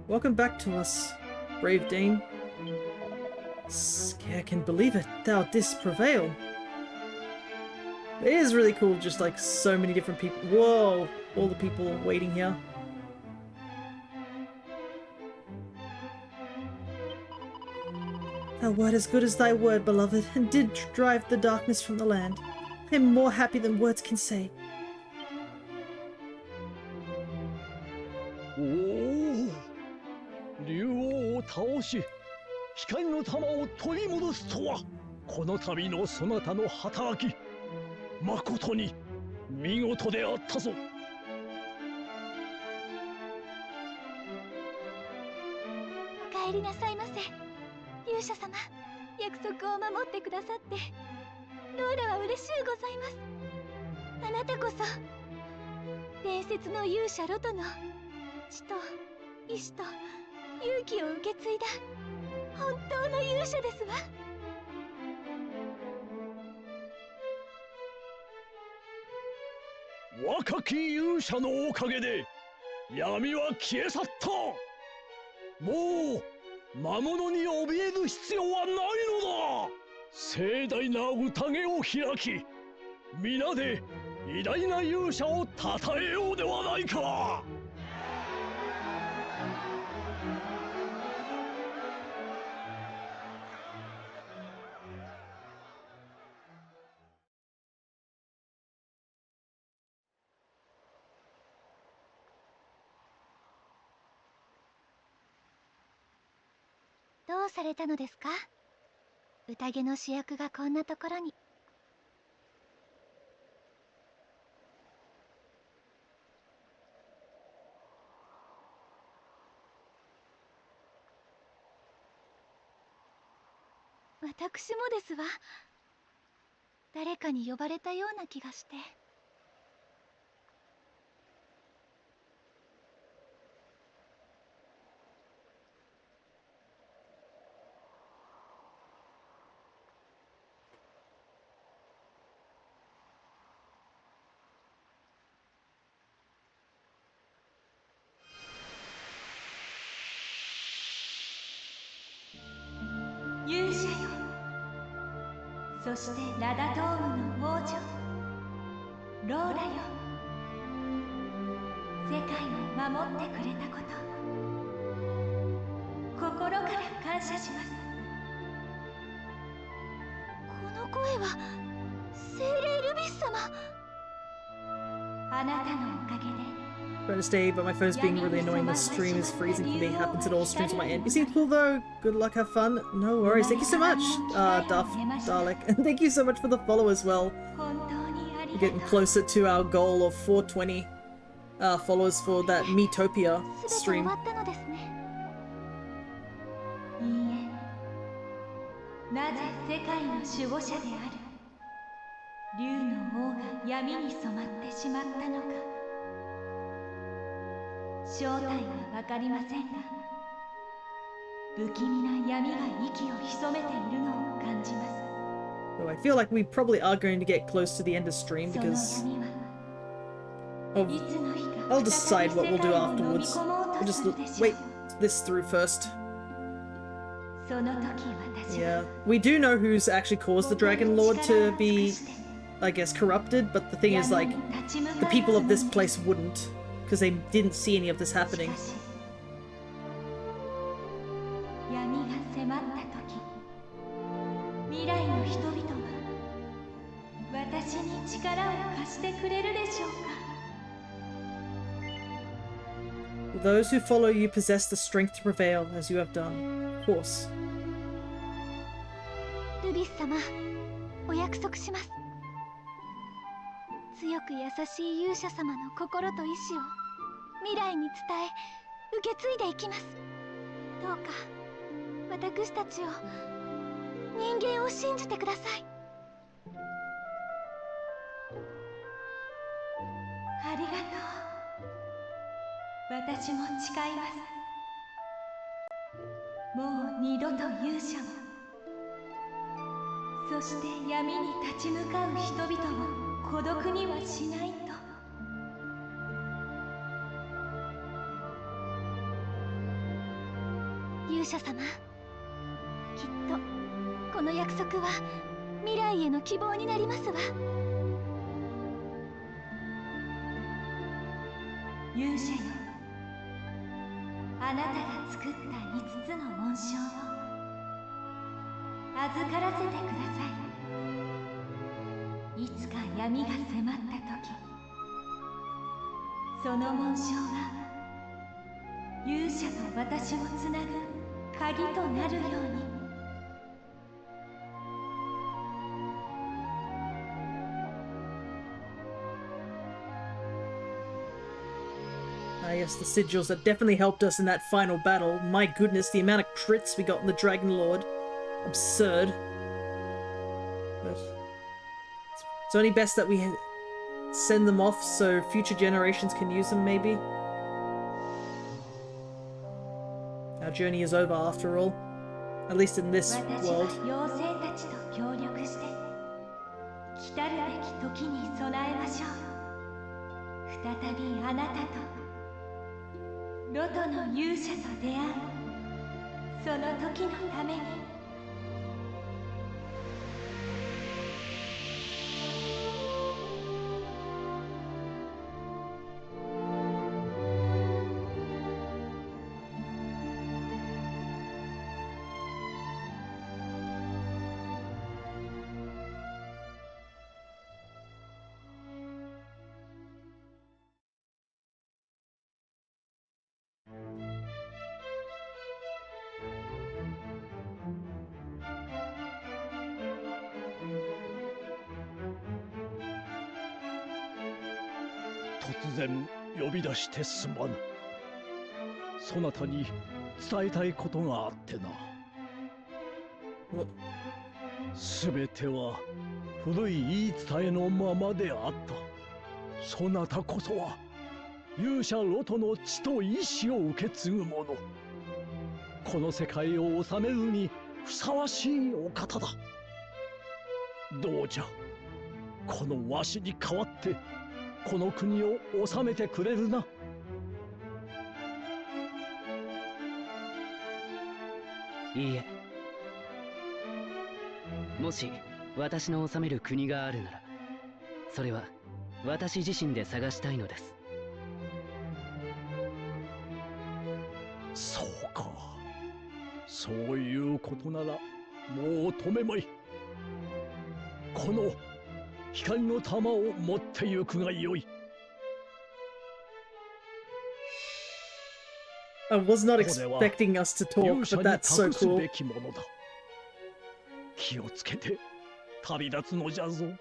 Welcome back to us, brave Dain. Scarce can believe it, thou didst prevail. It is really cool, just like so many different people. Whoa, all the people waiting here. Thou wert as good as thy word, beloved, and did drive the darkness from the land. I am more happy than words can say. Oh, 竜王を倒し、光の玉を取り戻すとは、この度のそなたの働き、誠に見事であったぞ。お帰りなさいませ。勇者様、約束を守ってくださってローラは嬉しゅうございます。あなたこそ伝説の勇者ロトの知と意志と勇気を受け継いだ本当の勇者ですわ。若き勇者のおかげで闇は消え去った。もう魔物に怯える必要はないのだ。盛大な宴を開き、皆で偉大な勇者を称えようではないか。どうされたのですか？宴の主役がこんなところに。私もですわ。誰かに呼ばれたような気がして。勇者よ、そしてラダドームの王女ローラよ、世界を守ってくれたこと心から感謝します。この声は精霊様。あなたのおかげで Trying to stay, but my phone's being really annoying. The stream is freezing for me. Happens at all streams on my end. You seem cool though. Good luck, have fun. No worries. Thank you so much, Duff, Dalek. And thank you so much for the follow as well. 本当にあり We're がと getting う。 closer to our goal of 420 followers for that Metopia すべて終 stream. わったのですね。いいえ、なぜ世界の守護者である竜の王が闇に染まってしまったのか、正体はわかりませんが、不気味な闇が息を潜めているのを感じます。 So I feel like we probably are going to get close to the end of stream その because 闇は of いつの日か I'll decide 再 what び we'll 世 do 界を飲み afterwards. 込もう We'll と just するでしょう。 wait this through first. その時私 Yeah, は we do know who's actually caused the Dragonlord to be, I guess, corrupted, but the thing is, like, the people of this place wouldn't, because they didn't see any of this happening. しかし闇が迫った時、未来の人々は私に力を貸してくれるでしょうか。 Those who follow you possess the strength to prevail, as you have done. Of course. ルビス様、お約束します。強く優しい勇者様の心と意志を未来に伝え、受け継いでいきます。どうか私たちを、人間を信じてください。ありがとう。私も誓います。もう二度と勇者を、そして闇に立ち向かう人々を孤独にはしないと。勇者様、きっとこの約束は未来への希望になりますわ。勇者よ、あなたが作った5つの紋章を預からせてください。いつか闇が迫った時、その紋章が勇者と私をつなぐ鍵となるように。Yes, the sigils that definitely helped us in that final battle. My goodness, the amount of crits we got in the Dragonlord. Absurd. But it's only best that we send them off so future generations can use them, maybe. Our journey is over after all. At least in this 私 world. は妖精たちと協力して来たるべき時に備えましょう。再びあなたとロトの勇者と出会うその時のために。突然呼び出してすまぬ。そなたに伝えたいことがあってな。すべては古い言い伝えのままであった。そなたこそは勇者ロトの血と意志を受け継ぐ者。この世界を治めるにふさわしいお方だ。どうじゃ、このわしに代わってこの国を治めてくれるな。いいえ。もし私の治める国があるなら、それは私自身で探したいのです。そうか。そういうことならもう止めまい。この光の玉を持ってゆくがよい。 I was not expecting us to talk, 勇者 but に that's so 託す cool. べきものだ。気をつけて旅立つのじゃぞ。待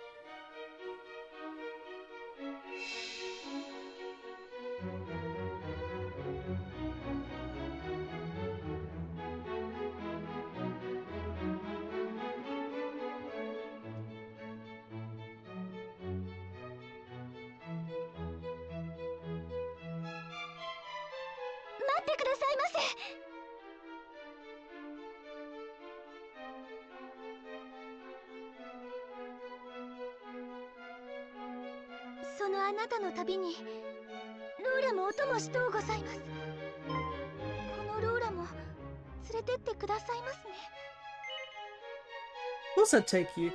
ってくださいませ。そのあなたの旅にローラもお供しとうございます。このローラも連れてってくださいますね。 Of course I'd take you.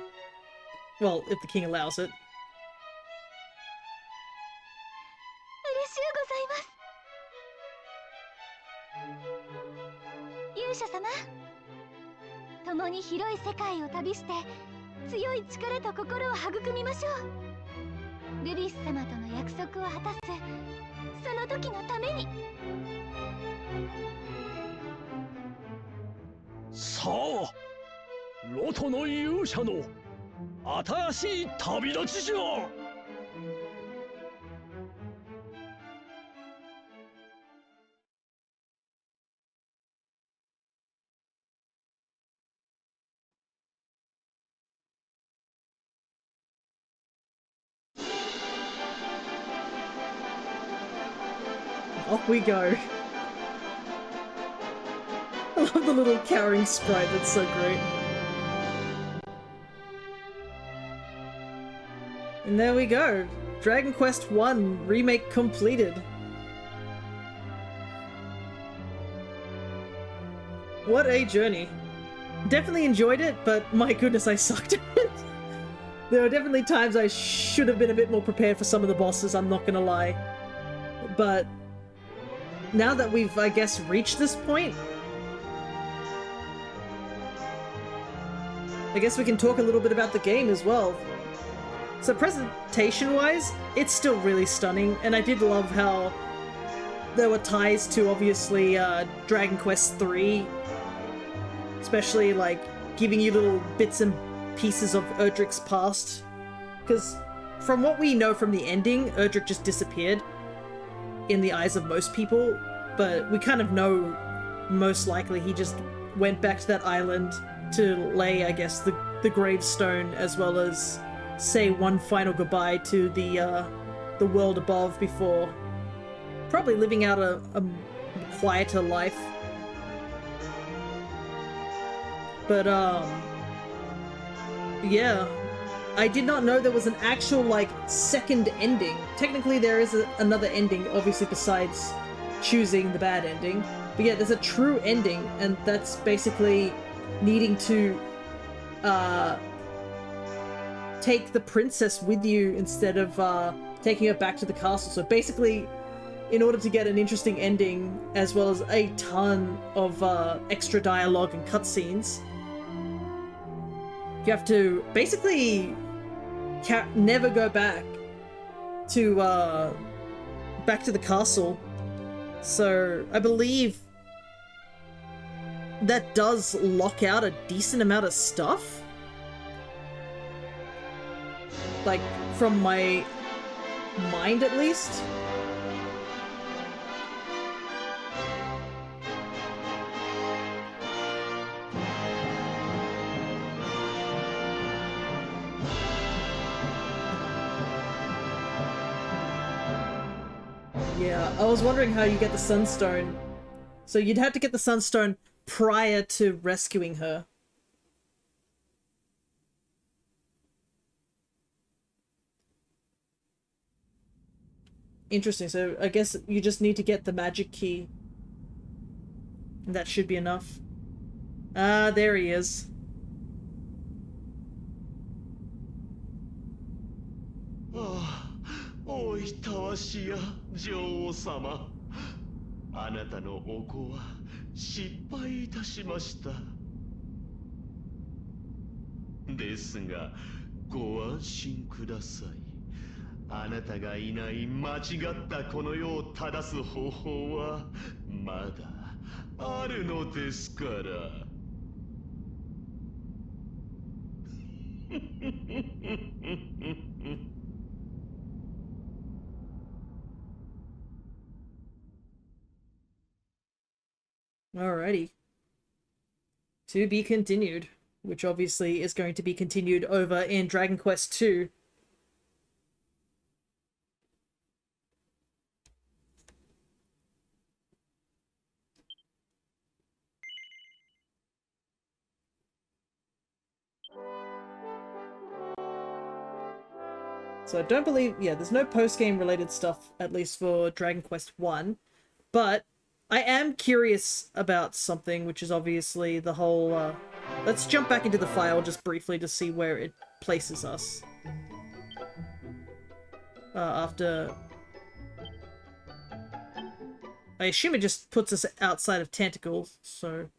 Well, if the king allows it. 嬉しゅうございます。勇者様、共に広い世界を旅して強い力と心を育みましょう。ルビス様との約束を果たすその時のために。さあ、ロトの勇者の新しい旅立ちじゃ。 Off we go. I love the little cowering sprite, that's so great. And there we go. Dragon Quest I Remake completed. What a journey. Definitely enjoyed it, but my goodness, I sucked at it. There were definitely times I should have been a bit more prepared for some of the bosses, I'm not gonna lie. But now that we've, I guess, reached this point, I guess we can talk a little bit about the game as well. So presentation-wise, it's still really stunning, and I did love how there were ties to, obviously, Dragon Quest III, especially, like, giving you little bits and pieces of Erdrick's past. Because from what we know from the ending, Erdrick just disappeared in the eyes of most people, but we kind of know most likely he just went back to that island to lay, I guess, the gravestone, as well as say one final goodbye to the world above before probably living out a quieter life. But yeah, I did not know there was an actual, like, second ending. Technically there is another ending, obviously, besides choosing the bad ending. But yeah, there's a true ending, and that's basically needing to take the princess with you instead of taking her back to the castle. So basically, in order to get an interesting ending, as well as a ton of extra dialogue and cutscenes, you have to basically never go back to the castle. So I believe that does lock out a decent amount of stuff, like from my mind at least. Yeah, I was wondering how you get the Sunstone. So you'd have to get the Sunstone prior to rescuing her. Interesting, so I guess you just need to get the magic key. That should be enough. Ah, there he is. Ah, おいたわしや女王様、あなたのお子は失敗いたしました。ですがご安心ください。あなたがいない間違ったこの世を正す方法はまだあるのですから。Alrighty. To be continued, which obviously is going to be continued over in Dragon Quest II. So I don't believe, yeah, there's no post-game related stuff, at least for Dragon Quest I, but I am curious about something, which is obviously the whole, let's jump back into the file just briefly to see where it places us. After... I assume it just puts us outside of Tentacles, so...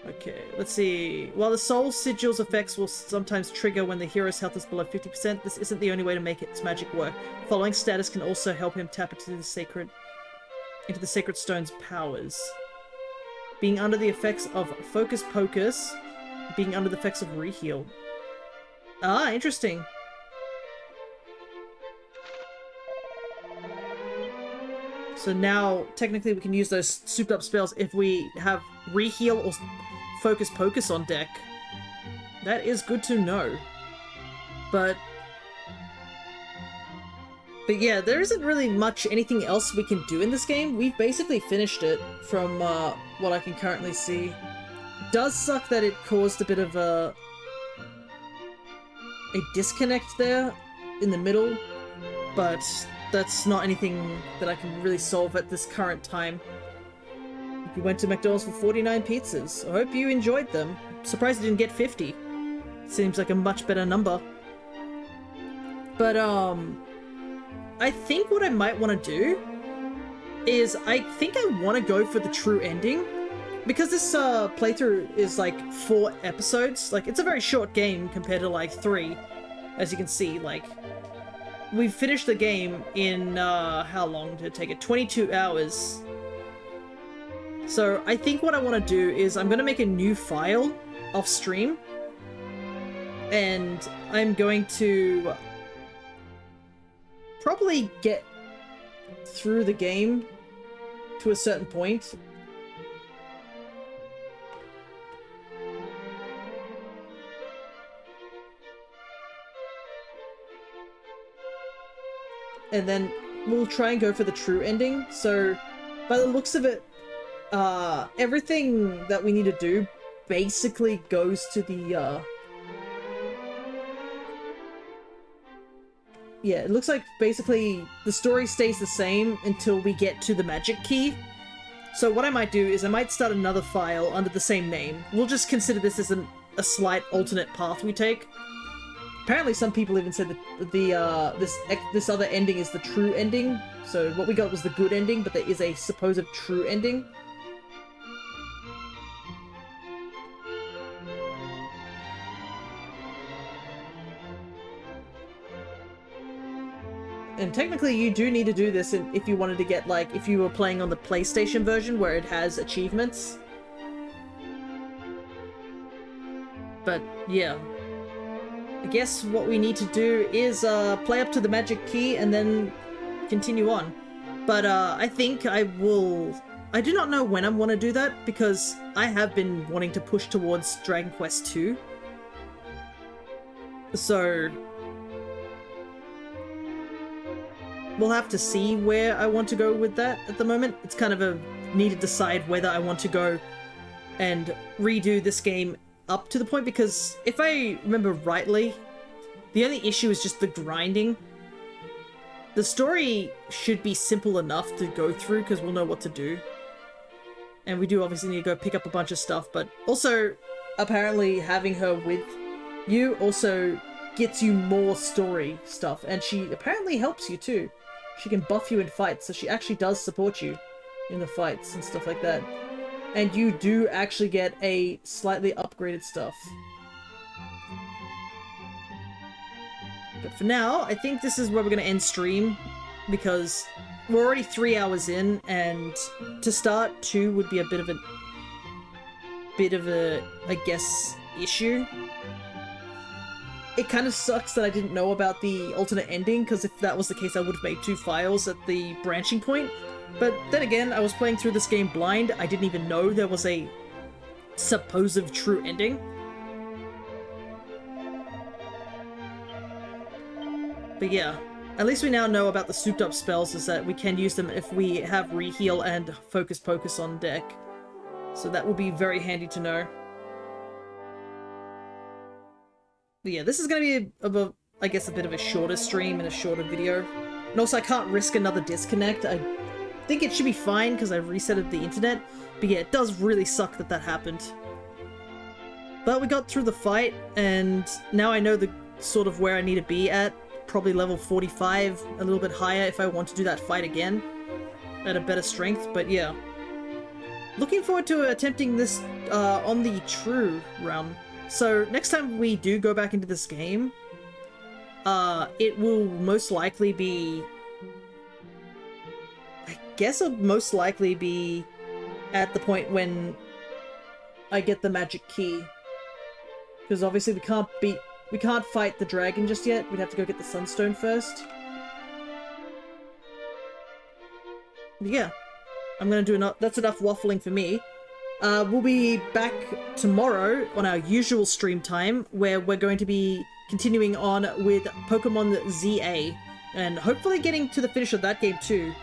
Okay, let's see. While the Soul Sigil's effects will sometimes trigger when the hero's health is below 50%, this isn't the only way to make its magic work. Following status can also help him tap into the Sacred Stone's powers. Being under the effects of Focus Pocus, being under the effects of Reheal. Ah, interesting. So now, technically, we can use those souped up spells if we have Reheal or Focus Pocus on deck. That is good to know. But yeah, there isn't really much anything else we can do in this game. We've basically finished it from what I can currently see. It does suck that it caused a bit of a disconnect there in the middle, but that's not anything that I can really solve at this current time. You went to McDonald's for 49 pizzas. I hope you enjoyed them. Surprised you didn't get 50. Seems like a much better number. But, I think what I might want to do is I think I want to go for the true ending. Because this, playthrough is, like, 4 episodes. Like, it's a very short game compared to, like, 3. As you can see, like... We've finished the game in, how long did it take it? 22 hours. So I think what I want to do is I'm going to make a new file off stream. And I'm going to probably get through the game to a certain point. And then we'll try and go for the true ending. So, by the looks of it, everything that we need to do basically goes to the, yeah, it looks like basically the story stays the same until we get to the magic key. So what I might do is I might start another file under the same name. We'll just consider this as a slight alternate path we take. Apparently some people even said that this other ending is the true ending. So what we got was the good ending, but there is a supposed true ending. And technically you do need to do this if you wanted to get, like, if you were playing on the PlayStation version where it has achievements. But yeah. I guess what we need to do is play up to the magic key and then continue on. But I think I do not know when I want to do that, because I have been wanting to push towards Dragon Quest II. So we'll have to see where I want to go with that at the moment. It's kind of need to decide whether I want to go and redo this game up to the point, because if I remember rightly, the only issue is just the grinding. The story should be simple enough to go through because we'll know what to do. And we do obviously need to go pick up a bunch of stuff, but also apparently having her with you also gets you more story stuff, and she apparently helps you too. She can buff you in fights, so she actually does support you in the fights and stuff like that. and you do actually get a slightly upgraded stuff. But for now, I think this is where we're going to end stream, because we're already 3 hours in, and to start 2 would be a bit of a, I guess, issue. It kind of sucks that I didn't know about the alternate ending, because if that was the case, I would have made 2 files at the branching point. But then again, I was playing through this game blind. I didn't even know there was a supposed true ending. But yeah, at least we now know about the souped up spells, is that we can use them if we have reheal and focus pocus on deck. So that will be very handy to know. But yeah, this is going to be, I guess, a bit of a shorter stream and a shorter video. And also, I can't risk another disconnect. I think it should be fine because I resetted the internet. But yeah, it does really suck that that happened. But we got through the fight, and now I know the sort of where I need to be at. Probably level 45, a little bit higher if I want to do that fight again at a better strength. But yeah, looking forward to attempting this on the true realm. So next time we do go back into this game, it will most likely be, I guess it'll most likely be at the point when I get the magic key, because obviously we can't fight the dragon just yet. We'd have to go get the sunstone first. But yeah, I'm gonna do that's enough waffling for me. We'll be back tomorrow on our usual stream time, where we're going to be continuing on with Pokemon ZA, and hopefully getting to the finish of that game too,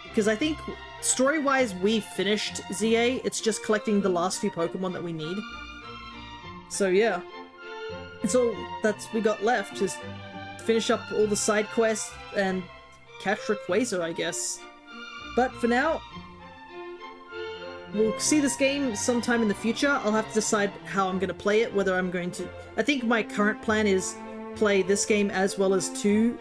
because I think story-wise we finished ZA, it's just collecting the last few Pokemon that we need. So yeah, it's all that's we got left, just finish up all the side quests and catch Rayquaza, I guess. But for now, we'll see this game sometime in the future. I'll have to decide how I'm going to play it, whether I'm going to... I think my current plan is play this game as well as 2.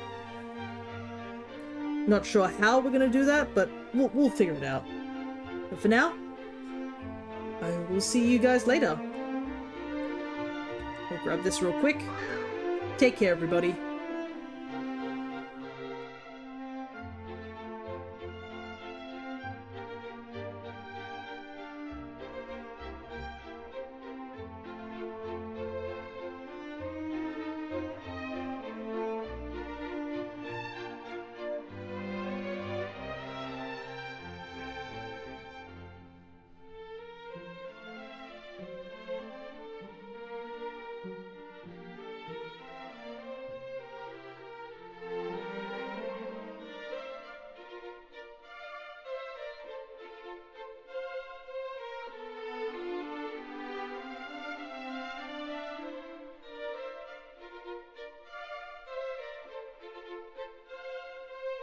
Not sure how we're going to do that, but we'll figure it out. But for now, I will see you guys later. I'll grab this real quick. Take care, everybody.